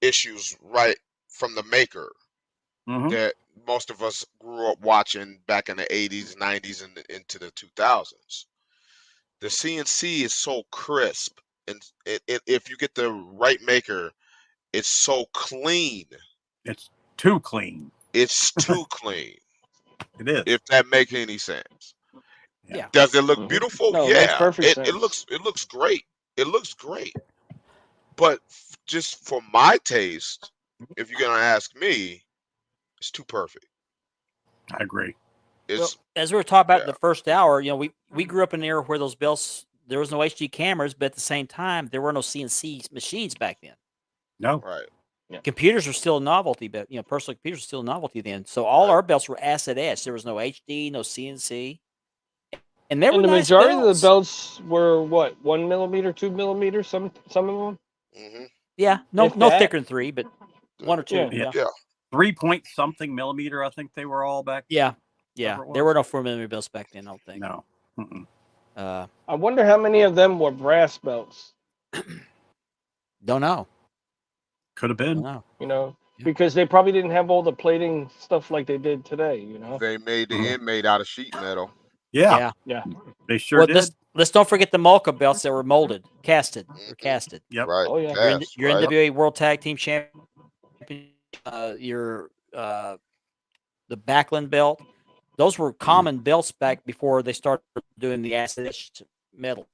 Speaker 6: issues right from the maker that most of us grew up watching back in the 80s, 90s, and into the 2000s. The CNC is so crisp, and if you get the right maker, it's so clean.
Speaker 2: It's too clean.
Speaker 6: It's too clean.
Speaker 2: It is.
Speaker 6: If that makes any sense.
Speaker 1: Yeah.
Speaker 6: Does it look
Speaker 3: Mhm.
Speaker 6: beautiful?
Speaker 3: No, it makes
Speaker 6: Yeah,
Speaker 3: perfect
Speaker 6: it
Speaker 3: sense.
Speaker 6: looks great. It looks great. But just for my taste, if you're gonna ask me, it's too perfect.
Speaker 2: I agree.
Speaker 1: Well,
Speaker 6: It's
Speaker 1: as we were talking about in
Speaker 6: yeah,
Speaker 1: the first hour, we grew up in an era where those belts there was no HD cameras, but at the same time there were no CNC machines back then.
Speaker 2: No,
Speaker 6: right,
Speaker 1: Computers were still a novelty, but personal computers were still a novelty then. So all
Speaker 6: right.
Speaker 1: our belts were acid etched. There was no HD, no CNC, and they were
Speaker 3: And the
Speaker 1: nice
Speaker 3: majority of the
Speaker 1: belts.
Speaker 3: belts were what, 1 millimeter, 2 millimeter, some of them.
Speaker 6: hmm
Speaker 1: Yeah, no
Speaker 3: If
Speaker 1: no
Speaker 3: that.
Speaker 1: thicker than 3, but 1 or 2.
Speaker 3: Yeah.
Speaker 1: Yeah,
Speaker 6: Yeah,
Speaker 2: 3 point something millimeter. I think they were all back.
Speaker 1: yeah,
Speaker 2: Whatever it
Speaker 1: There
Speaker 2: was.
Speaker 1: were no 4 millimeter belts back then. I don't think.
Speaker 2: No. Mm-mm.
Speaker 3: I wonder how many of them were brass belts.
Speaker 1: Don't know.
Speaker 2: Could have
Speaker 1: Don't
Speaker 2: been.
Speaker 1: know.
Speaker 3: You know,
Speaker 1: Yeah.
Speaker 3: because they probably didn't have all the plating stuff like they did today. You know.
Speaker 6: they made the
Speaker 2: Mhm.
Speaker 6: inmate out of sheet metal.
Speaker 2: Yeah,
Speaker 1: Yeah.
Speaker 3: Yeah.
Speaker 2: they sure
Speaker 1: Well,
Speaker 2: did.
Speaker 1: let's don't forget the Malka belts that were molded, casted, or
Speaker 6: Mhm.
Speaker 1: casted.
Speaker 2: Yep.
Speaker 6: Right,
Speaker 3: Oh yeah.
Speaker 6: cast,
Speaker 1: Your
Speaker 6: right.
Speaker 1: NWA World Tag Team Champion, your the Backlund belt. Those were common belts back before they started doing the acid etched metal.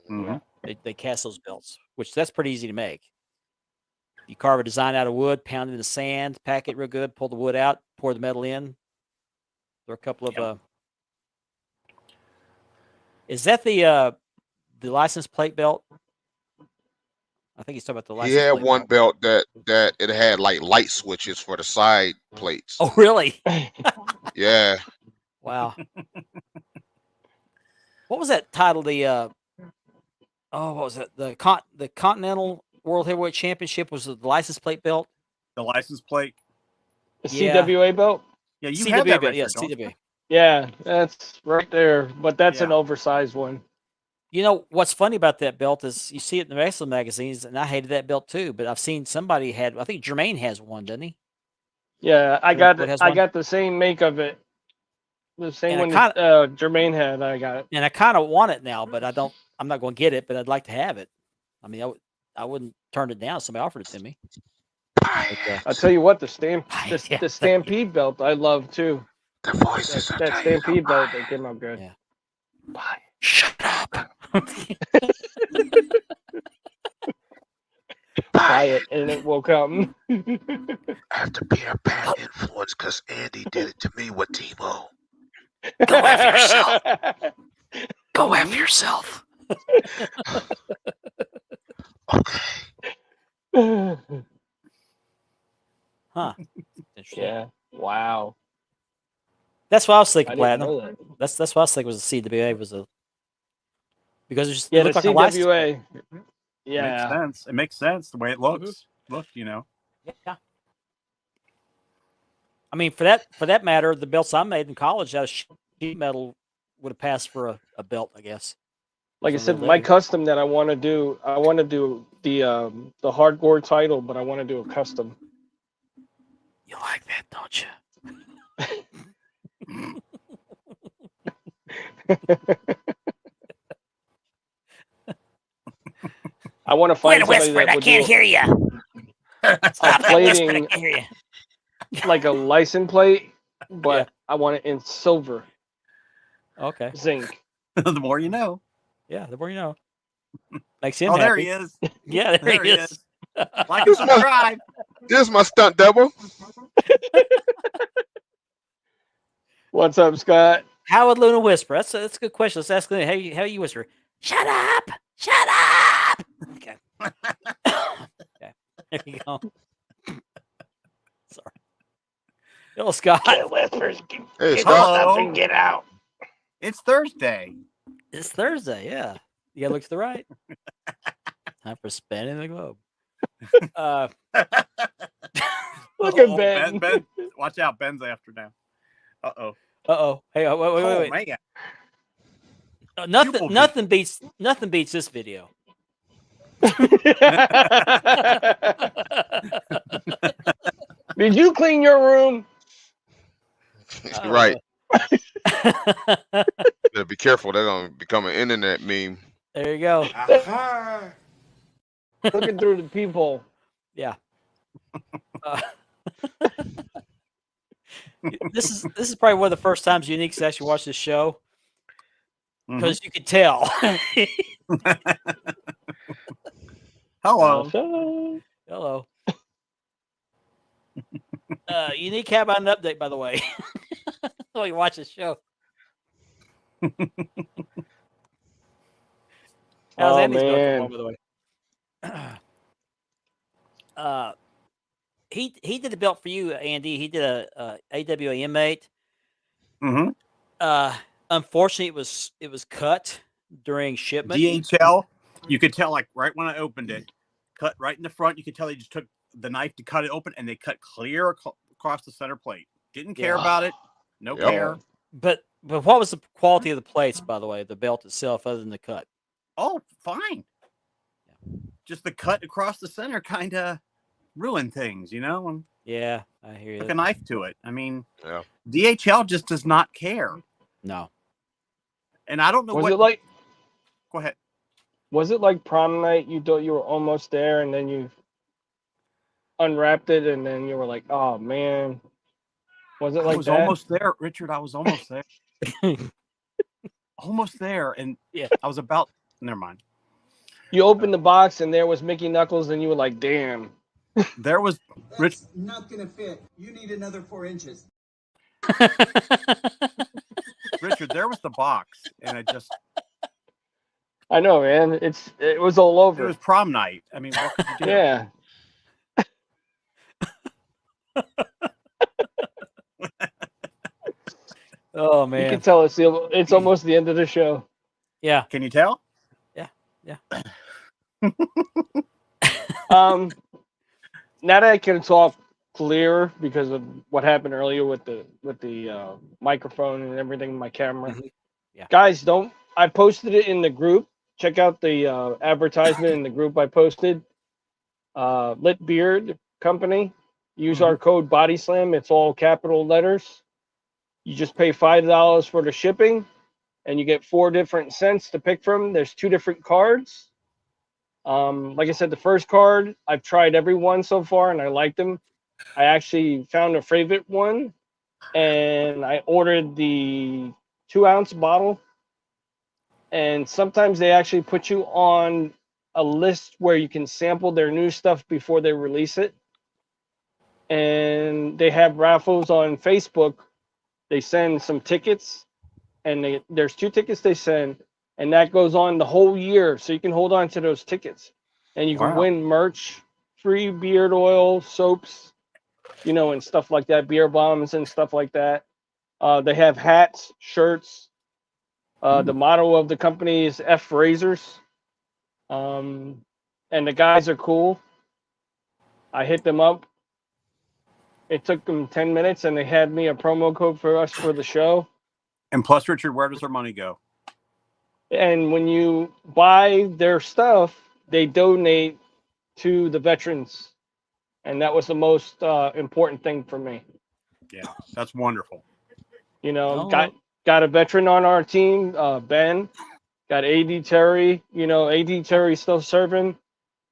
Speaker 2: hmm
Speaker 1: They cast those belts, which that's pretty easy to make. You carve a design out of wood, pound it in the sand, pack it real good, pull the wood out, pour the metal in. There are a couple of
Speaker 2: Yep.
Speaker 1: Is that the license plate belt? I think he's talking about the
Speaker 6: He
Speaker 1: license
Speaker 6: had
Speaker 1: plate
Speaker 6: one
Speaker 1: belt.
Speaker 6: belt that it had like light switches for the side plates.
Speaker 1: Oh, really?
Speaker 6: Yeah,
Speaker 1: Wow. What was that title? What was it? The Continental World Heavyweight Championship was the license plate belt.
Speaker 2: The license plate.
Speaker 3: The
Speaker 1: Yeah.
Speaker 3: CWA belt.
Speaker 2: Yeah, you have
Speaker 1: CWA
Speaker 2: that
Speaker 1: belt,
Speaker 2: right
Speaker 1: yeah,
Speaker 2: there, don't you?
Speaker 1: CWA.
Speaker 3: Yeah, that's right there. But that's an
Speaker 2: Yeah.
Speaker 3: oversized one.
Speaker 1: You know what's funny about that belt is you see it in the wrestling magazines, and I hated that belt too. But I've seen somebody had. I think Jermaine has one, doesn't he?
Speaker 3: Yeah, I
Speaker 1: Jermaine
Speaker 3: got
Speaker 1: Floyd
Speaker 3: it.
Speaker 1: has
Speaker 3: I
Speaker 1: one?
Speaker 3: got the same make of it. The same
Speaker 1: And I
Speaker 3: one
Speaker 1: kinda-
Speaker 3: that Jermaine had. I got it.
Speaker 1: And I kind of want it now, but I don't. I'm not going to get it, but I'd like to have it. I mean, I wouldn't turn it down if somebody offered it to me. But,
Speaker 3: I'll tell you what, the
Speaker 1: Yeah,
Speaker 3: the
Speaker 1: thank you.
Speaker 3: Stampede belt I love too.
Speaker 6: the voices are
Speaker 3: That
Speaker 6: telling you to
Speaker 3: Stampede belt
Speaker 6: buy
Speaker 3: that came out good.
Speaker 1: Yeah.
Speaker 3: Buy
Speaker 6: Shut up.
Speaker 3: it, and it will come.
Speaker 6: After being a bad influence, because Andy did it to me with Timo.
Speaker 4: Go F yourself. Go F yourself.
Speaker 6: Okay.
Speaker 1: Huh. Interesting.
Speaker 3: Yeah. Wow.
Speaker 1: That's what I was
Speaker 3: I
Speaker 1: thinking.
Speaker 3: didn't
Speaker 1: Platinum.
Speaker 3: know that.
Speaker 1: That's what I was thinking was the CWA was a because it just
Speaker 3: Yeah,
Speaker 1: it
Speaker 3: the
Speaker 1: looked like a license plate.
Speaker 3: CWA.
Speaker 2: Makes
Speaker 3: Yeah.
Speaker 2: sense. It makes sense the way it looks. Look, you know.
Speaker 1: Yeah. I mean, for that matter, the belts I made in college out of sheet metal would have passed for a belt, I guess.
Speaker 3: Like I
Speaker 1: For
Speaker 3: said,
Speaker 1: real
Speaker 3: my
Speaker 1: living.
Speaker 3: custom that I want to do the hardcore title, but I want to do a custom.
Speaker 1: You like that, don't
Speaker 3: I want to
Speaker 4: Quit
Speaker 3: find somebody
Speaker 4: whispering.
Speaker 3: that
Speaker 4: I
Speaker 3: would
Speaker 4: can't
Speaker 3: do
Speaker 4: hear you.
Speaker 3: a
Speaker 4: Stop that whispering. I
Speaker 3: plating
Speaker 4: can't hear you.
Speaker 3: like a license plate, but
Speaker 1: Yeah.
Speaker 3: I want it in silver
Speaker 1: Okay.
Speaker 3: zinc.
Speaker 2: The more you know.
Speaker 1: Yeah, the more you know. Makes him
Speaker 2: Oh, there
Speaker 1: happy.
Speaker 2: he is.
Speaker 1: Yeah, there,
Speaker 2: There
Speaker 1: he
Speaker 2: he
Speaker 1: is.
Speaker 2: Like and subscribe.
Speaker 6: This my stunt double.
Speaker 3: What's up, Scott?
Speaker 1: How would Luna whisper? That's a good question. Let's ask Luna. How you whisper? Shut up! Shut up! Okay. Okay. There you go. Sorry. Hello, Scott.
Speaker 3: Whispers.
Speaker 6: Hey,
Speaker 3: Get
Speaker 6: Scott.
Speaker 3: up and get out.
Speaker 2: It's Thursday.
Speaker 1: It's Thursday. Yeah. You gotta look to the right. Time for spinning the globe.
Speaker 3: Look at
Speaker 2: Uh-oh,
Speaker 3: Ben.
Speaker 2: Ben. Watch out. Ben's after now. Uh-oh.
Speaker 1: Hey, wait.
Speaker 2: Oh, man.
Speaker 1: Nothing beats this video.
Speaker 3: Did you clean your room?
Speaker 6: Right. Better be careful. They're gonna become an internet meme.
Speaker 1: There you go.
Speaker 3: Looking through the peephole.
Speaker 1: Yeah. This is probably one of the first times Unique's actually watched this show. because you could tell.
Speaker 2: Hello.
Speaker 1: Hello. Unique, how about an update, by the way? So you watch the show. How's Andy's going, by the way? He did a belt for you, Andy. He did a AWA inmate.
Speaker 2: Mm-hmm.
Speaker 1: Unfortunately, it was cut during shipment.
Speaker 2: DHL, you could tell, like, right when I opened it, cut right in the front. You could tell they just took the knife to cut it open, and they cut clear across the center plate. Didn't care about it. No
Speaker 6: Yep.
Speaker 2: care.
Speaker 1: But what was the quality of the plates, by the way, the belt itself, other than the cut?
Speaker 2: Oh, fine. Just the cut across the center kind of ruined things, you know? And
Speaker 1: Yeah, I hear
Speaker 2: took
Speaker 1: you.
Speaker 2: a knife to it. I mean,
Speaker 6: Yeah.
Speaker 2: DHL just does not care.
Speaker 1: No.
Speaker 2: And I don't know
Speaker 3: Was
Speaker 2: what.
Speaker 3: it like?
Speaker 2: Go ahead.
Speaker 3: Was it like prom night? You thought you were almost there, and then you unwrapped it, and then you were like, "Oh man." Was it
Speaker 2: I
Speaker 3: like
Speaker 2: was
Speaker 3: that?
Speaker 2: almost there, Richard. I was almost there. Almost there. And
Speaker 1: Yeah.
Speaker 2: I was about. Never mind.
Speaker 3: You opened the box, and there was Mickey Knuckles, and you were like, "Damn."
Speaker 2: There was Rich.
Speaker 7: That's not gonna fit. You need another 4 inches.
Speaker 2: Richard, there was the box, and I just.
Speaker 3: I know, man. It was all
Speaker 2: It
Speaker 3: over.
Speaker 2: was prom night. I mean, what could you do?
Speaker 3: Yeah.
Speaker 1: Oh
Speaker 3: You
Speaker 1: man.
Speaker 3: can tell it's almost the end of the show.
Speaker 1: Yeah.
Speaker 2: Can you tell?
Speaker 3: Now that I can talk clearer because of what happened earlier with the microphone and everything, my camera.
Speaker 1: Mhm. Yeah.
Speaker 3: Guys, I posted it in the group. Check out the advertisement in the group I posted. Lit Beard Company. Use our code BODYSLAM. It's all capital letters. You just pay $5 for the shipping, and you get 4 different scents to pick from. There's 2 different cards. Like I said, the first card, I've tried every one so far, and I like them. I actually found a favorite one, and I ordered the 2-ounce bottle. And sometimes they actually put you on a list where you can sample their new stuff before they release it. And they have raffles on Facebook. They send some tickets, and there's 2 tickets they send, and that goes on the whole year. So you can hold on to those tickets, and you can
Speaker 2: Wow.
Speaker 3: win merch, free beard oil, soaps, and stuff like that, beer bombs and stuff like that. They have hats, shirts. The motto of the company is F Razors. And the guys are cool. I hit them up. It took them 10 minutes, and they had me a promo code for us for the show.
Speaker 2: And plus, Richard, where does their money go?
Speaker 3: And when you buy their stuff, they donate to the veterans. And that was the most important thing for me.
Speaker 2: Yeah, that's wonderful.
Speaker 1: Oh.
Speaker 3: Got a veteran on our team, Ben. Got AD Terry. AD Terry's still serving.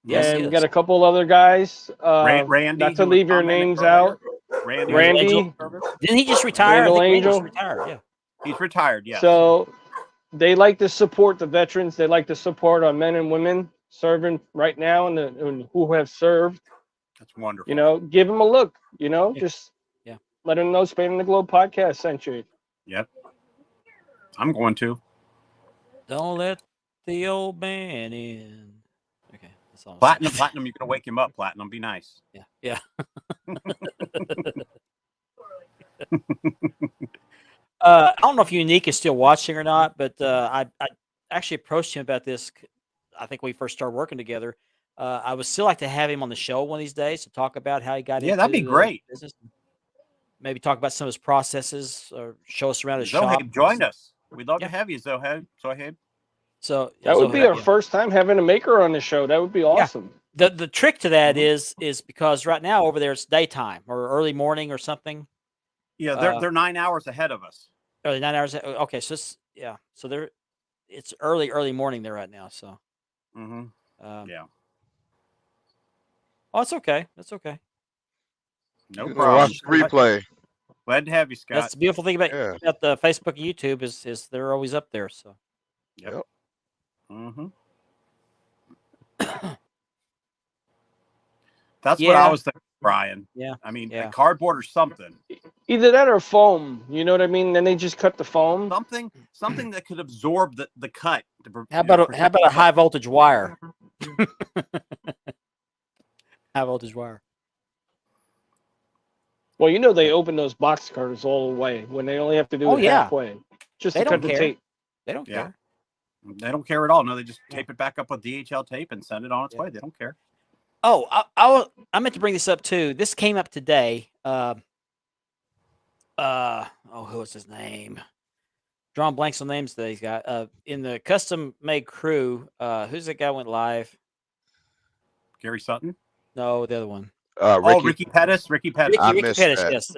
Speaker 1: Yes,
Speaker 3: and
Speaker 1: he
Speaker 3: we
Speaker 1: is.
Speaker 3: got a couple other guys.
Speaker 2: Randy,
Speaker 3: not to
Speaker 2: who was
Speaker 3: leave your
Speaker 2: commenting
Speaker 3: names
Speaker 2: earlier.
Speaker 3: out.
Speaker 2: Randy.
Speaker 3: Randy.
Speaker 1: Didn't he just retire?
Speaker 3: Randall
Speaker 1: I think Randy just
Speaker 3: Angel.
Speaker 1: retired. Yeah.
Speaker 2: He's retired, yes.
Speaker 3: So they like to support the veterans. They like to support our men and women serving right now and who have served.
Speaker 2: That's wonderful.
Speaker 3: Give them a look.
Speaker 1: Yeah.
Speaker 3: Just
Speaker 1: Yeah.
Speaker 3: let them know Spanning the Globe podcast sent you.
Speaker 2: Yep. I'm going to.
Speaker 1: Don't let the old man in. Okay, that's all. I'm
Speaker 2: Platinum,
Speaker 1: saying.
Speaker 2: Platinum, you're going to wake him up, Platinum. Be nice.
Speaker 1: Yeah. Yeah. I don't know if Unique is still watching or not, but I actually approached him about this. I think when we first started working together. I would still like to have him on the show one of these days to talk about how he got into
Speaker 2: that'd be
Speaker 1: the
Speaker 2: great.
Speaker 1: business. Maybe talk about some of his processes or show us around his shop.
Speaker 2: Zoheb, join us. We'd love
Speaker 1: Yeah.
Speaker 2: to have you, Zoheb.
Speaker 1: So
Speaker 3: That would be
Speaker 1: Zoheb,
Speaker 3: our first time having a maker on the show. That would be awesome.
Speaker 1: The trick to that
Speaker 2: Mm-hmm.
Speaker 1: is because right now over there it's daytime or early morning or something.
Speaker 2: Yeah, they're 9 hours ahead of us.
Speaker 1: Early 9 hours. Okay, so so it's early morning there right now. So
Speaker 2: Mm-hmm. Yeah.
Speaker 1: Oh, it's okay. That's okay.
Speaker 2: No
Speaker 6: You can
Speaker 2: problem.
Speaker 6: watch the replay.
Speaker 2: Glad to have you, Scott.
Speaker 1: That's the beautiful thing about
Speaker 6: Yeah.
Speaker 1: the Facebook and YouTube is they're always up there. So
Speaker 6: Yep.
Speaker 2: Mm-hmm. That's what
Speaker 1: Yeah.
Speaker 2: I was thinking, Brian.
Speaker 1: Yeah.
Speaker 2: I mean,
Speaker 1: Yeah.
Speaker 2: a cardboard or something.
Speaker 3: Either that or foam. You know what I mean? Then they just cut the foam.
Speaker 2: Something that could absorb the cut.
Speaker 1: How about a high voltage wire? High voltage wire.
Speaker 3: Well, you know they open those box cutters all the way when they only have to do
Speaker 1: Oh,
Speaker 3: it
Speaker 1: yeah.
Speaker 3: halfway, just
Speaker 1: They
Speaker 3: to
Speaker 1: don't
Speaker 3: cut the
Speaker 1: care.
Speaker 3: tape.
Speaker 1: They don't
Speaker 2: Yeah.
Speaker 1: care.
Speaker 2: They don't care at all. No, they just
Speaker 1: Yeah.
Speaker 2: tape it back up with DHL tape and send it on its
Speaker 1: Yeah.
Speaker 2: way. They don't care.
Speaker 1: Oh, I meant to bring this up too. This came up today. Who was his name? Drawing blanks on names that he's got. In the custom made crew, who's the guy went live?
Speaker 2: Gary Sutton.
Speaker 1: No, the other one.
Speaker 2: Ricky Pettis. Ricky Pettis.
Speaker 6: I
Speaker 1: Ricky
Speaker 6: missed
Speaker 1: Pettis,
Speaker 6: that.
Speaker 1: yes.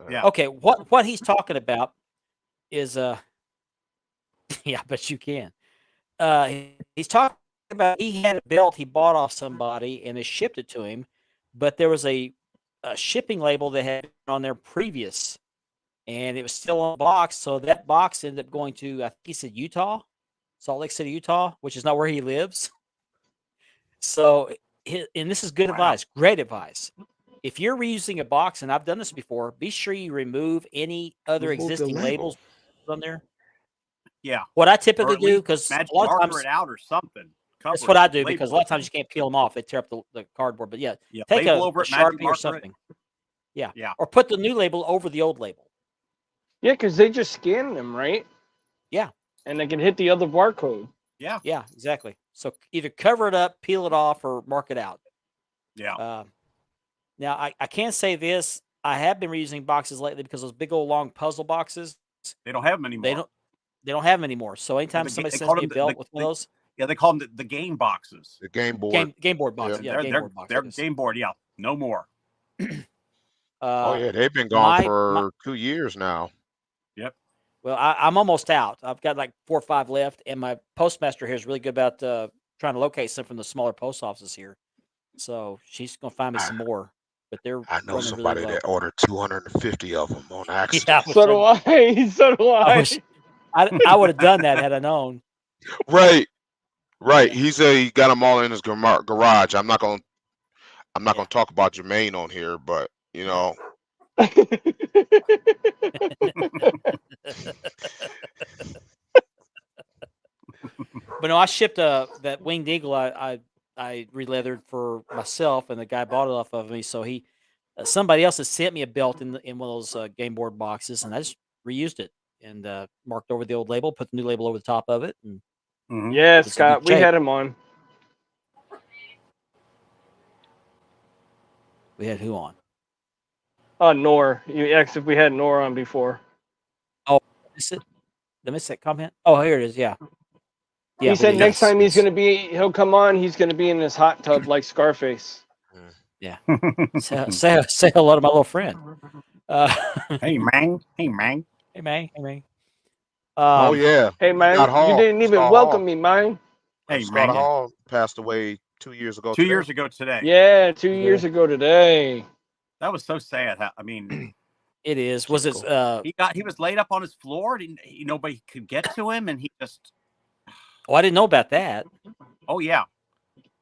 Speaker 2: Yeah.
Speaker 1: Okay, what he's talking about is yeah, I bet you can. He's talking about he had a belt he bought off somebody and they shipped it to him, but there was a shipping label that had been on there previous, and it was still on the box. So that box ended up going to, I think he said Utah, Salt Lake City, Utah, which is not where he lives. So, and this is good advice, great advice. If you're reusing a box, and I've done this before, be sure you remove any other
Speaker 3: Remove the
Speaker 1: existing
Speaker 3: label.
Speaker 1: labels on there.
Speaker 2: Yeah.
Speaker 1: What I
Speaker 2: Or
Speaker 1: typically
Speaker 2: at
Speaker 1: do,
Speaker 2: least
Speaker 1: because a
Speaker 2: magic
Speaker 1: lot of
Speaker 2: marker
Speaker 1: times
Speaker 2: it out or something.
Speaker 1: that's
Speaker 2: Cover
Speaker 1: what
Speaker 2: it.
Speaker 1: I do,
Speaker 2: Label
Speaker 1: because a lot of
Speaker 2: it.
Speaker 1: times you can't peel them off. They tear up the cardboard. But yeah,
Speaker 2: Yeah.
Speaker 1: take
Speaker 2: Label
Speaker 1: a
Speaker 2: over it, magic
Speaker 1: Sharpie or
Speaker 2: marker it.
Speaker 1: something. Yeah.
Speaker 2: Yeah.
Speaker 1: Or put the new label over the old label.
Speaker 3: Yeah, because they just scan them, right?
Speaker 1: Yeah.
Speaker 3: And they can hit the other barcode.
Speaker 2: Yeah.
Speaker 1: Yeah, exactly. So either cover it up, peel it off, or mark it out.
Speaker 2: Yeah.
Speaker 1: Now, I can say this. I have been reusing boxes lately because those big old long puzzle boxes,
Speaker 2: They don't have them anymore.
Speaker 1: they don't have them anymore. So anytime
Speaker 2: they
Speaker 1: somebody
Speaker 2: call
Speaker 1: sends me a
Speaker 2: them
Speaker 1: belt with one of those
Speaker 2: Yeah, they call them the game boxes.
Speaker 6: The game board.
Speaker 1: game board boxes, yeah, game board
Speaker 2: They're
Speaker 1: boxes.
Speaker 2: game board. Yeah. No more.
Speaker 6: Oh yeah, they've been gone
Speaker 1: my-
Speaker 6: for 2 years now.
Speaker 1: Well, I'm almost out. I've got like 4 or 5 left, and my postmaster here is really good about trying to locate some from the smaller post offices here. So she's gonna find me some more. But they're
Speaker 6: I know
Speaker 1: running
Speaker 6: somebody
Speaker 1: really
Speaker 6: that
Speaker 1: low.
Speaker 6: ordered 250 of them on accident.
Speaker 1: Yeah,
Speaker 3: So do I. So do
Speaker 1: I
Speaker 3: I.
Speaker 1: wish I would have done that had I known.
Speaker 6: Right.
Speaker 1: Yeah.
Speaker 6: He got them all in his garage. I'm not gonna talk about Jermaine on here, but you know,
Speaker 1: But no, I shipped that winged eagle. I releathered for myself, and the guy bought it off of me. So he, somebody else has sent me a belt in one of those game board boxes, and I just reused it and marked over the old label, put the new label over the top of it, and
Speaker 2: Mhm.
Speaker 3: Yeah,
Speaker 1: It's in
Speaker 3: Scott,
Speaker 1: good
Speaker 3: we
Speaker 1: shape.
Speaker 3: had him on.
Speaker 1: we had who on?
Speaker 3: Nor. You asked if we had Nor on before.
Speaker 1: Is it? Did I miss that comment? Oh, here it is. Yeah.
Speaker 3: He said
Speaker 1: we-
Speaker 3: next
Speaker 1: yes,
Speaker 3: time
Speaker 1: yes.
Speaker 3: he'll come on, he's gonna be in this hot tub like Scarface.
Speaker 1: say hello to my little friend.
Speaker 2: Hey man. Hey man.
Speaker 1: Hey man. Hey man.
Speaker 6: oh yeah,
Speaker 3: Hey man,
Speaker 6: Scott Hall.
Speaker 3: you didn't even
Speaker 6: Scott
Speaker 3: welcome
Speaker 6: Hall.
Speaker 3: me, man.
Speaker 2: Hey
Speaker 6: Scott
Speaker 2: man.
Speaker 6: Hall passed away 2 years ago.
Speaker 2: 2
Speaker 6: today.
Speaker 2: years ago today.
Speaker 3: Yeah, 2 years ago today.
Speaker 2: That was so sad. I mean,
Speaker 1: It is. Was it?
Speaker 2: he was laid up on his floor. Nobody could get to him, and he just.
Speaker 1: Oh, I didn't know about that.
Speaker 2: Oh yeah,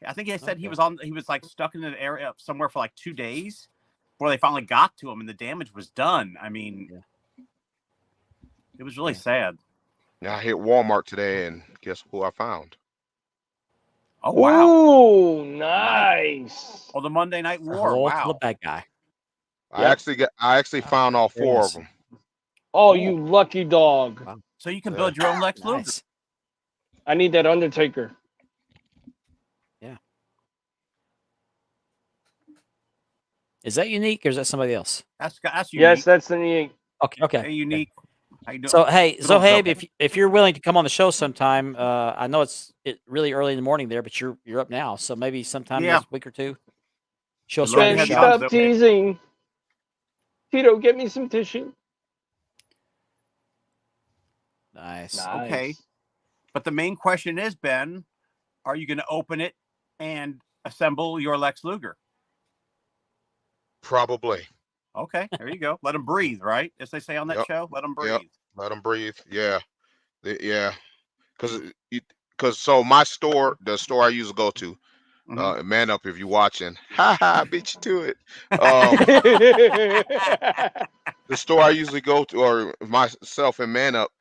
Speaker 2: I think they said he
Speaker 1: Okay.
Speaker 2: was like stuck in an area somewhere for like 2 days before they finally got to him, and the damage was done. I mean, it was really sad.
Speaker 6: Now I hit Walmart today, and guess who I found?
Speaker 2: Oh wow!
Speaker 3: Ooh, nice.
Speaker 2: Oh, the Monday Night War.
Speaker 1: Hello to the
Speaker 2: Wow.
Speaker 1: bad guy.
Speaker 3: Yep.
Speaker 6: I actually found all
Speaker 1: Very
Speaker 6: 4
Speaker 1: nice.
Speaker 6: of them.
Speaker 3: Oh, you lucky dog.
Speaker 2: So you can build your own Lex Luger.
Speaker 1: Nice.
Speaker 3: I need that Undertaker.
Speaker 1: Is that unique or is that somebody else?
Speaker 2: That's unique.
Speaker 3: Yes, that's the unique.
Speaker 1: Okay.
Speaker 2: Hey, unique. How you doing?
Speaker 1: So hey,
Speaker 2: Good old
Speaker 1: Zohaib,
Speaker 2: Zohaib.
Speaker 1: if you're willing to come on the show sometime, I know it's really early in the morning there, but you're up now, so maybe sometime
Speaker 2: Yeah.
Speaker 1: this week or two. Show us
Speaker 2: Love
Speaker 1: around
Speaker 2: to
Speaker 1: the
Speaker 2: have you
Speaker 1: shop.
Speaker 2: on,
Speaker 3: Stop
Speaker 2: Zohaib.
Speaker 3: teasing. Tito, get me some tissue.
Speaker 1: Nice.
Speaker 2: Okay. But the main question is, Ben, are you going to open it and assemble your Lex Luger?
Speaker 6: Probably.
Speaker 2: Okay, there you go. Let him breathe, right? As they say on that
Speaker 6: Yep.
Speaker 2: show, let him breathe.
Speaker 6: Yep. Let them breathe. Yeah. Yeah. Because so my store, the store I used to go to, Man Up, if you're watching, I beat you to it. The store I usually go to, or myself and Man Up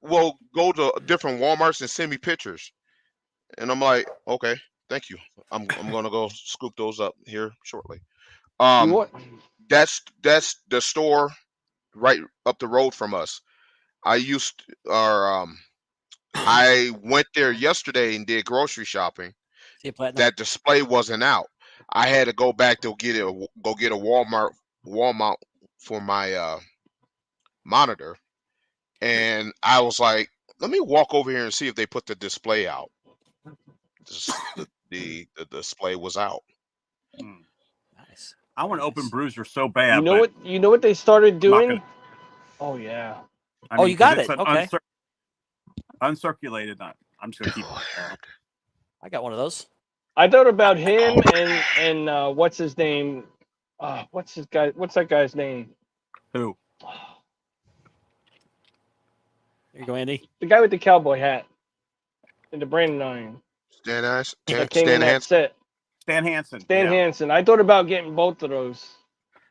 Speaker 6: will go to different WalMarts and send me pictures, and I'm like, okay, thank you. I'm gonna go scoop those up here shortly.
Speaker 3: You want?
Speaker 6: That's the store right up the road from us. I went there yesterday and did grocery shopping.
Speaker 1: See a platinum?
Speaker 6: That display wasn't out. I had to go back to go get a Walmart for my monitor, and I was like, let me walk over here and see if they put the display out. The display was out.
Speaker 1: Nice.
Speaker 2: I want to open Bruiser so bad.
Speaker 3: You know
Speaker 2: but
Speaker 3: what? You know what they started
Speaker 2: I'm not
Speaker 3: doing?
Speaker 2: gonna-
Speaker 3: Oh yeah.
Speaker 2: I
Speaker 1: Oh, you got
Speaker 2: 'cause it's
Speaker 1: it.
Speaker 2: an
Speaker 1: Okay.
Speaker 2: uncirculated. I'm just gonna keep it there.
Speaker 1: I got one of those.
Speaker 3: I thought about him and what's his name? What's that guy's name?
Speaker 2: Who?
Speaker 1: There you go, Andy.
Speaker 3: The guy with the cowboy hat and the Brandon iron
Speaker 6: Stan
Speaker 3: that came in that
Speaker 6: Hansen.
Speaker 3: set.
Speaker 2: Stan Hansen.
Speaker 3: Stan
Speaker 2: yeah.
Speaker 3: Hansen. I thought about getting both of those.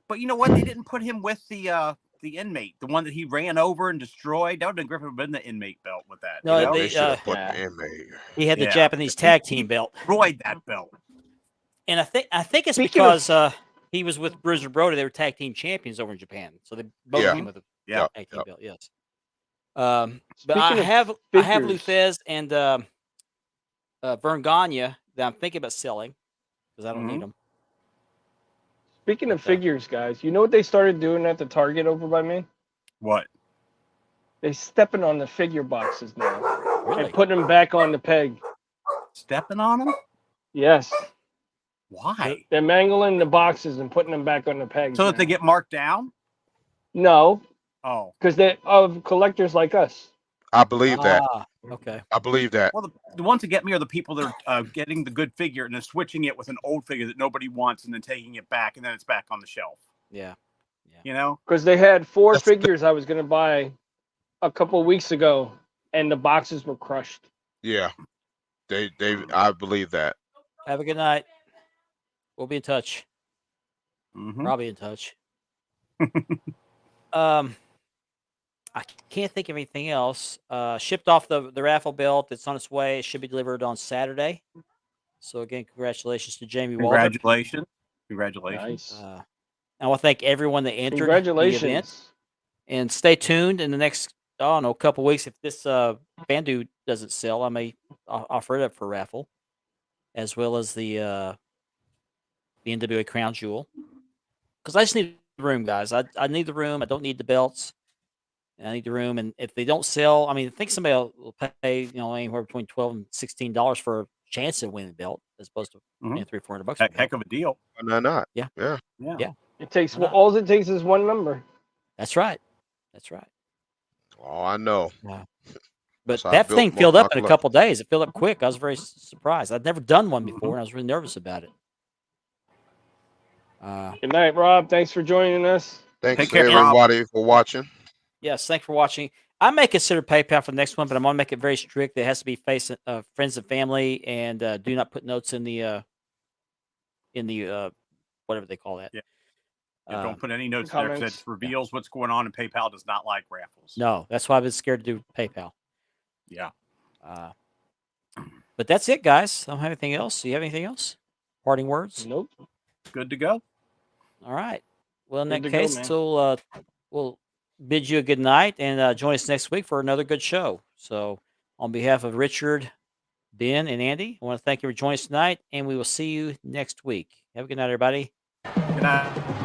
Speaker 2: But you know what? They didn't put him with the inmate, the one that he ran over and destroyed. That would have Griffin been the inmate belt with that.
Speaker 1: No,
Speaker 2: you know?
Speaker 6: They should have put
Speaker 3: Yeah.
Speaker 6: the inmate.
Speaker 1: He had the
Speaker 2: Yeah.
Speaker 1: Japanese tag team belt,
Speaker 2: Destroyed that belt.
Speaker 1: and I think it's
Speaker 3: Speaking of-
Speaker 1: because he was with Bruiser Brody. They were tag team champions over in Japan, so they both
Speaker 6: Yeah.
Speaker 1: came with a
Speaker 2: Yeah.
Speaker 1: tag team belt. Yes. But
Speaker 3: Speaking
Speaker 1: I
Speaker 3: of
Speaker 1: have
Speaker 3: figures.
Speaker 1: Luthez and Vern Gagne that I'm thinking about selling because I don't need them.
Speaker 3: Speaking of
Speaker 1: But,
Speaker 3: figures, guys, you know what they started doing at the Target over by me?
Speaker 2: What?
Speaker 3: They stepping on the figure boxes now
Speaker 1: Really?
Speaker 3: and putting them back on the peg.
Speaker 2: Stepping on him?
Speaker 3: Yes,
Speaker 2: Why?
Speaker 3: they're mangling the boxes and putting them back on the pegs.
Speaker 2: So that
Speaker 3: now.
Speaker 2: they get marked down?
Speaker 3: No,
Speaker 2: Oh.
Speaker 3: because they're of collectors like us.
Speaker 6: I believe that.
Speaker 1: Okay.
Speaker 6: I believe that.
Speaker 2: Well, the ones that get me are the people that are getting the good figure and then switching it with an old figure that nobody wants and then taking it back and then it's back on the shelf.
Speaker 1: Yeah.
Speaker 2: You know?
Speaker 3: Because they had 4
Speaker 6: That's-
Speaker 3: figures I was going to buy a couple weeks ago, and the boxes were crushed.
Speaker 6: Yeah. I believe that.
Speaker 1: Have a good night. We'll be in touch.
Speaker 2: Mhm.
Speaker 1: I'll be in touch. I can't think of anything else. Shipped off the raffle belt. It's on its way. It should be delivered on Saturday. So again, congratulations to Jamie Walter.
Speaker 2: Congratulations. Congratulations.
Speaker 3: Nice.
Speaker 1: I want to thank everyone that entered the event.
Speaker 3: Congratulations.
Speaker 1: And stay tuned in the next, I don't know, couple weeks. If this Bandu doesn't sell, I may offer it up for raffle, as well as the NWA Crown Jewel. Because I just need the room, guys. I need the room. I don't need the belts. I need the room. And if they don't sell, I mean, I think somebody will pay, anywhere between $12 and $16 for a chance of winning the belt, as opposed to paying $300-400 for the belt.
Speaker 2: Heck of a deal.
Speaker 6: Why not?
Speaker 1: Yeah.
Speaker 6: Yeah.
Speaker 2: Yeah.
Speaker 3: It takes
Speaker 1: Why not?
Speaker 3: all it takes is one number.
Speaker 1: That's right. That's right.
Speaker 6: Oh, I know.
Speaker 1: But
Speaker 6: That's how I
Speaker 1: that
Speaker 6: built
Speaker 1: thing
Speaker 6: most
Speaker 1: filled
Speaker 6: of
Speaker 1: up
Speaker 6: my
Speaker 1: in a
Speaker 6: collection.
Speaker 1: couple days. It filled up quick. I was very surprised. I'd never done one before, and I was really nervous about it.
Speaker 3: Good night, Rob. Thanks for joining us.
Speaker 6: Thanks
Speaker 2: Take
Speaker 6: to
Speaker 2: care, Rob.
Speaker 6: everybody for watching.
Speaker 1: Yes, thanks for watching. I may consider PayPal for the next one, but I'm going to make it very strict. It has to be friends and family, and do not put notes in the whatever they call that.
Speaker 2: Yeah. Yeah, don't put any notes
Speaker 3: Comments.
Speaker 2: there because it reveals what's going on, and PayPal does not like raffles.
Speaker 1: No, that's why I've been scared to do PayPal.
Speaker 2: Yeah.
Speaker 1: But that's it, guys. I don't have anything else. Do you have anything else? Parting words?
Speaker 3: Nope.
Speaker 2: Good to go.
Speaker 1: All right. Well, in
Speaker 3: Good
Speaker 1: that
Speaker 3: to go,
Speaker 1: case,
Speaker 3: man.
Speaker 1: we'll bid you a good night and join us next week for another good show. So, on behalf of Richard, Ben, and Andy, I want to thank you for joining us tonight, and we will see you next week. Have a good night, everybody.
Speaker 2: Good night.